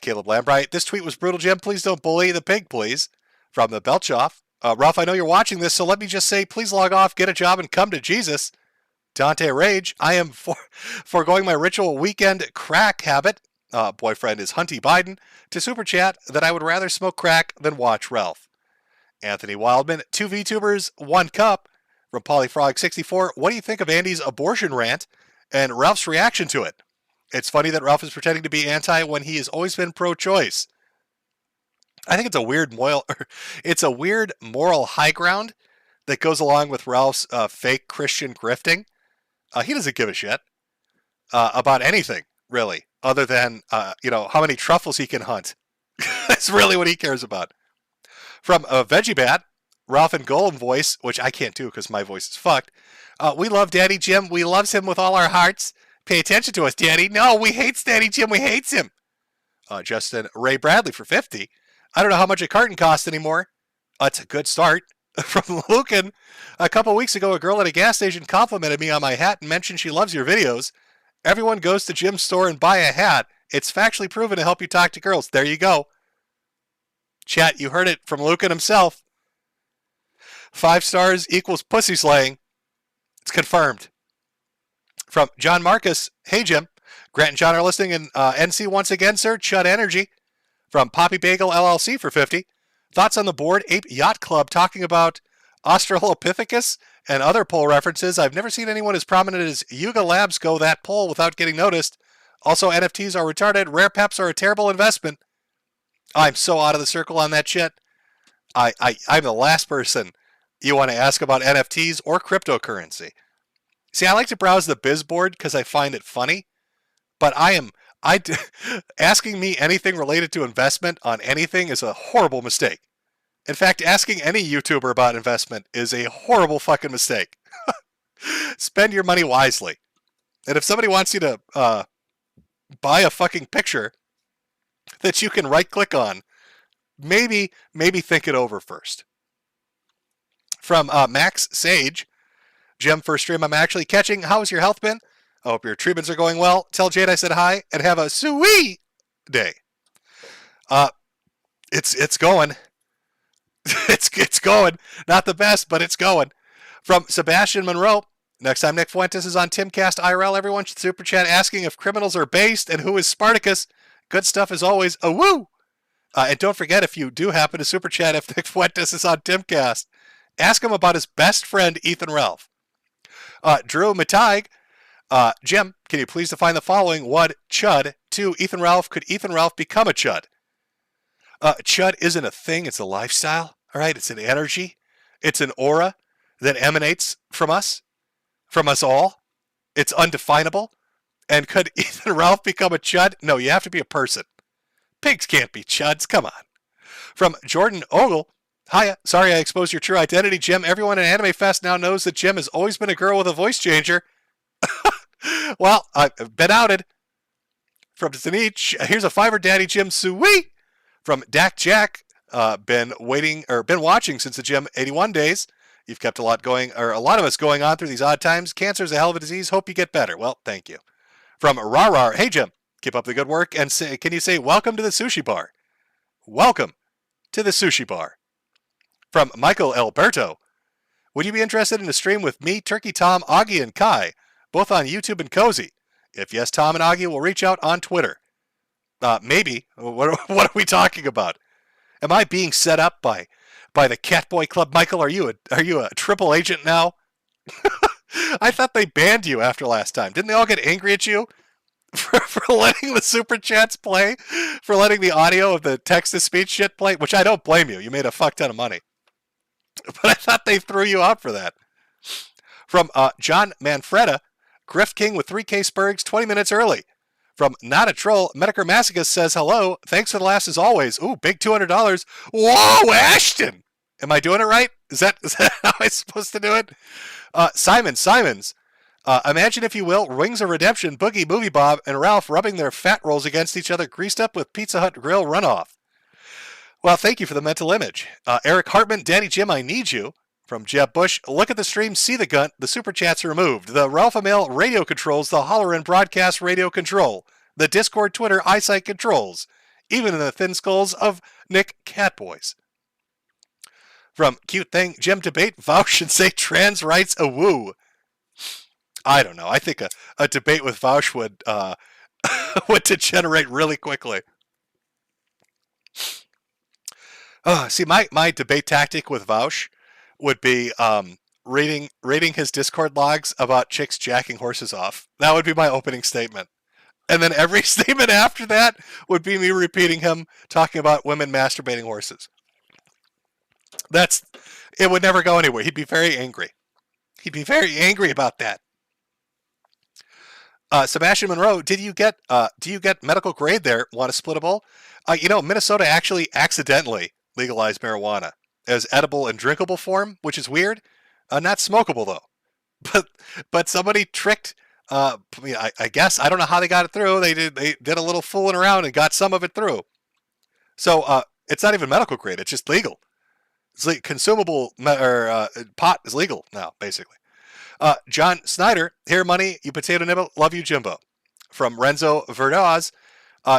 Caleb Lambright. This tweet was brutal, Jim. Please don't bully the pig, please. From the Belchoff. Ralph, I know you're watching this, so let me just say, please log off, get a job, and come to Jesus. Dante Rage. I am foregoing my ritual weekend crack habit. Boyfriend is Hunty Biden. To super chat that I would rather smoke crack than watch Ralph. Anthony Wildman. 2 VTubers, 1 cup. From Polyfrog64. What do you think of Andy's abortion rant and Ralph's reaction to it? It's funny that Ralph is pretending to be anti when he has always been pro-choice. I think it's a weird moral high ground that goes along with Ralph's fake Christian grifting. He doesn't give a shit about anything, really, other than how many truffles he can hunt. That's really what he cares about. From Veggie Bat, Ralph and Golem voice, which I can't do because my voice is fucked. We love Daddy Jim. We loves him with all our hearts. Pay attention to us, Daddy. No, we hates Daddy Jim. We hates him. Justin Ray Bradley for 50. I don't know how much a carton costs anymore. That's a good start. From Lucan, a couple weeks ago, a girl at a gas station complimented me on my hat and mentioned she loves your videos. Everyone goes to Jim's store and buy a hat. It's factually proven to help you talk to girls. There you go. Chat, you heard it from Lucan himself. 5 stars equals pussy slaying. It's confirmed. From John Marcus. Hey, Jim. Grant and John are listening in NC once again, sir. Chud Energy. From Poppy Bagel LLC for 50. Thoughts on the Bored Ape Yacht Club talking about Australopithecus and other pole references. I've never seen anyone as prominent as Yuga Labs go that pole without getting noticed. Also, NFTs are retarded. Rare peps are a terrible investment. I'm so out of the circle on that shit. I'm the last person you want to ask about NFTs or cryptocurrency. See, I like to browse the biz board because I find it funny, but asking me anything related to investment on anything is a horrible mistake. In fact, asking any YouTuber about investment is a horrible fucking mistake. Spend your money wisely. And if somebody wants you to buy a fucking picture that you can right-click on, maybe think it over first. From Max Sage, Jim, first stream I'm actually catching. How's your health been? I hope your treatments are going well. Tell Jade I said hi and have a sweet day. It's going. It's going. Not the best, but it's going. From Sebastian Monroe. Next time Nick Fuentes is on Timcast IRL, everyone should super chat asking if criminals are based and who is Spartacus. Good stuff as always. A woo! And don't forget, if you do happen to super chat if Nick Fuentes is on Timcast, ask him about his best friend Ethan Ralph. Drew Mataig. Jim, can you please define the following? 1, chud. 2, Ethan Ralph. Could Ethan Ralph become a chud? Chud isn't a thing. It's a lifestyle. All right. It's an energy. It's an aura that emanates from us all. It's undefinable. And could Ethan Ralph become a chud? No, you have to be a person. Pigs can't be chuds. Come on. From Jordan Ogle. Hiya. Sorry I exposed your true identity, Jim. Everyone at Anime Fest now knows that Jim has always been a girl with a voice changer. Well, I've been outed. From Zanich, here's a $5 Daddy Jim Sui. From Dak Jack, been watching since the Jim 81 days. You've kept a lot of us going on through these odd times. Cancer is a hell of a disease. Hope you get better. Well, thank you. From Rarar, hey Jim, keep up the good work and can you say welcome to the sushi bar? Welcome to the sushi bar. From Michael Alberto, would you be interested in a stream with me, Turkey Tom, Augie, and Kai, both on YouTube and Cozy? If yes, Tom and Augie will reach out on Twitter. Maybe. What are we talking about? Am I being set up by the Catboy Club? Michael, are you a triple agent now? I thought they banned you after last time. Didn't they all get angry at you for letting the super chats play? For letting the audio of the text-to-speech shit play? Which I don't blame you. You made a fuck ton of money. But I thought they threw you out for that. From John Manfreda, Griff King with 3K Spurgs 20 minutes early. From Not a Troll, Metokur Massacus says hello. Thanks for the last as always. Ooh, big $200. Whoa, Ashton! Am I doing it right? Is that how I'm supposed to do it? Simons. Imagine, if you will, Wings of Redemption, Boogie, Movie Bob, and Ralph rubbing their fat rolls against each other, greased up with Pizza Hut grill runoff. Well, thank you for the mental image. Eric Hartman, Daddy Jim, I need you. From Jeb Bush, look at the stream, see the gun, the super chats removed. The Ralph Mail radio controls, the Hollerin broadcast radio control. The Discord, Twitter, eyesight controls. Even in the thin skulls of Nick Catboys. From Cute Thing, Jim Debate, Vouch and say trans rights a woo. I don't know. I think a debate with Vouch would would degenerate really quickly. See, my debate tactic with Vouch would be reading his Discord logs about chicks jacking horses off. That would be my opening statement. And then every statement after that would be me repeating him talking about women masturbating horses. It would never go anywhere. He'd be very angry. He'd be very angry about that. Sebastian Monroe, do you get medical grade there? Want a splittable? Minnesota actually accidentally legalized marijuana as edible and drinkable form, which is weird. Not smokable though. But somebody tricked. I guess I don't know how they got it through. They did a little fooling around and got some of it through. So it's not even medical grade. It's just legal. It's consumable pot is legal now, basically. John Snyder, here money, you potato nibble, love you Jimbo. From Renzo Verdoz,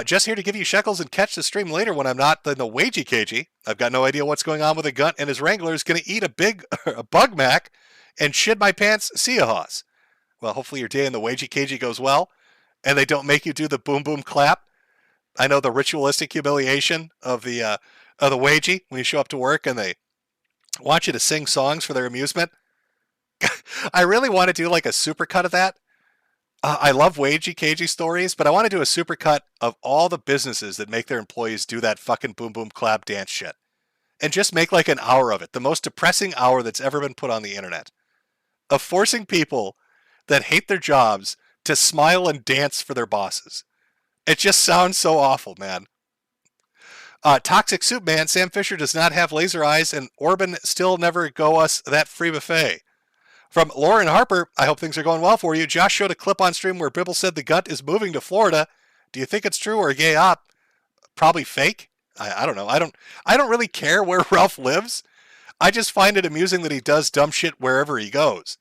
just here to give you shekels and catch the stream later when I'm not in the wagey cagey. I've got no idea what's going on with a Gunt and his Wrangler is going to eat a bug mac and shit my pants. See ya, hoss. Well, hopefully your day in the wagey cagey goes well and they don't make you do the boom boom clap. I know the ritualistic humiliation of the wagey when you show up to work and they want you to sing songs for their amusement. I really want to do like a supercut of that. I love wagey cagey stories, but I want to do a supercut of all the businesses that make their employees do that fucking boom boom clap dance shit. And just make like an hour of it. The most depressing hour that's ever been put on the internet. Of forcing people that hate their jobs to smile and dance for their bosses. It just sounds so awful, man. Toxic Soup Man, Sam Fisher does not have laser eyes, and Orban still never go us that free buffet. From Lauren Harper, I hope things are going well for you. Josh showed a clip on stream where Bibble said the Gunt is moving to Florida. Do you think it's true or a gay op? Probably fake. I don't know. I don't really care where Ralph lives. I just find it amusing that he does dumb shit wherever he goes.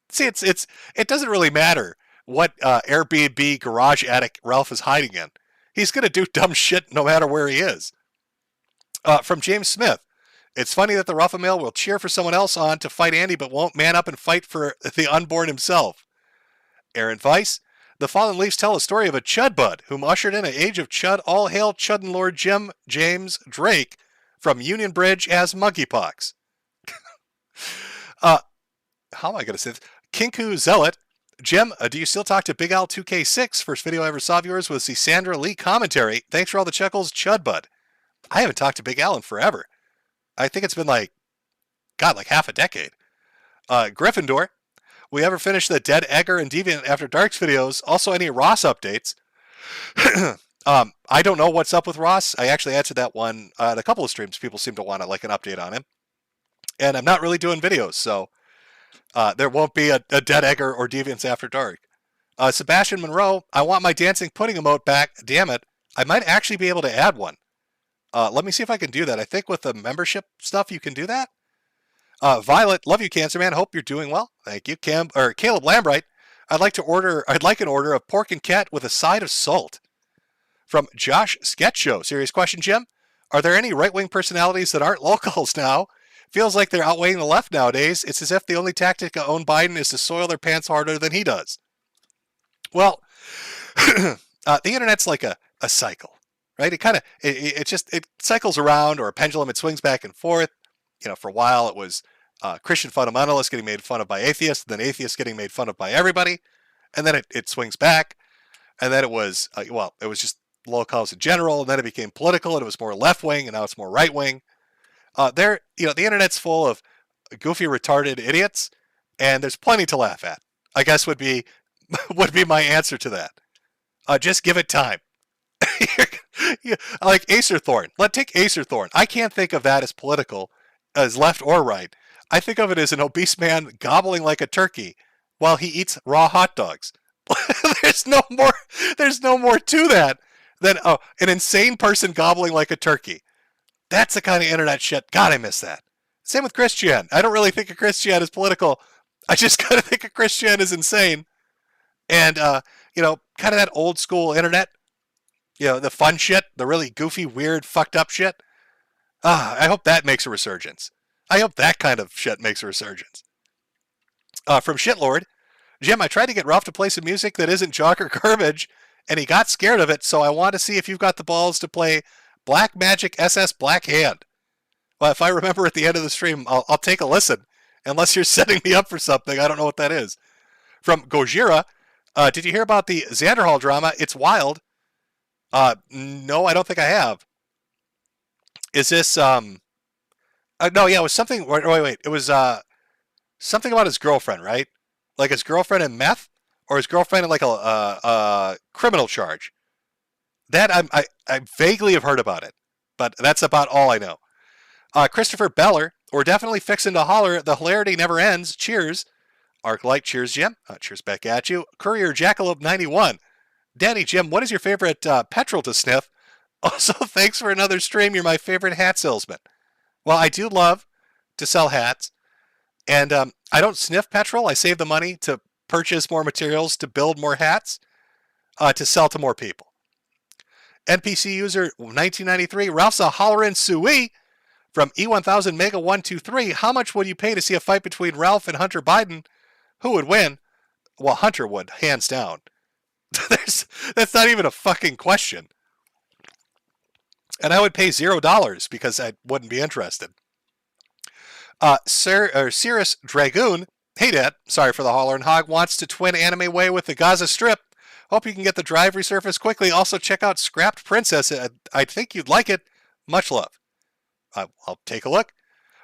See, it doesn't really matter what Airbnb garage attic Ralph is hiding in. He's going to do dumb shit no matter where he is. From James Smith, it's funny that the Ralph Mail will cheer for someone else on to fight Andy, but won't man up and fight for the unborn himself. Aaron Weiss, the Fallen Leafs tell a story of a Chud Bud whom ushered in an age of Chud. All hail Chud and Lord Jim James Drake from Union Bridge as monkeypox. How am I going to say this? Kinku Zealot, Jim, do you still talk to Big Al 2K6? First video I ever saw of yours was the Sandra Lee commentary. Thanks for all the chuckles, Chud Bud. I haven't talked to Big Al in forever. I think it's been like half a decade. Gryffindor, we ever finish the Dead Egger and Deviant After Darks videos? Also, any Ross updates? I don't know what's up with Ross. I actually answered that one at a couple of streams. People seem to want an update on him. And I'm not really doing videos, so there won't be a Dead Egger or Deviants After Dark. Sebastian Monroe, I want my dancing pudding emote back. Damn it. I might actually be able to add one. Let me see if I can do that. I think with the membership stuff, you can do that. Violet, love you, Cancer Man. Hope you're doing well. Thank you. Caleb Lambright, I'd like an order of pork and cat with a side of salt. From Josh Sketch Show, serious question, Jim. Are there any right-wing personalities that aren't locals now? Feels like they're outweighing the left nowadays. It's as if the only tactic to own Biden is to soil their pants harder than he does. Well, the internet's like a cycle, right? It cycles around, or a pendulum. It swings back and forth. For a while it was Christian fundamentalists getting made fun of by atheists, then atheists getting made fun of by everybody, and then it swings back, and then it was it was just low cost in general, and then it became political, and it was more left wing, and now it's more right wing. The internet's full of goofy, retarded idiots, and there's plenty to laugh at. I guess would be would be my answer to that. Just give it time. Like Acerthorn. Take Acerthorn. I can't think of that as political, as left or right. I think of it as an obese man gobbling like a turkey while he eats raw hot dogs. There's no more to that than an insane person gobbling like a turkey. That's the kind of internet shit. God, I miss that. Same with Christian. I don't really think of Christian as political. I just kind of think of Christian as insane. And, kind of that old school internet. The fun shit, the really goofy, weird, fucked up shit. I hope that makes a resurgence. I hope that kind of shit makes a resurgence. From Shitlord, Jim, I tried to get Ralph to play some music that isn't Jocker garbage, and he got scared of it, so I want to see if you've got the balls to play Black Magic SS Black Hand. Well, if I remember at the end of the stream, I'll take a listen. Unless you're setting me up for something, I don't know what that is. From Gojira, did you hear about the Xanderhall drama? It's wild. No, I don't think I have. Is this, no, yeah, it was something, wait. It was, something about his girlfriend, right? Like his girlfriend in meth? Or his girlfriend in like a criminal charge? That, I vaguely have heard about it. But that's about all I know. Christopher Beller, we're definitely fixing to holler. The hilarity never ends. Cheers. Arclight, cheers, Jim. Cheers back at you. Courier Jackalope 91. Danny, Jim, what is your favorite petrol to sniff? Also, thanks for another stream. You're my favorite hat salesman. Well, I do love to sell hats. And I don't sniff petrol. I save the money to purchase more materials, to build more hats, to sell to more people. NPC user 1993, Ralph's a hollerin' Sui from E1000 Mega 123. How much would you pay to see a fight between Ralph and Hunter Biden? Who would win? Well, Hunter would, hands down. That's not even a fucking question. And I would pay $0 because I wouldn't be interested. Cirrus Dragoon, hey Dad, sorry for the holler and hog, wants to twin Anime Way with the Gaza Strip. Hope you can get the drive resurfaced quickly. Also check out Scrapped Princess. I think you'd like it. Much love. I'll take a look.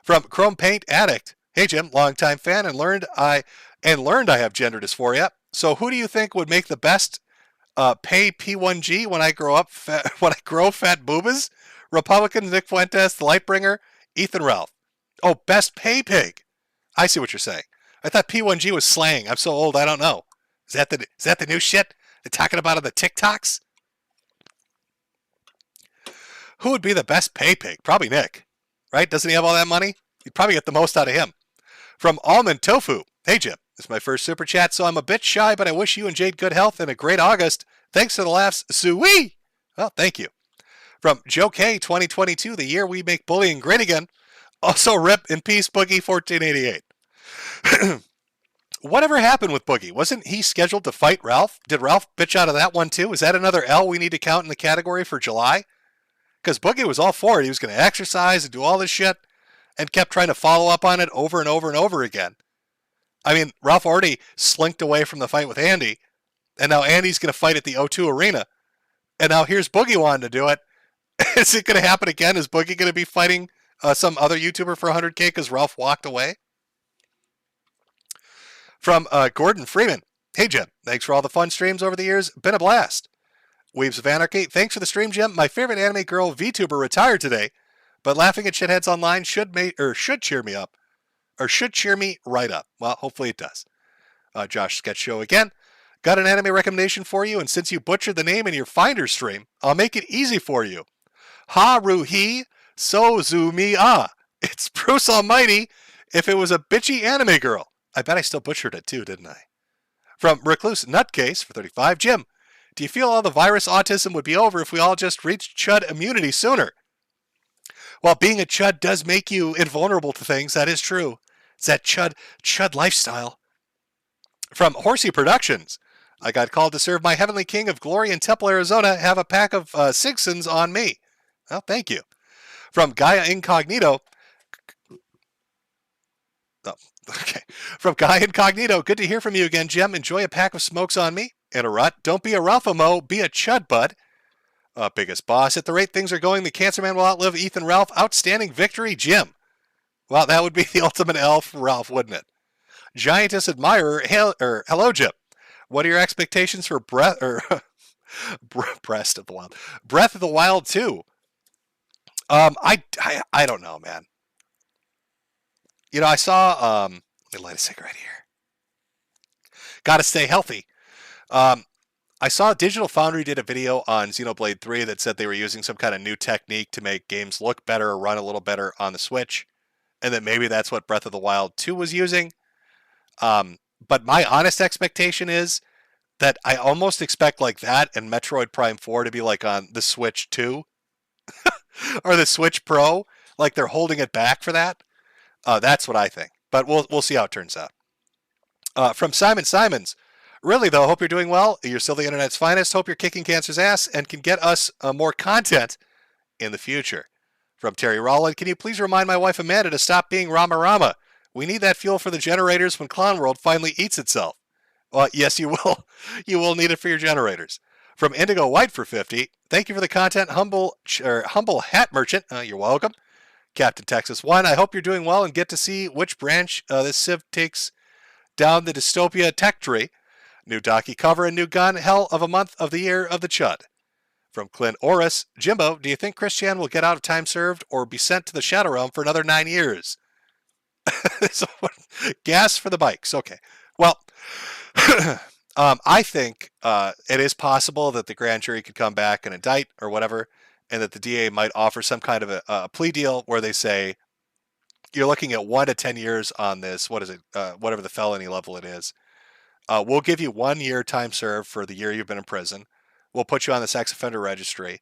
From Chrome Paint Addict. Hey Jim, longtime fan and learned I have gender dysphoria. So who do you think would make the best pay P1G when I grow up? When I grow fat boobas? Republicans, Nick Fuentes, the Lightbringer, Ethan Ralph. Oh, best pay pig. I see what you're saying. I thought P1G was slang. I'm so old, I don't know. Is that the new shit they're talking about on the TikToks? Who would be the best pay pig? Probably Nick, right? Doesn't he have all that money? You'd probably get the most out of him. From Almond Tofu. Hey, Jim. This is my first super chat, so I'm a bit shy, but I wish you and Jade good health and a great August. Thanks for the laughs. Sui! Well, thank you. From Joe K, 2022, the year we make bullying great again. Also, rip in peace, Boogie, 1488. Whatever happened with Boogie? Wasn't he scheduled to fight Ralph? Did Ralph bitch out of that one too? Is that another L we need to count in the category for July? Because Boogie was all for it. He was going to exercise and do all this shit and kept trying to follow up on it over and over and over again. I mean, Ralph already slinked away from the fight with Andy, and now Andy's going to fight at the O2 Arena. And now here's Boogie wanting to do it. Is it going to happen again? Is Boogie going to be fighting some other YouTuber for 100K because Ralph walked away? From Gordon Freeman. Hey, Jim. Thanks for all the fun streams over the years. Been a blast. Weaves of Anarchy. Thanks for the stream, Jim. My favorite anime girl VTuber retired today, but laughing at shitheads online should cheer me up. Or should cheer me right up. Well, hopefully it does. Josh Sketch Show again. Got an anime recommendation for you, and since you butchered the name in your Finder stream, I'll make it easy for you. Haruhi Sozumiya. It's Bruce Almighty if it was a bitchy anime girl. I bet I still butchered it too, didn't I? From Recluse Nutcase for 35. Jim, do you feel all the virus autism would be over if we all just reached Chud immunity sooner? Well, being a Chud does make you invulnerable to things. That is true. It's that Chud lifestyle. From Horsey Productions. I got called to serve my Heavenly King of Glory in Temple, Arizona. Have a pack of Sigsons on me. Well, thank you. From Gaia Incognito. Oh, okay. From Gaia Incognito. Good to hear from you again, Jim. Enjoy a pack of smokes on me. In a rut. Don't be a Ralphamo. Be a Chud, bud. Biggest boss. At the rate things are going, the Cancer Man will outlive Ethan Ralph. Outstanding victory, Jim. Well, that would be the ultimate L for Ralph, wouldn't it? Giantess Admirer. Hello, Jim. What are your expectations for Breath of the Wild? Breath of the Wild 2. I don't know, man. You know, I saw. Let me light a cigarette here. Got to stay healthy. I saw Digital Foundry did a video on Xenoblade 3 that said they were using some kind of new technique to make games look better or run a little better on the Switch, and that maybe that's what Breath of the Wild 2 was using. But my honest expectation is that I almost expect like that and Metroid Prime 4 to be like on the Switch 2 or the Switch Pro, like they're holding it back for that. That's what I think. But we'll see how it turns out. From Simon Simons. Really, though, hope you're doing well. You're still the internet's finest. Hope you're kicking cancer's ass and can get us more content in the future. From Terry Rowland, can you please remind my wife Amanda to stop being Rama Rama? We need that fuel for the generators when Clown World finally eats itself. Well, yes, you will. You will need it for your generators. From Indigo White for 50, thank you for the content, humble hat merchant. You're welcome. Captain Texas 1, I hope you're doing well and get to see which branch this Civ takes down the dystopia tech tree. New Docky cover and new gun, hell of a month of the year of the Chud. From Clint Orris, Jimbo, do you think Christian will get out of time served or be sent to the Shadow Realm for another 9 years? Gas for the bikes. Okay. Well, I think it is possible that the grand jury could come back and indict or whatever, and that the DA might offer some kind of a plea deal where they say, you're looking at 1 to 10 years on this. What is it? Whatever the felony level it is. We'll give you 1 year time served for the year you've been in prison. We'll put you on the sex offender registry.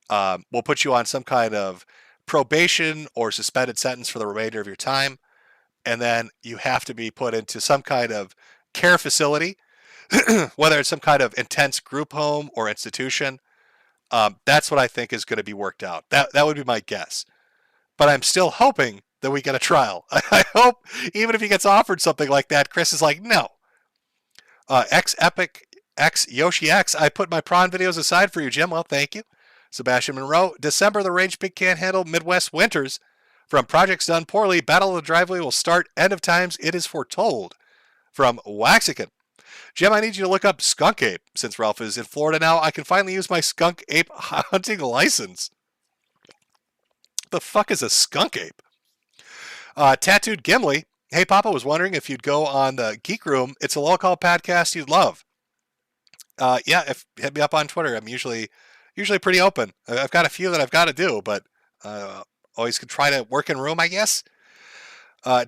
We'll put you on some kind of probation or suspended sentence for the remainder of your time. And then you have to be put into some kind of care facility, whether it's some kind of intense group home or institution. That's what I think is going to be worked out. That would be my guess. But I'm still hoping that we get a trial. I hope even if he gets offered something like that, Chris is like, no. Epic X Yoshi X, I put my prawn videos aside for you, Jim. Well, thank you. Sebastian Monroe, December, the range pig can't handle Midwest winters. From projects done poorly, Battle of the Driveway will start end of times, it is foretold. From Waxican, Jim, I need you to look up Skunk Ape. Since Ralph is in Florida now, I can finally use my Skunk Ape hunting license. The fuck is a Skunk Ape? Tattooed Gimli, hey, Papa, was wondering if you'd go on the Geek Room. It's a local podcast you'd love. Yeah, hit me up on Twitter. I'm usually pretty open. I've got a few that I've got to do, but always could try to work in room, I guess.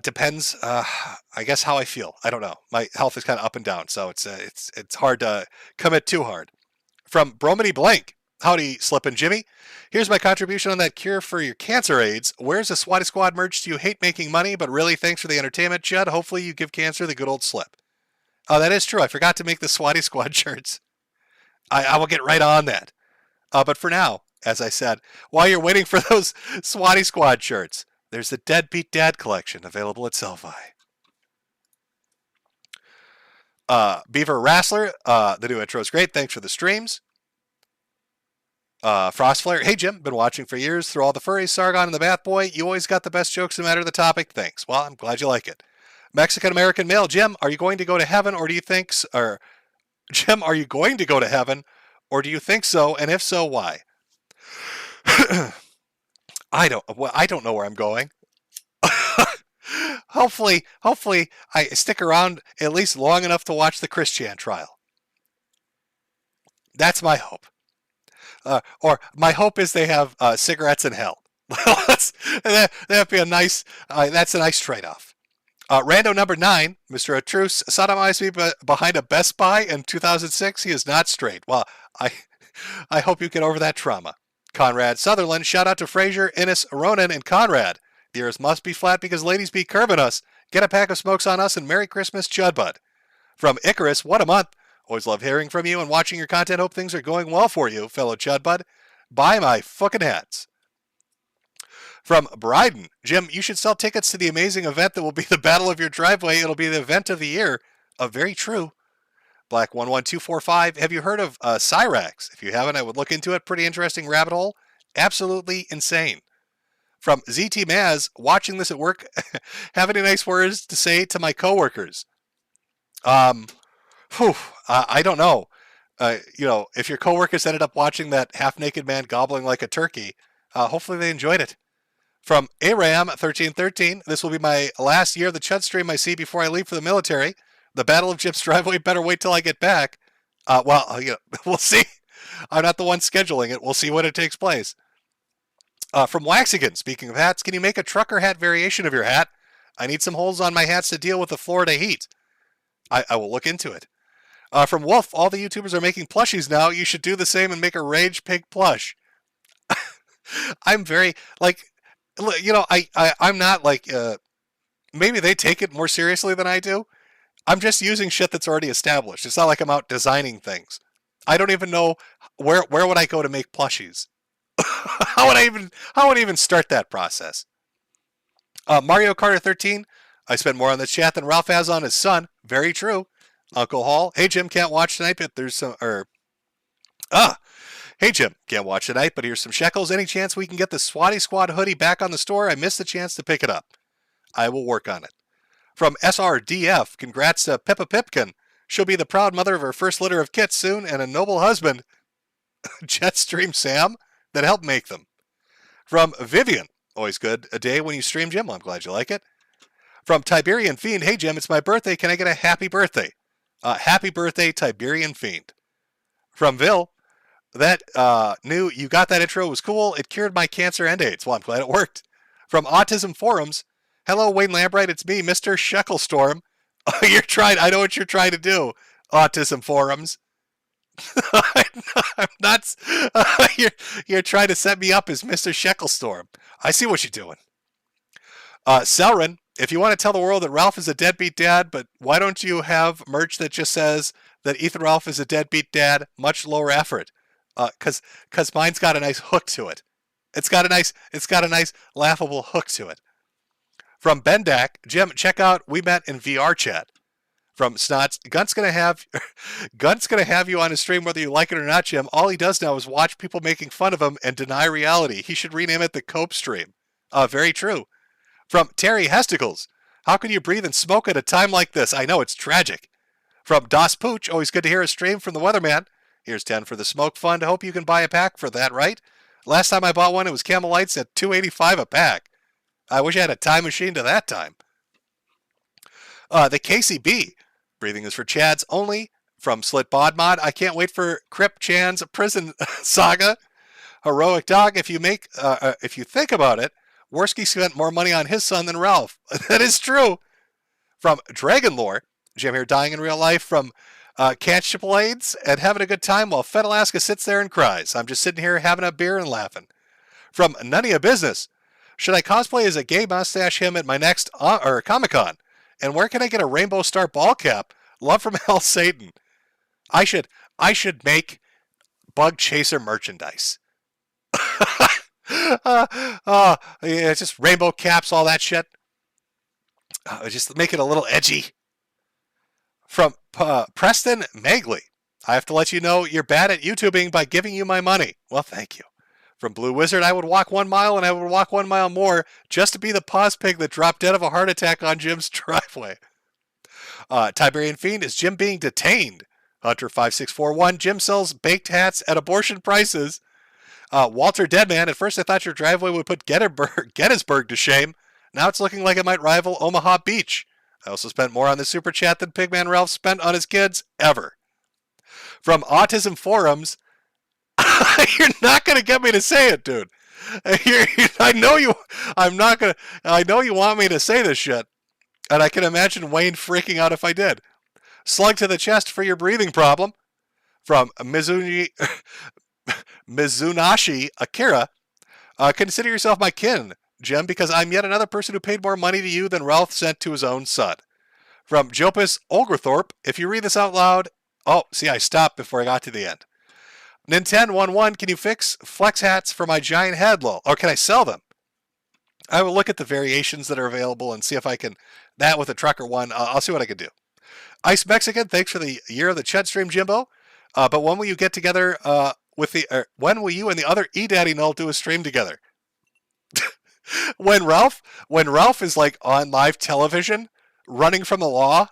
Depends, I guess, how I feel. I don't know. My health is kind of up and down, so it's hard to commit too hard. From Bromedy Blank, howdy, Slippin' Jimmy. Here's my contribution on that cure for your cancer AIDS. Where's the Swatty Squad merch? Do you hate making money, but really thanks for the entertainment, Judd? Hopefully you give cancer the good old slip. Oh, that is true. I forgot to make the Swatty Squad shirts. I will get right on that. But for now, as I said, while you're waiting for those Swatty Squad shirts, there's the Deadbeat Dad collection available at Selfie. Beaver Wrestler, the new intro is great. Thanks for the streams. Frostflare, hey Jim, been watching for years through all the furries, Sargon and the Bath Boy. You always got the best jokes no matter the topic. Thanks. Well, I'm glad you like it. Mexican American male, Jim, are you going to go to heaven or do you think, or Jim, are you going to go to heaven or do you think so? And if so, why? I don't know where I'm going. Hopefully I stick around at least long enough to watch the Christian trial. That's my hope. Or my hope is they have cigarettes in hell. That'd be a nice. That's a nice trade-off. Rando number 9, Mr. Atruse sodomized me behind a Best Buy in 2006. He is not straight. Well, I hope you get over that trauma. Conrad Sutherland, shout out to Fraser, Innes, Ronan, and Conrad. The ears must be flat because ladies be curving us. Get a pack of smokes on us and Merry Christmas, Chudbud. From Icarus, what a month. Always love hearing from you and watching your content. Hope things are going well for you, fellow Chudbud. Buy my fucking hats. From Bryden, Jim, you should sell tickets to the amazing event that will be the Battle of Your Driveway. It'll be the event of the year. Very true. Black 11245, have you heard of Cyrax? If you haven't, I would look into it. Pretty interesting rabbit hole. Absolutely insane. From ZT Maz, watching this at work, have any nice words to say to my coworkers? Whew, I don't know. If your coworkers ended up watching that half-naked man gobbling like a turkey, hopefully they enjoyed it. From ARAM1313, this will be my last year of the Chud stream I see before I leave for the military. The Battle of Jim's driveway better wait till I get back. We'll see. I'm not the one scheduling it. We'll see when it takes place. From Waxigan, speaking of hats, can you make a trucker hat variation of your hat? I need some holes on my hats to deal with the Florida heat. I will look into it. From Wolf, all the YouTubers are making plushies now. You should do the same and make a Rage Pig plush. I'm very, I'm not maybe they take it more seriously than I do. I'm just using shit that's already established. It's not like I'm out designing things. I don't even know where would I go to make plushies. How would I even start that process? Mario Carter 13. I spend more on this chat than Ralph has on his son. Very true. Uncle Hall. Hey Jim, can't watch tonight, but there's some. Hey Jim, can't watch tonight, but here's some shekels. Any chance we can get the Swatty Squad hoodie back on the store? I missed the chance to pick it up. I will work on it. From SRDF, congrats to Pippa Pipkin. She'll be the proud mother of her first litter of kits soon, and a noble husband, Jetstream Sam, that helped make them. From Vivian, always good a day when you stream, Jim. Well, I'm glad you like it. From Tiberian Fiend, hey Jim, it's my birthday. Can I get a happy birthday? Happy birthday, Tiberian Fiend. From Vil, that new You Got That intro was cool. It cured my cancer and AIDS. Well, I'm glad it worked. From Autism Forums, hello Wayne Lambright, it's me, Mr. Shecklestorm. I know what you're trying to do, Autism Forums. I'm not. You're trying to set me up as Mr. Shecklestorm. I see what you're doing. Selrin, if you want to tell the world that Ralph is a deadbeat dad, but why don't you have merch that just says that Ethan Ralph is a deadbeat dad, much lower effort? Because mine's got a nice hook to it. It's got a nice laughable hook to it. From Bendak, Jim, check out We Met in VR chat. From Snots, Gunt's gonna have you on his stream whether you like it or not, Jim. All he does now is watch people making fun of him and deny reality. He should rename it the Cope stream. Very true. From Terry Hesticles, how can you breathe and smoke at a time like this? I know, it's tragic. From Das Pooch, always good to hear a stream from the Weatherman. Here's 10 for the smoke fund. Hope you can buy a pack for that, right? Last time I bought one, it was Camel Lights at $2.85 a pack. I wish I had a time machine to that time. The KCB, breathing is for Chads only. From Slit Bod Mod, I can't wait for Crip Chan's prison saga. Heroic Dog, if you think about it, Worski spent more money on his son than Ralph. That is true. From Dragon Lore, Jim here dying in real life. From Can't Ship AIDS and having a good time while Fed Alaska sits there and cries. I'm just sitting here having a beer and laughing. From None of Your Business, should I cosplay as a gay mustache him at my next Comic-Con? And where can I get a Rainbow Star ball cap? Love from Hell Satan. I should make Bug Chaser merchandise. Yeah, just rainbow caps, all that shit. Just make it a little edgy. From Preston Magley, I have to let you know you're bad at YouTubing by giving you my money. Well, thank you. From Blue Wizard, I would walk 1 mile and I would walk 1 mile more just to be the pause pig that dropped dead of a heart attack on Jim's driveway. Tiberian Fiend, is Jim being detained? Hunter5641, Jim sells baked hats at abortion prices. Walter Deadman, at first I thought your driveway would put Gettysburg to shame. Now it's looking like it might rival Omaha Beach. I also spent more on the super chat than Pigman Ralph spent on his kids ever. From Autism Forums, you're not going to get me to say it, dude. I know you want me to say this shit. And I can imagine Wayne freaking out if I did. Slug to the chest for your breathing problem. From Mizunashi Akira, consider yourself my kin, Jim, because I'm yet another person who paid more money to you than Ralph sent to his own son. From Jopus Olgerthorpe, if you read this out loud... Oh, see, I stopped before I got to the end. Nintendo11, can you fix flex hats for my giant head, lol? Or can I sell them? I will look at the variations that are available and see if I can... That with a trucker one, I'll see what I can do. Ice Mexican, thanks for the year of the Chud stream, Jimbo. But when will you get together when will you and the other E-Daddy Null do a stream together? when Ralph is like on live television, running from the law,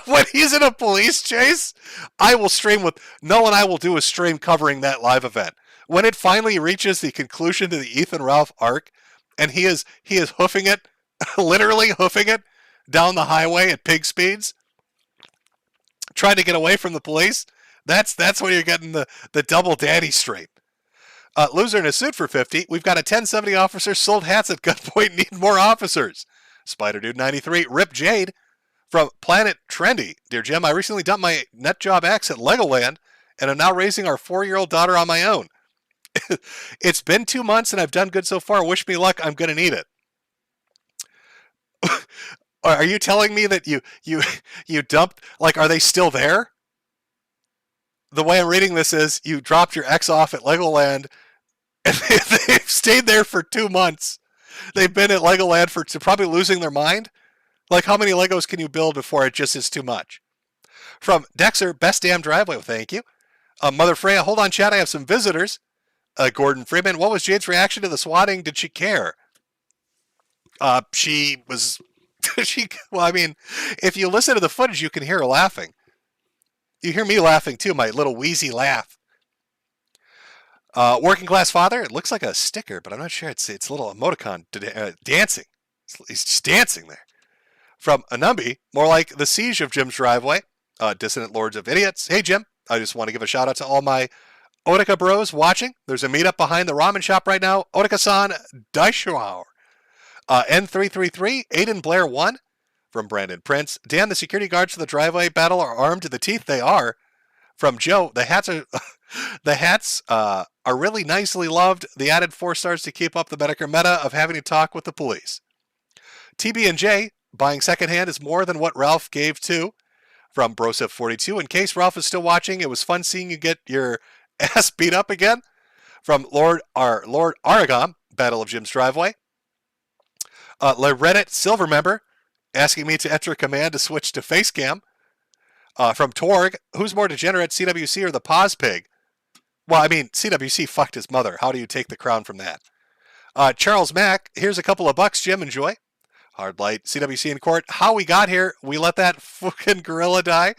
when he's in a police chase, I will stream with Noel and I will do a stream covering that live event. When it finally reaches the conclusion to the Ethan Ralph arc, and he is hoofing it, literally hoofing it down the highway at pig speeds, trying to get away from the police. That's when you're getting the double daddy stream. Loser in a suit for 50. We've got a 1070 officer sold hats at gunpoint. Need more officers. Spider Dude 93. Rip Jade from Planet Trendy. Dear Jim, I recently dumped my NetJob X at Legoland and am now raising our 4-year-old daughter on my own. It's been 2 months and I've done good so far. Wish me luck. I'm going to need it. Are you telling me that you dumped, like, are they still there? The way I'm reading this is you dropped your ex off at Legoland and they've stayed there for 2 months. They've been at Legoland for probably losing their mind. Like, how many Legos can you build before it just is too much? From Dexter, best damn driveway. Well, thank you. Mother Freya, hold on, chat. I have some visitors. Gordon Freeman, what was Jade's reaction to the swatting? Did she care? She was... well, I mean, if you listen to the footage, you can hear her laughing. You hear me laughing too, my little wheezy laugh. Working class father, it looks like a sticker, but I'm not sure. It's a little emoticon dancing. He's just dancing there. From Anumbi, more like the siege of Jim's driveway. Dissonant Lords of Idiots. Hey, Jim, I just want to give a shout out to all my Otika bros watching. There's a meetup behind the ramen shop right now. Otika-san Daishuauer. N333, Aiden Blair 1 from Brandon Prince. Dan, the security guards for the driveway battle are armed to the teeth. They are. From Joe, the hats are really nicely loved. The added 4 stars to keep up the Metokur meta of having to talk with the police. TB&J, buying secondhand is more than what Ralph gave to. From Broseph42, in case Ralph is still watching, it was fun seeing you get your ass beat up again. From Lord Aragon, Battle of Jim's Driveway. Reddit Silver member asking me to enter a command to switch to Facecam. From Torg, who's more degenerate, CWC or the Paz Pig? Well, I mean, CWC fucked his mother. How do you take the crown from that? Charles Mack, here's a couple of bucks, Jim. Enjoy. Hard Light, CWC in court. How we got here, we let that fucking gorilla die.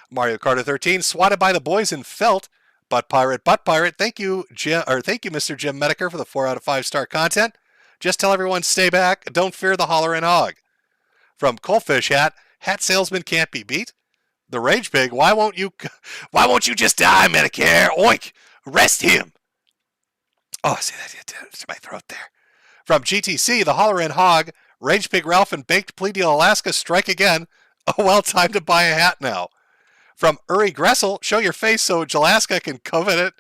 Mario Carter 13, swatted by the boys in Felt. Butt Pirate. Thank you, Jim, or thank you, Mr. Jim Metokur, for the 4 out of 5 star content. Just tell everyone, stay back. Don't fear the hollering hog. From Coalfish Hat salesman can't be beat. The Rage Pig, why won't you just die, Medicare? Oink, arrest him. Oh, see that to my throat there. From GTC, the hollering hog, Rage Pig Ralph and Baked Plea Deal Alaska strike again. Oh, well, time to buy a hat now. From Uri Gressel, show your face so Jalaska can covet it.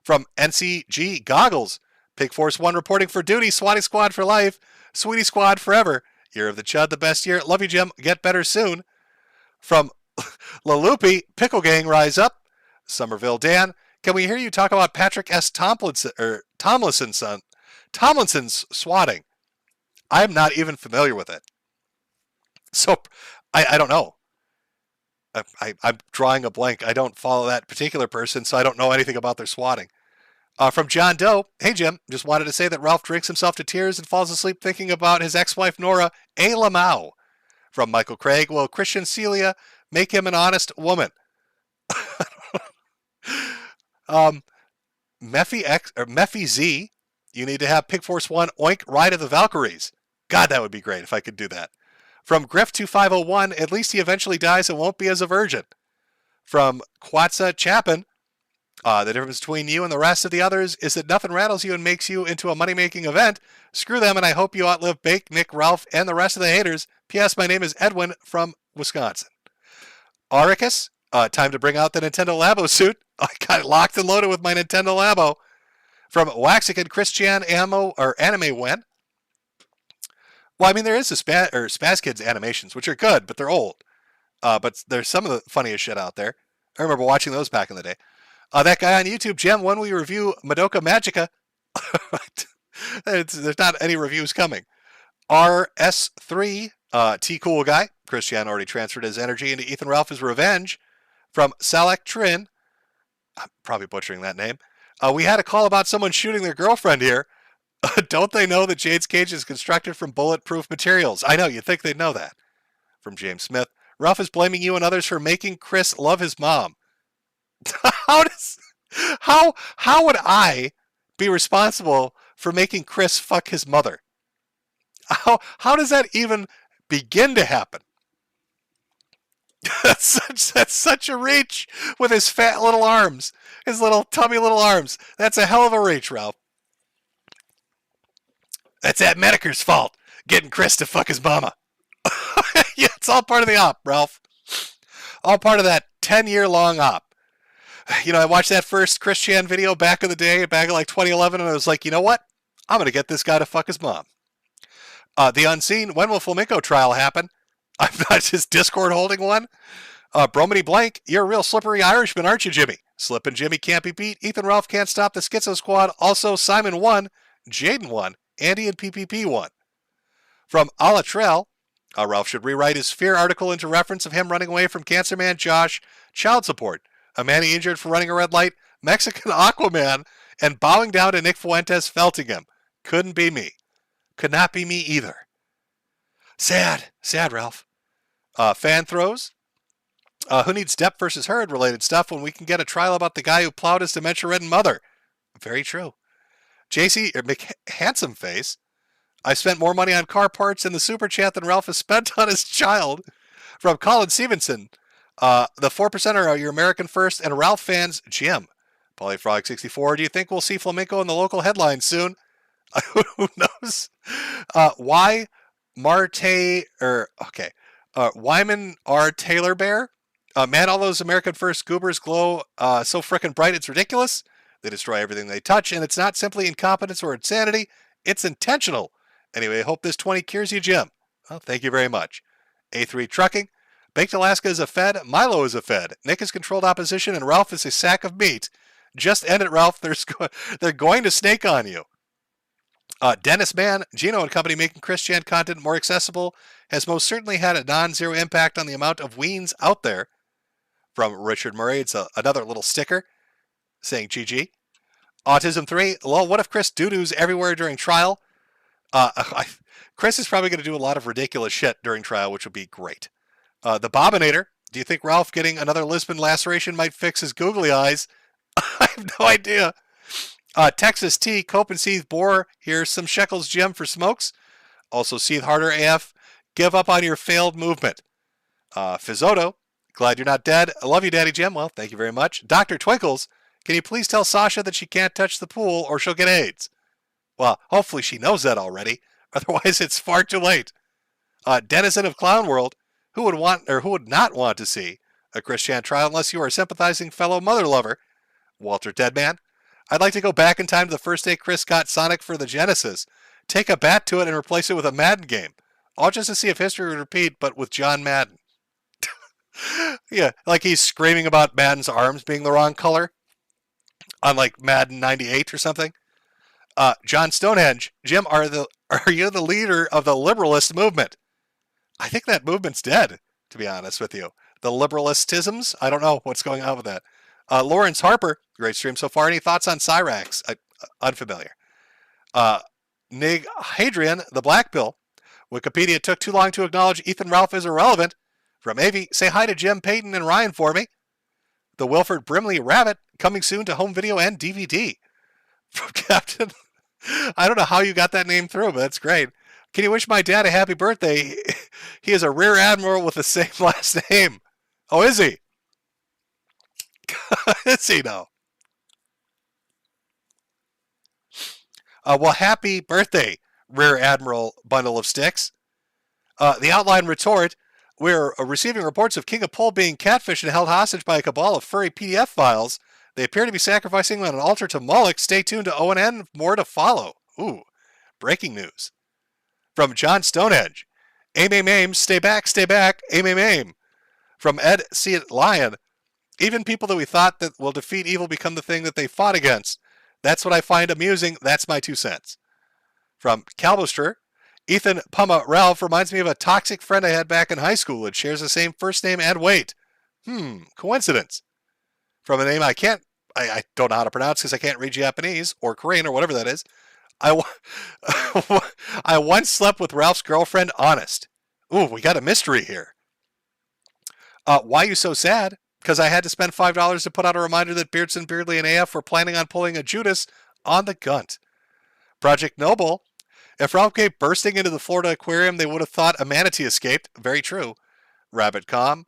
From NCG Goggles, Pig Force 1 reporting for duty, Swatty Squad for life, Sweetie Squad forever. Year of the Chud, the best year. Love you, Jim. Get better soon. From Lalupi, Pickle Gang rise up. Somerville Dan, can we hear you talk about Patrick S. Tomlinson's swatting? I'm not even familiar with it. So, I don't know. I'm drawing a blank. I don't follow that particular person, so I don't know anything about their swatting. From John Doe, hey Jim, just wanted to say that Ralph drinks himself to tears and falls asleep thinking about his ex-wife Nora A. Lamau. From Michael Craig, will Christian Celia make him an honest woman? Mephi Z, you need to have Pig Force 1 oink Ride of the Valkyries. God, that would be great if I could do that. From Griff2501, at least he eventually dies and won't be as a virgin. From Quatsa Chapin, the difference between you and the rest of the others is that nothing rattles you and makes you into a money-making event. Screw them, and I hope you outlive Bake, Nick, Ralph, and the rest of the haters. P.S. My name is Edwin from Wisconsin. Auricus, time to bring out the Nintendo Labo suit. I got it locked and loaded with my Nintendo Labo. From Waxican Christian Anime Wen. Well, I mean, there is a Spaz Kids animations, which are good, but they're old. But there's some of the funniest shit out there. I remember watching those back in the day. That guy on YouTube, Jim, when we review Madoka Magica, there's not any reviews coming. RS3, T-Cool Guy. Christian already transferred his energy into Ethan Ralph's Revenge. From Salak Trin, I'm probably butchering that name. We had a call about someone shooting their girlfriend here. Don't they know that Jade's cage is constructed from bulletproof materials? I know, you'd think they'd know that. From James Smith, Ralph is blaming you and others for making Chris love his mom. How would I be responsible for making Chris fuck his mother? How does that even begin to happen? That's such a reach with his fat little arms. His little tubby little arms. That's a hell of a reach, Ralph. That's that Metokur's fault. Getting Chris to fuck his mama. Yeah, it's all part of the op, Ralph. All part of that 10-year-long op. You know, I watched that first Chris Chan video back in the day, back in like 2011, and I was like, you know what? I'm going to get this guy to fuck his mom. The unseen, when will Flamenco trial happen? I'm not just Discord holding one. Bromany Blank, you're a real slippery Irishman, aren't you, Jimmy? Slip and Jimmy can't be beat. Ethan Ralph can't stop the Schizo Squad. Also, Simon won. Jaden won. Andy and PPP won. From Alatrell, Ralph should rewrite his Fear article into reference of him running away from Cancer Man Josh, child support, a man he injured for running a red light, Mexican Aquaman, and bowing down to Nick Fuentes felting him. Couldn't be me. Could not be me either. Sad, Ralph. Fan throws. Who needs Depp versus Heard related stuff when we can get a trial about the guy who plowed his dementia-ridden mother? Very true. JC, handsome face. I spent more money on car parts in the super chat than Ralph has spent on his child. From Colin Stevenson. The 4%er are your American First and Ralph fans, Jim. Polyfrog64, do you think we'll see Flamenco in the local headlines soon? Who knows? Why Marte, Wyman R. Taylor Bear? Man, all those American First goobers glow so frickin' bright it's ridiculous. They destroy everything they touch, and it's not simply incompetence or insanity. It's intentional. Anyway, I hope this 20 cures you, Jim. Well, thank you very much. A3 Trucking. Baked Alaska is a Fed. Milo is a Fed. Nick is controlled opposition, and Ralph is a sack of meat. Just end it, Ralph. They're going to snake on you. Dennis Mann, Gino and Company making Christian content more accessible has most certainly had a non-zero impact on the amount of weens out there. From Richard Murray, it's another little sticker saying GG. Autism 3, lol, what if Chris doo-doos everywhere during trial? Chris is probably going to do a lot of ridiculous shit during trial, which would be great. The Bobinator, do you think Ralph getting another Lisbon laceration might fix his googly eyes? I have no idea. Texas T, Cope and Seethe Bore, here's some shekels, Jim, for smokes. Also, Seethe Harder AF, give up on your failed movement. Fizzoto, glad you're not dead. I love you, Daddy Jim. Well, thank you very much. Dr. Twinkles, can you please tell Sasha that she can't touch the pool or she'll get AIDS? Well, hopefully she knows that already. Otherwise, it's far too late. Denizen of Clown World, who would not want to see a Christian trial unless you are a sympathizing fellow mother lover? Walter Deadman, I'd like to go back in time to the first day Chris got Sonic for the Genesis. Take a bat to it and replace it with a Madden game. All just to see if history would repeat, but with John Madden. Yeah, like he's screaming about Madden's arms being the wrong color on like Madden 98 or something. John Stonehenge, Jim, are you the leader of the liberalist movement? I think that movement's dead, to be honest with you. The liberalistisms? I don't know what's going on with that. Lawrence Harper, great stream so far. Any thoughts on Cyrax? Unfamiliar. Nig Hadrian, the Black Bill. Wikipedia took too long to acknowledge Ethan Ralph is irrelevant. From Avi, say hi to Jim, Peyton, and Ryan for me. The Wilford Brimley Rabbit, coming soon to home video and DVD. From Captain, I don't know how you got that name through, but that's great. Can you wish my dad a happy birthday? He is a Rear Admiral with the same last name. Oh, is he? Is he now? Well, happy birthday, Rear Admiral Bundle of Sticks. The outline retort, we're receiving reports of King of Pole being catfished and held hostage by a cabal of furry PDF files. They appear to be sacrificing on an altar to Moloch. Stay tuned to ONN, more to follow. Ooh, breaking news. From John Stonehenge, aim, stay back, aim. From Ed See It Lion, even people that we thought that will defeat evil become the thing that they fought against. That's what I find amusing. That's my 2 cents. From Calbuster, Ethan Puma Ralph reminds me of a toxic friend I had back in high school. It shares the same first name and weight. Coincidence. From a name I don't know how to pronounce because I can't read Japanese or Korean or whatever that is. I once slept with Ralph's girlfriend, Honest. Ooh, we got a mystery here. Why you so sad? Because I had to spend $5 to put out a reminder that Beardson, Beardley, and AF were planning on pulling a Judas on the Gunt. Project Noble. If Ralph came bursting into the Florida aquarium, they would have thought a manatee escaped. Very true. Rabbit Corn.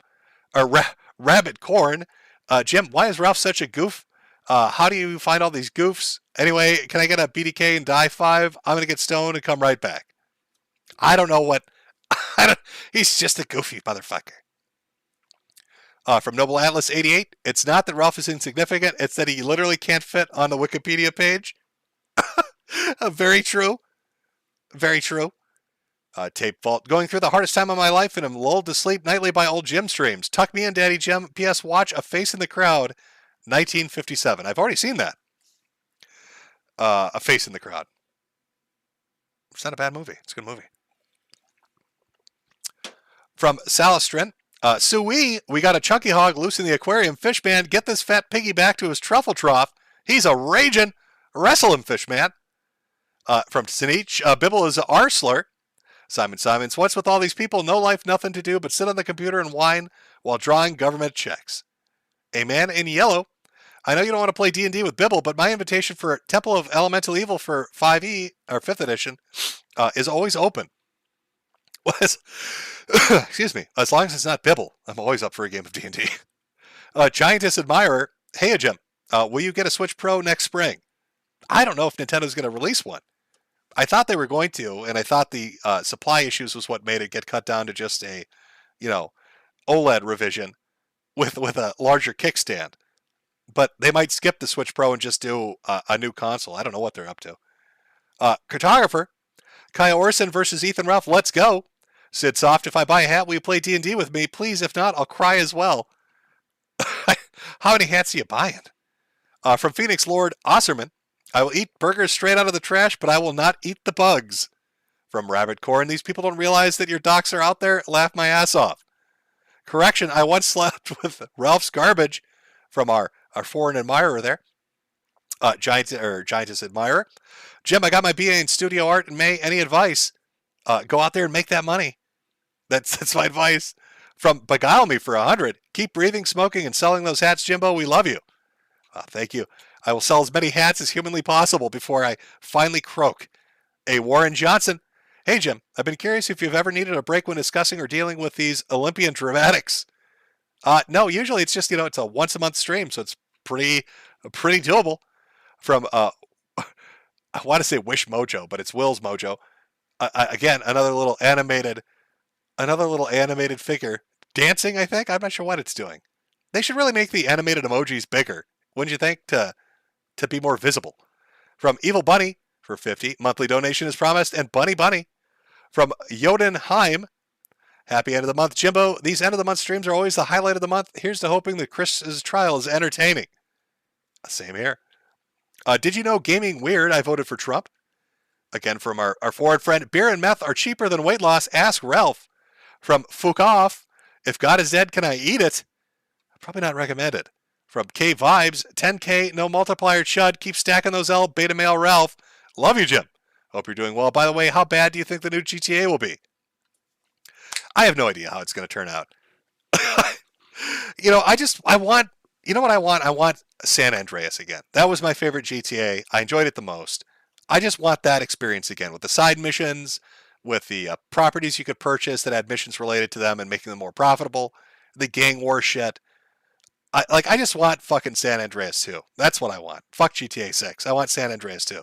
Jim, why is Ralph such a goof? How do you find all these goofs? Anyway, can I get a BDK and die 5? I'm going to get stoned and come right back. I don't know what... He's just a goofy motherfucker. From Noble Atlas 88, it's not that Ralph is insignificant, it's that he literally can't fit on the Wikipedia page. Very true. Very true. Tape Vault. Going through the hardest time of my life and am lulled to sleep nightly by old Jim streams. Tuck me in, Daddy Jim. P.S. Watch A Face in the Crowd, 1957. I've already seen that. A Face in the Crowd. It's not a bad movie. It's a good movie. From Salistrin. Sui, we got a chunky hog loose in the aquarium. Fishman, get this fat piggy back to his truffle trough. He's a raging. Wrestle him, Fishman. From Sinich, Bibble is a arsler. Simon Simons, what's with all these people? No life, nothing to do but sit on the computer and whine while drawing government checks. A man in yellow. I know you don't want to play D&D with Bibble, but my invitation for Temple of Elemental Evil for 5e, or 5th edition, is always open. Excuse me. As long as it's not Bibble, I'm always up for a game of D&D. Giantess Admirer. Hey, Jim. Will you get a Switch Pro next spring? I don't know if Nintendo's going to release one. I thought they were going to, and I thought the supply issues was what made it get cut down to just a, OLED revision with a larger kickstand. But they might skip the Switch Pro and just do a new console. I don't know what they're up to. Cartographer. Kyle Orson versus Ethan Ralph. Let's go. Sid Soft, if I buy a hat, will you play D&D with me? Please, if not, I'll cry as well. How many hats are you buying? From Phoenix Lord Osserman. I will eat burgers straight out of the trash, but I will not eat the bugs. From Rabbit Corn, these people don't realize that your docs are out there. Laugh my ass off. Correction, I once slept with Ralph's garbage. From our foreign admirer there. Giantess admirer. Jim, I got my BA in studio art in May. Any advice? Go out there and make that money. That's my advice. From Beguile Me for 100. Keep breathing, smoking, and selling those hats, Jimbo. We love you. Thank you. I will sell as many hats as humanly possible before I finally croak. A Warren Johnson. Hey, Jim. I've been curious if you've ever needed a break when discussing or dealing with these Olympian dramatics. No, usually it's just, it's a once-a-month stream, so it's pretty doable. From, I want to say Wish Mojo, but it's Will's Mojo. Again, another little animated figure. Dancing, I think? I'm not sure what it's doing. They should really make the animated emojis bigger, wouldn't you think, to be more visible. From Evil Bunny for 50, monthly donation is promised, and Bunny. From Jodenheim, happy end of the month. Jimbo, these end of the month streams are always the highlight of the month. Here's to hoping that Chris's trial is entertaining. Same here. Did you know Gaming Weird? I voted for Trump. Again, from our foreign friend, beer and meth are cheaper than weight loss. Ask Ralph. From Fukoff, if God is dead, can I eat it? Probably not recommended. From K Vibes, 10K, no multiplier chud. Keep stacking those L, beta male Ralph. Love you, Jim. Hope you're doing well. By the way, how bad do you think the new GTA will be? I have no idea how it's going to turn out. I want I want San Andreas again. That was my favorite GTA. I enjoyed it the most. I just want that experience again with the side missions, with the properties you could purchase that had missions related to them and making them more profitable, the gang war shit. I just want fucking San Andreas 2. That's what I want. Fuck GTA 6. I want San Andreas 2.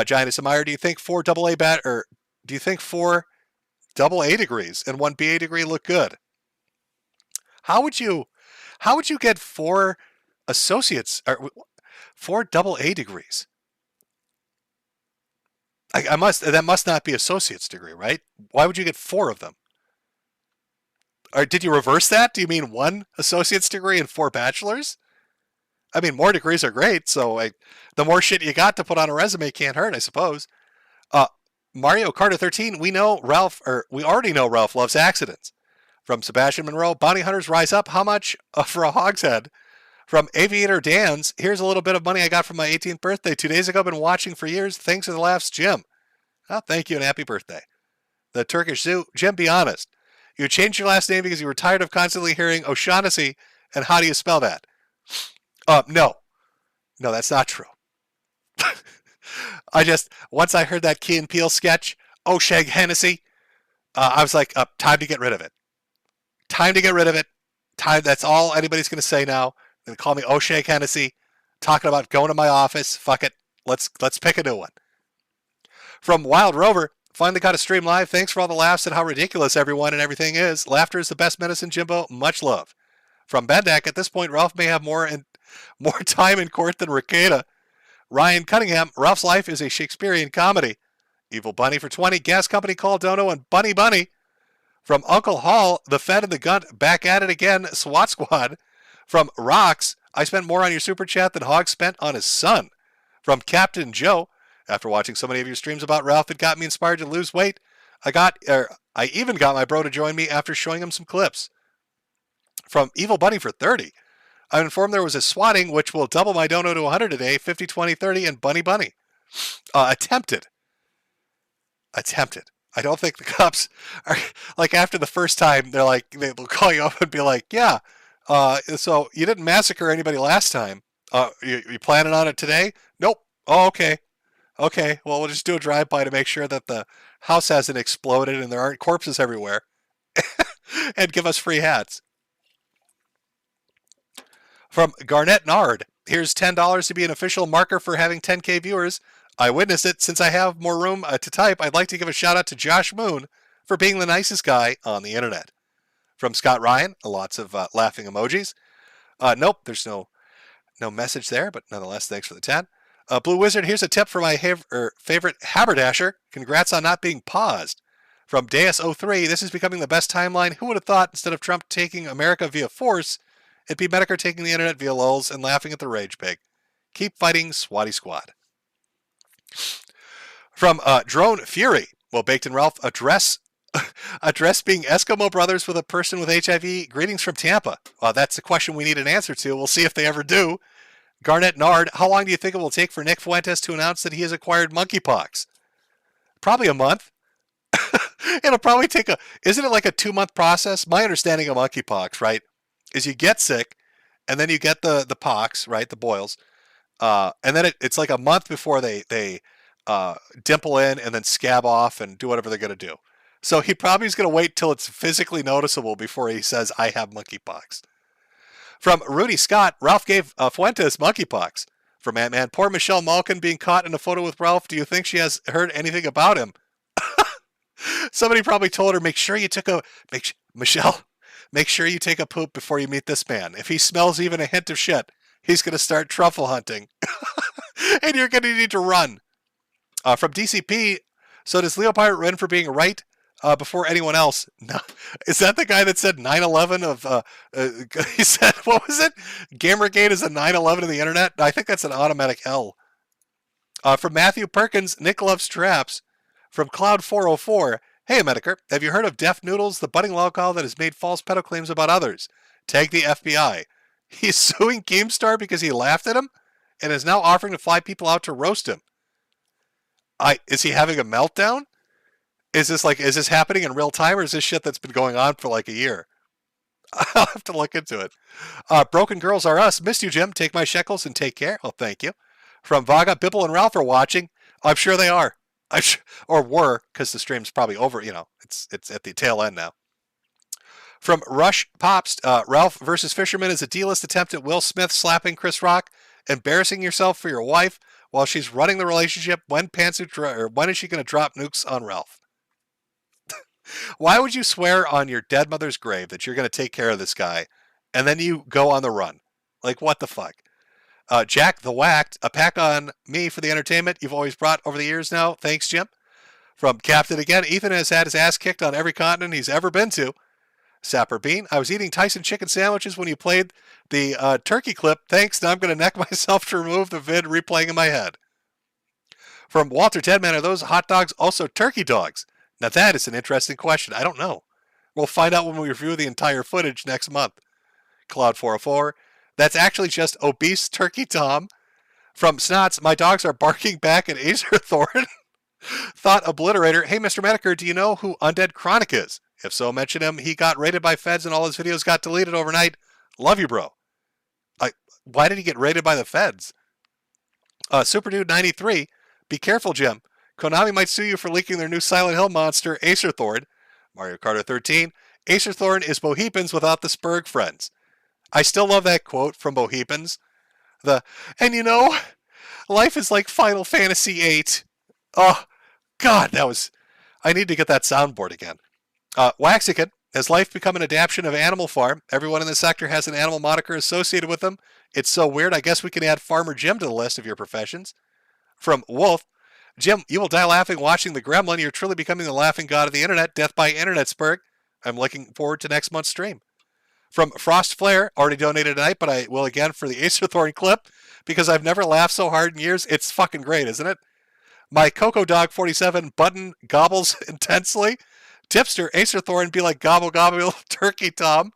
Giantess Amire, do you think 4 AA degrees and 1 BA degree look good? How would you get 4 associates or 4 AA degrees? That must not be associate's degree, right? Why would you get 4 of them? Or did you reverse that? Do you mean 1 associate's degree and 4 bachelor's? I mean, more degrees are great, so the more shit you got to put on a resume can't hurt, I suppose. Mario Kart 13, we already know Ralph loves accidents. From Sebastian Monroe, Bounty Hunters Rise Up, how much for a hogshead? From Aviator Dan's, here's a little bit of money I got from my 18th birthday 2 days ago. Been watching for years. Thanks for the laughs, Jim. Oh, thank you and happy birthday. The Turkish Zoo, Jim, be honest. You changed your last name because you were tired of constantly hearing O'Shaughnessy, and how do you spell that? No. No, that's not true. Once I heard that Key and Peele sketch, O'Shag Hennessy, I was like, time to get rid of it. Time to get rid of it. That's all anybody's going to say now. They're going to call me O'Shag Hennessy, talking about going to my office. Fuck it. Let's pick a new one. From Wild Rover, finally got to stream live. Thanks for all the laughs and how ridiculous everyone and everything is. Laughter is the best medicine, Jimbo. Much love. From Bendak, at this point, Ralph may have more time in court than Ricada. Ryan Cunningham, Ralph's life is a Shakespearean comedy. Evil Bunny for 20. Gas Company called Dono and Bunny Bunny. From Uncle Hall, the Fed and the Gunt, back at it again, SWAT Squad. From Rocks, I spent more on your super chat than Hog spent on his son. From Captain Joe, after watching so many of your streams about Ralph, it got me inspired to lose weight. I even got my bro to join me after showing him some clips. From Evil Bunny for 30. I'm informed there was a swatting which will double my dono to 100 today, 50, 20, 30, and Bunny Bunny. Attempted. I don't think the cops are, like, after the first time, they'll call you up and be like, yeah, so you didn't massacre anybody last time. You planning on it today? Nope. Oh, okay. Okay, well, we'll just do a drive-by to make sure that the house hasn't exploded and there aren't corpses everywhere. And give us free hats. From Garnett Nard, here's $10 to be an official marker for having 10K viewers. I witnessed it. Since I have more room to type, I'd like to give a shout out to Josh Moon for being the nicest guy on the internet. From Scott Ryan, lots of laughing emojis. Nope, there's no message there, but nonetheless, thanks for the 10. Blue Wizard, here's a tip for my favorite haberdasher. Congrats on not being paused. From Deus03, this is becoming the best timeline. Who would have thought instead of Trump taking America via force, it'd be Metokur taking the internet via lulz and laughing at the rage pig. Keep fighting, Swatty Squad. From Drone Fury, well, Baked and Ralph, address being Eskimo brothers with a person with HIV. Greetings from Tampa. That's a question we need an answer to. We'll see if they ever do. Garnett Nard, how long do you think it will take for Nick Fuentes to announce that he has acquired monkeypox? Probably a month. It'll probably take isn't it like a 2-month process? My understanding of monkeypox, right, is you get sick and then you get the pox, right, the boils. And then it's like a month before they dimple in and then scab off and do whatever they're going to do. So he probably is going to wait till it's physically noticeable before he says, I have monkeypox. From Rudy Scott, Ralph gave Fuentes monkeypox. From Ant-Man, poor Michelle Malkin being caught in a photo with Ralph. Do you think she has heard anything about him? Somebody probably told her, Michelle, make sure you take a poop before you meet this man. If he smells even a hint of shit, he's going to start truffle hunting. And you're going to need to run. From DCP, so does Leo Pirate run for being right before anyone else? No. Is that the guy that said 9/11 of, he said, what was it? Gamergate is a 9/11 of the internet? I think that's an automatic L. From Matthew Perkins, Nick loves traps. From Cloud404, hey Metokur, have you heard of Deaf Noodles, the budding lolcow that has made false pedo claims about others? Tag the FBI. He's suing GameStar because he laughed at him and is now offering to fly people out to roast him. Is he having a meltdown? Is this happening in real time, or is this shit that's been going on for like a year? I'll have to look into it. Broken Girls Are Us. Missed you, Jim. Take my shekels and take care. Well, thank you. From Vaga, Bibble and Ralph are watching. I'm sure they are. Or were, because the stream's probably over. It's at the tail end now. From Rush Pops, Ralph versus Fisherman is a D-list attempt at Will Smith slapping Chris Rock, embarrassing yourself for your wife while she's running the relationship. When is she going to drop nukes on Ralph? Why would you swear on your dead mother's grave that you're going to take care of this guy, and then you go on the run? Like, what the fuck? Jack the Whacked, a pack on me for the entertainment you've always brought over the years now. Thanks, Jim. From Captain again, Ethan has had his ass kicked on every continent he's ever been to. Sapper Bean, I was eating Tyson chicken sandwiches when you played the turkey clip. Thanks, now I'm going to neck myself to remove the vid replaying in my head. From Walter Tedman, are those hot dogs also turkey dogs? Now that is an interesting question. I don't know. We'll find out when we review the entire footage next month. Cloud404, that's actually just obese turkey Tom. From Snots, my dogs are barking back at Acer Thorn. Thought Obliterator, hey Mr. Metokur, do you know who Undead Chronic is? If so, mention him. He got raided by feds and all his videos got deleted overnight. Love you, bro. Why did he get raided by the feds? Super Dude 93. Be careful, Jim. Konami might sue you for leaking their new Silent Hill monster, Acerthorn. Mario Kart 13. Acerthorn is Bohepans without the Spurg friends. I still love that quote from Bohepans. And you know, life is like Final Fantasy VIII. Oh, God, I need to get that soundboard again. Waxican. Has life become an adaptation of Animal Farm? Everyone in the sector has an animal moniker associated with them. It's so weird. I guess we can add Farmer Jim to the list of your professions. From Wolf. Jim, you will die laughing watching the Gremlin. You're truly becoming the laughing god of the internet. Death by Internet Spurg. I'm looking forward to next month's stream. From Frost Flare, already donated tonight, but I will again for the Acerthorn clip because I've never laughed so hard in years. It's fucking great, isn't it? My Coco Dog 47 button gobbles intensely. Tipster, Acerthorn be like gobble gobble turkey Tom.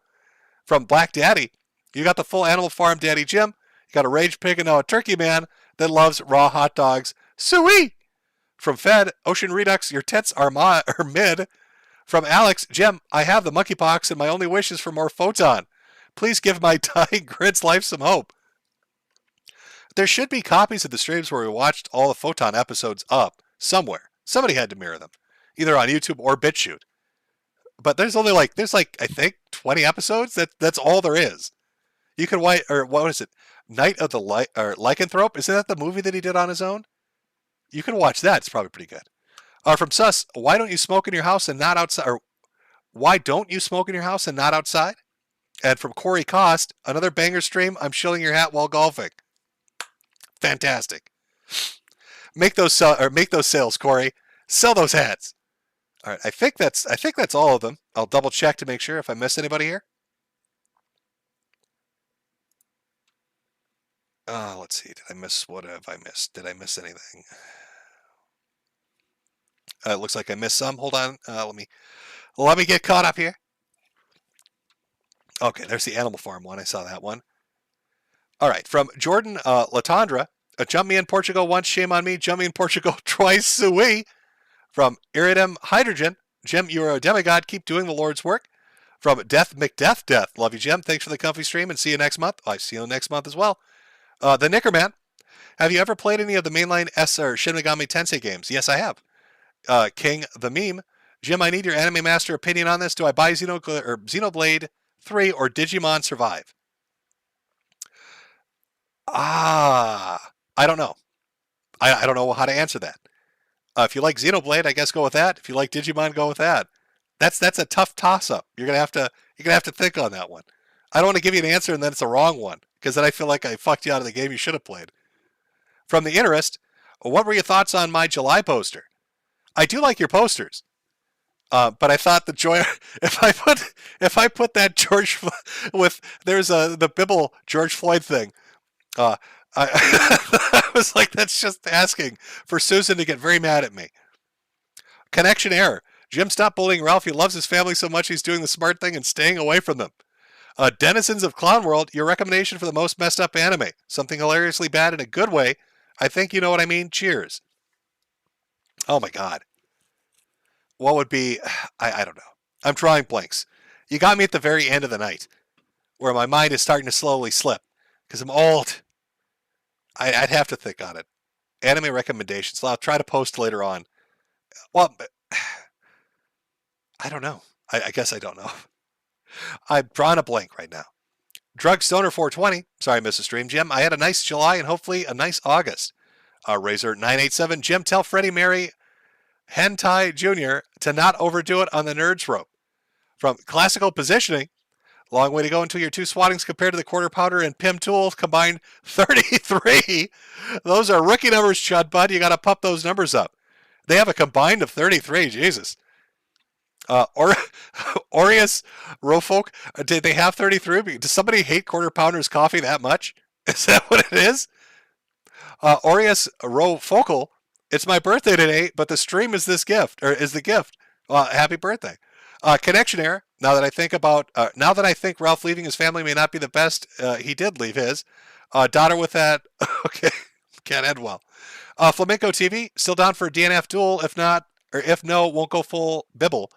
From Black Daddy, you got the full Animal Farm Daddy Jim. You got a rage pig and now a turkey man that loves raw hot dogs. Suey! From Fed, Ocean Redux, your tits are mid. From Alex, Jim, I have the monkeypox and my only wish is for more photon. Please give my dying Grid's life some hope. There should be copies of the streams where we watched all the photon episodes up somewhere. Somebody had to mirror them, either on YouTube or BitChute. But there's I think 20 episodes. That's all there is. You can what is it? Night of the Lycanthrope? Isn't that the movie that he did on his own? You can watch that. It's probably pretty good. From Sus, why don't you smoke in your house and not outside? Or why don't you smoke in your house and not outside? And from Corey Cost, another banger stream. I'm shilling your hat while golfing. Fantastic. Make those sales, Corey. Sell those hats. All right, I think that's all of them. I'll double check to make sure if I missed anybody here. Let's see. What have I missed? Did I miss anything? It looks like I missed some. Hold on. Let me get caught up here. Okay, there's the Animal Farm one. I saw that one. All right, from Jordan Latondra. Jump me in Portugal once, shame on me. Jump me in Portugal twice, sui. From Iridum Hydrogen. Jim, you're a demigod. Keep doing the Lord's work. From Death McDeath. Love you, Jim. Thanks for the comfy stream and see you next month. I see you next month as well. The Knickerman. Have you ever played any of the mainline S or Shin Megami Tensei games? Yes, I have. King the Meme. Jim, I need your Anime Master opinion on this. Do I buy Xenoblade 3 or Digimon Survive? I don't know. I don't know how to answer that. If you like Xenoblade, I guess go with that. If you like Digimon, go with that. That's a tough toss-up. You're gonna have to think on that one. I don't want to give you an answer and then it's a wrong one, because then I feel like I fucked you out of the game you should have played. From the Interest, what were your thoughts on my July poster? I do like your posters, but I thought the joy if I put that George with there's the Bibble George Floyd thing. I was like, that's just asking for Susan to get very mad at me. Connection error. Jim, stop bullying Ralph. He loves his family so much he's doing the smart thing and staying away from them. Denizens of Clown World, your recommendation for the most messed up anime. Something hilariously bad in a good way. I think you know what I mean. Cheers. Oh my God. What would be, I don't know. I'm drawing blanks. You got me at the very end of the night where my mind is starting to slowly slip because I'm old. I'd have to think on it. Anime recommendations. I'll try to post later on. Well, I don't know. I guess I don't know. I'm drawing a blank right now. Drug Stoner 420. Sorry I missed the stream, Jim. I had a nice July and hopefully a nice August. Razor 987. Jim, tell Freddie Mary Hentai Jr. to not overdo it on the Nerds rope. From Classical Positioning. Long way to go until your two swattings compared to the Quarter Pounder and Pim Tool combined 33. Those are rookie numbers, Chud Bud. You got to pump those numbers up. They have a combined of 33. Jesus. Aureus Rofolk, did they have 33? Does somebody hate Quarter Pounder's coffee that much? Is that what it is? Aureus Rofocal, it's my birthday today, but the stream is this gift, or is the gift. Happy birthday. Connection error. Now that I think Ralph leaving his family may not be the best, he did leave his. Daughter with that. Okay. Can't end well. Flamenco TV, still down for DNF duel. If not, or if no, won't go full Bibble.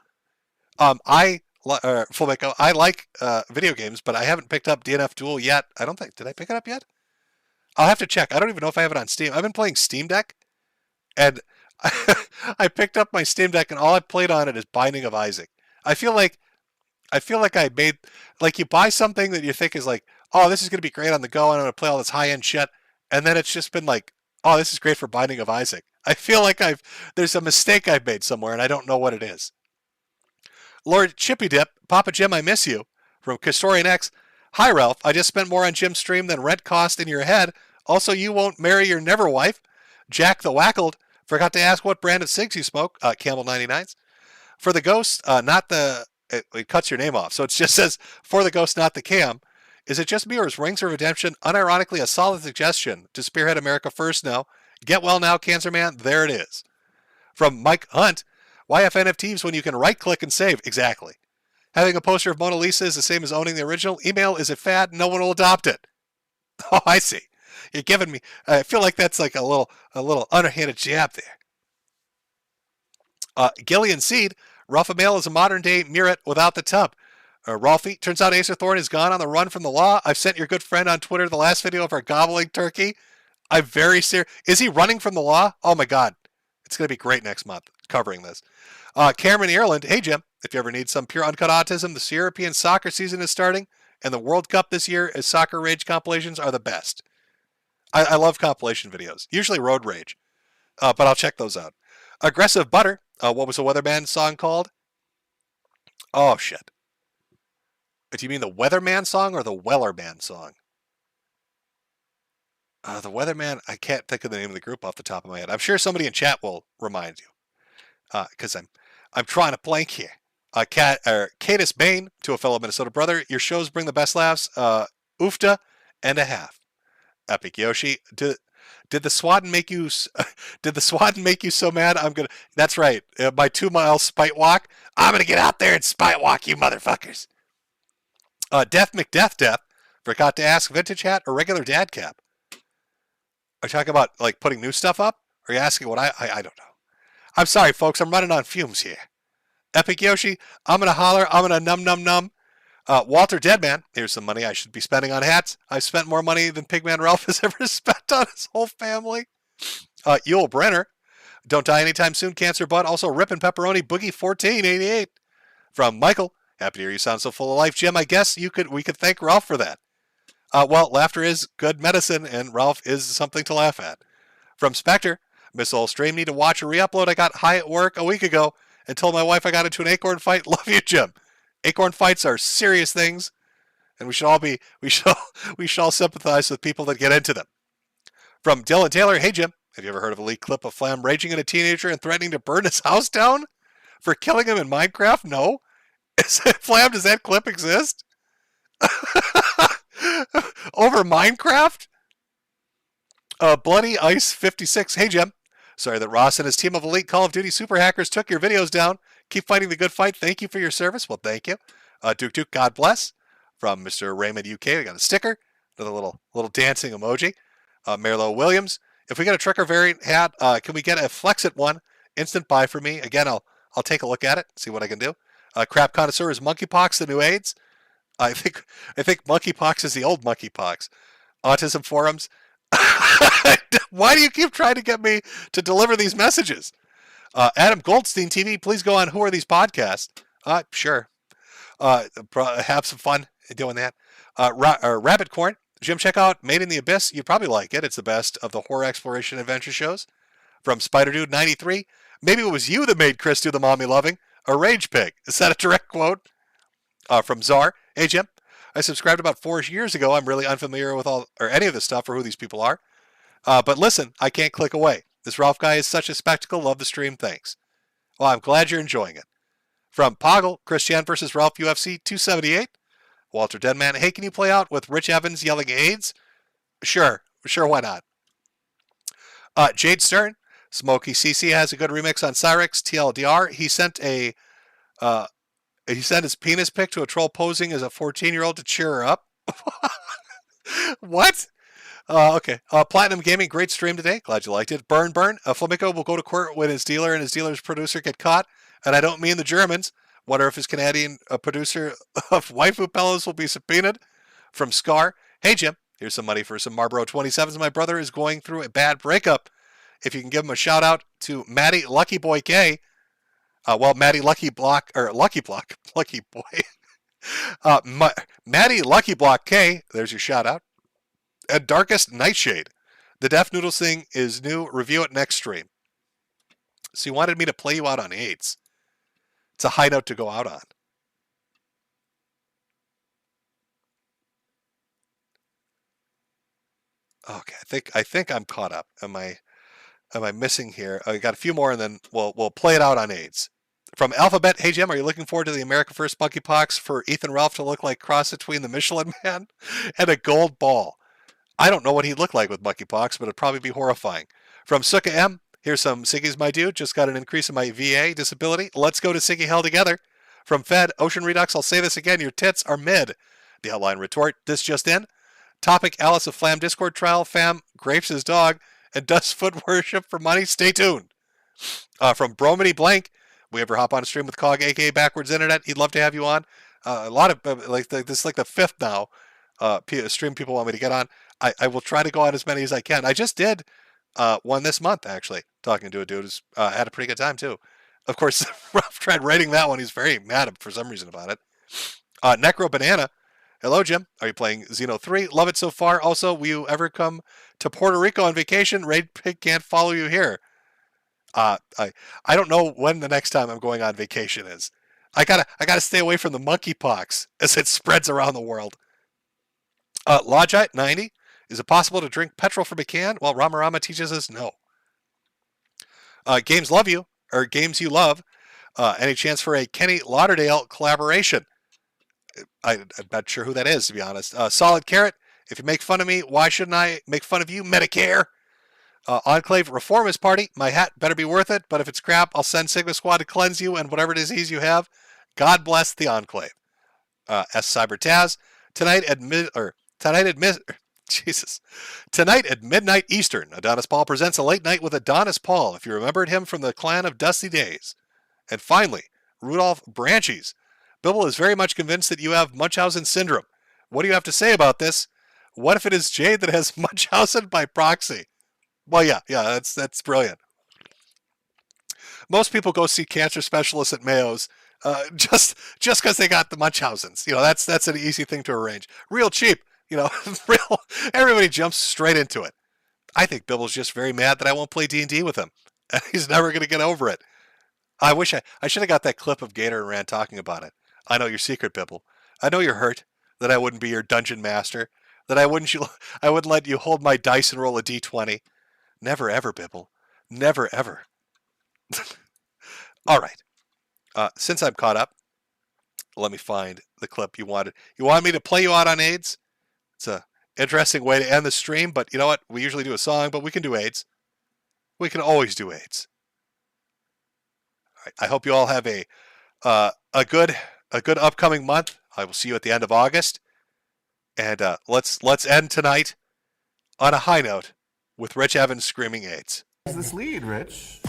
Flamenco, I like video games, but I haven't picked up DNF Duel yet. I don't think. Did I pick it up yet? I'll have to check. I don't even know if I have it on Steam. I've been playing Steam Deck, and I picked up my Steam Deck, and all I've played on it is Binding of Isaac. I feel like I made, like, you buy something that you think is like, oh, this is going to be great on the go, and I'm going to play all this high-end shit, and then it's just been like, oh, this is great for Binding of Isaac. I feel like there's a mistake I've made somewhere, and I don't know what it is. Lord Chippy Dip, Papa Jim, I miss you, from Castorian X. Hi, Ralph. I just spent more on Jim's stream than rent cost in your head. Also, you won't marry your never wife. Jack the Wackled. Forgot to ask what brand of cigs you smoke. Camel 99s. For the ghost, not the... It cuts your name off. So it just says, for the ghost, not the cam. Is it just me, or is Rings of Redemption unironically a solid suggestion to spearhead America first now? Get well now, Cancer Man. There it is. From Mike Hunt. Why have NFTs when you can right-click and save? Exactly. Having a poster of Mona Lisa is the same as owning the original. Email, is it fad? No one will adopt it. Oh, I see. You're giving me... I feel like that's like a little underhanded jab there. Gillian Seed. Ralph Mail is a modern-day Muret without the tub. Ralphie, turns out Acer Thorn is gone on the run from the law. I've sent your good friend on Twitter the last video of our gobbling turkey. I'm very serious. Is he running from the law? Oh, my God. It's going to be great next month covering this. Cameron Ireland. Hey, Jim. If you ever need some pure uncut autism, the European soccer season is starting, and the World Cup this year as Soccer Rage compilations are the best. I love compilation videos, usually Road Rage, but I'll check those out. Aggressive Butter. What was the Weatherman song called? Oh, shit. Do you mean the Weatherman song or the Wellerman song? The Weatherman, I can't think of the name of the group off the top of my head. I'm sure somebody in chat will remind you, because I'm trying to blank here. Cadis Bain, to a fellow Minnesota brother. Your shows bring the best laughs. Oofta and a half. Epic Yoshi. Did the Swadden make you? Did the Swadden make you so mad? That's right. My 2-mile spite walk. I'm gonna get out there and spite walk you, motherfuckers. Death McDeath. Forgot to ask vintage hat or regular dad cap. Are you talking about like putting new stuff up? Or are you asking what I don't know. I'm sorry, folks. I'm running on fumes here. Epic Yoshi, I'm going to holler. I'm going to num. Walter Deadman, here's some money I should be spending on hats. I've spent more money than Pigman Ralph has ever spent on his whole family. Yule Brenner, don't die anytime soon, Cancer Bud. Also, Rippin' Pepperoni, Boogie 1488. From Michael, happy to hear you sound so full of life. Jim, I guess we could thank Ralph for that. Well, laughter is good medicine, and Ralph is something to laugh at. From Spectre, Miss Old Stream, need to watch a re-upload. I got high at work a week ago and told my wife I got into an acorn fight. Love you, Jim. Acorn fights are serious things, and we should all sympathize with people that get into them. From Dylan Taylor, hey Jim, have you ever heard of a leaked clip of Flam raging at a teenager and threatening to burn his house down for killing him in Minecraft? No. Flam, does that clip exist? Over Minecraft? Bloody Ice 56, hey Jim. Sorry that Ross and his team of elite Call of Duty super hackers took your videos down. Keep fighting the good fight. Thank you for your service. Well, thank you. Duke, God bless. From Mr. Raymond UK, we got a sticker. Another little dancing emoji. Merlo Williams. If we get a Tricker variant hat, can we get a Flexit one? Instant buy for me. Again, I'll take a look at it, see what I can do. Crap Connoisseur, is monkeypox the new AIDS? I think monkeypox is the old monkeypox. Autism forums. Why do you keep trying to get me to deliver these messages? Adam Goldstein TV, please go on Who Are These Podcasts? Sure. Have some fun doing that. Rabbit Corn. Jim, check out Made in the Abyss. You'd probably like it. It's the best of the horror exploration adventure shows. From Spider Dude 93. Maybe it was you that made Chris do the mommy loving. A rage pig. Is that a direct quote? From Czar. Hey, Jim. I subscribed about 4 years ago. I'm really unfamiliar with any of this stuff or who these people are. But listen, I can't click away. This Ralph guy is such a spectacle. Love the stream. Thanks. Well, I'm glad you're enjoying it. From Poggle, Christian versus Ralph UFC 278. Walter Deadman. Hey, can you play out with Rich Evans yelling AIDS? Sure, why not? Jade Stern. Smokey CC has a good remix on Cyrex TLDR. He sent his penis pic to a troll posing as a 14-year-old to cheer her up. What? Okay. Platinum Gaming, great stream today. Glad you liked it. Burn. Flamenco will go to court when his dealer and his dealer's producer get caught. And I don't mean the Germans. Wonder if his Canadian producer of waifu pillows will be subpoenaed. From Scar, hey Jim, here's some money for some Marlboro 27s. My brother is going through a bad breakup. If you can give him a shout out to Maddie Lucky Boy K. Maddie Lucky Block, or Lucky Block, Lucky Boy. Maddie Lucky Block K, there's your shout out. And Darkest Nightshade. The Deaf Noodles thing is new. Review it next stream. So you wanted me to play you out on AIDS. It's a high note to go out on. Okay, I think I'm caught up. Am I missing here? I got a few more, and then we'll play it out on AIDS. From Alphabet, hey Jim, are you looking forward to the America First Monkeypox for Ethan Ralph to look like cross between the Michelin Man and a gold ball? I don't know what he'd look like with monkeypox, but it'd probably be horrifying. From Suka M, here's some Siggy's my dude. Just got an increase in my VA disability. Let's go to Siggy Hell together. From Fed, Ocean Redux, I'll say this again, your tits are mid. The outline retort, this just in. Topic, Alice of Flam Discord trial, fam, grapes his dog, and does foot worship for money. Stay tuned. From Bromedy Blank, we ever hop on a stream with Cog, aka Backwards Internet? He'd love to have you on. A lot of, this is like the fifth now stream people want me to get on. I will try to go on as many as I can. I just did one this month, actually, talking to a dude who's had a pretty good time, too. Of course, Ruff tried rating that one. He's very mad for some reason about it. Necro Banana. Hello, Jim. Are you playing Xeno 3? Love it so far. Also, will you ever come to Puerto Rico on vacation? Raid Pig can't follow you here. I don't know when the next time I'm going on vacation is. I gotta stay away from the monkeypox as it spreads around the world. Lodgite 90. Is it possible to drink petrol from a can? Well, Ramarama teaches us no. Games love you, or games you love. Any chance for a Kenny Lauderdale collaboration? I'm not sure who that is, to be honest. Solid Carrot. If you make fun of me, why shouldn't I make fun of you? Medicare. Enclave Reformist Party. My hat better be worth it, but if it's crap, I'll send Sigma Squad to cleanse you and whatever disease you have. God bless the Enclave. S. Cyber Taz. Tonight at midnight Eastern, Adonis Paul presents a late night with Adonis Paul, if you remembered him from the clan of Dusty Days. And finally, Rudolph Branchies. Bibble is very much convinced that you have Munchausen syndrome. What do you have to say about this? What if it is Jade that has Munchausen by proxy? Well, yeah, that's brilliant. Most people go see cancer specialists at Mayo's just because they got the Munchausens. You know, that's an easy thing to arrange. Real cheap. You know, everybody jumps straight into it. I think Bibble's just very mad that I won't play D&D with him. And he's never going to get over it. I wish I should have got that clip of Gator and Rand talking about it. I know your secret, Bibble. I know you're hurt that I wouldn't be your dungeon master, that I wouldn't let you hold my dice and roll a d20. Never ever, Bibble. Never ever. All right. Since I'm caught up, let me find the clip you wanted. You wanted me to play you out on AIDS? It's a interesting way to end the stream, but you know what? We usually do a song, but we can do AIDS. We can always do AIDS. All right. I hope you all have a good upcoming month. I will see you at the end of August. And let's end tonight on a high note with Rich Evans screaming AIDS. Where's this lead, Rich?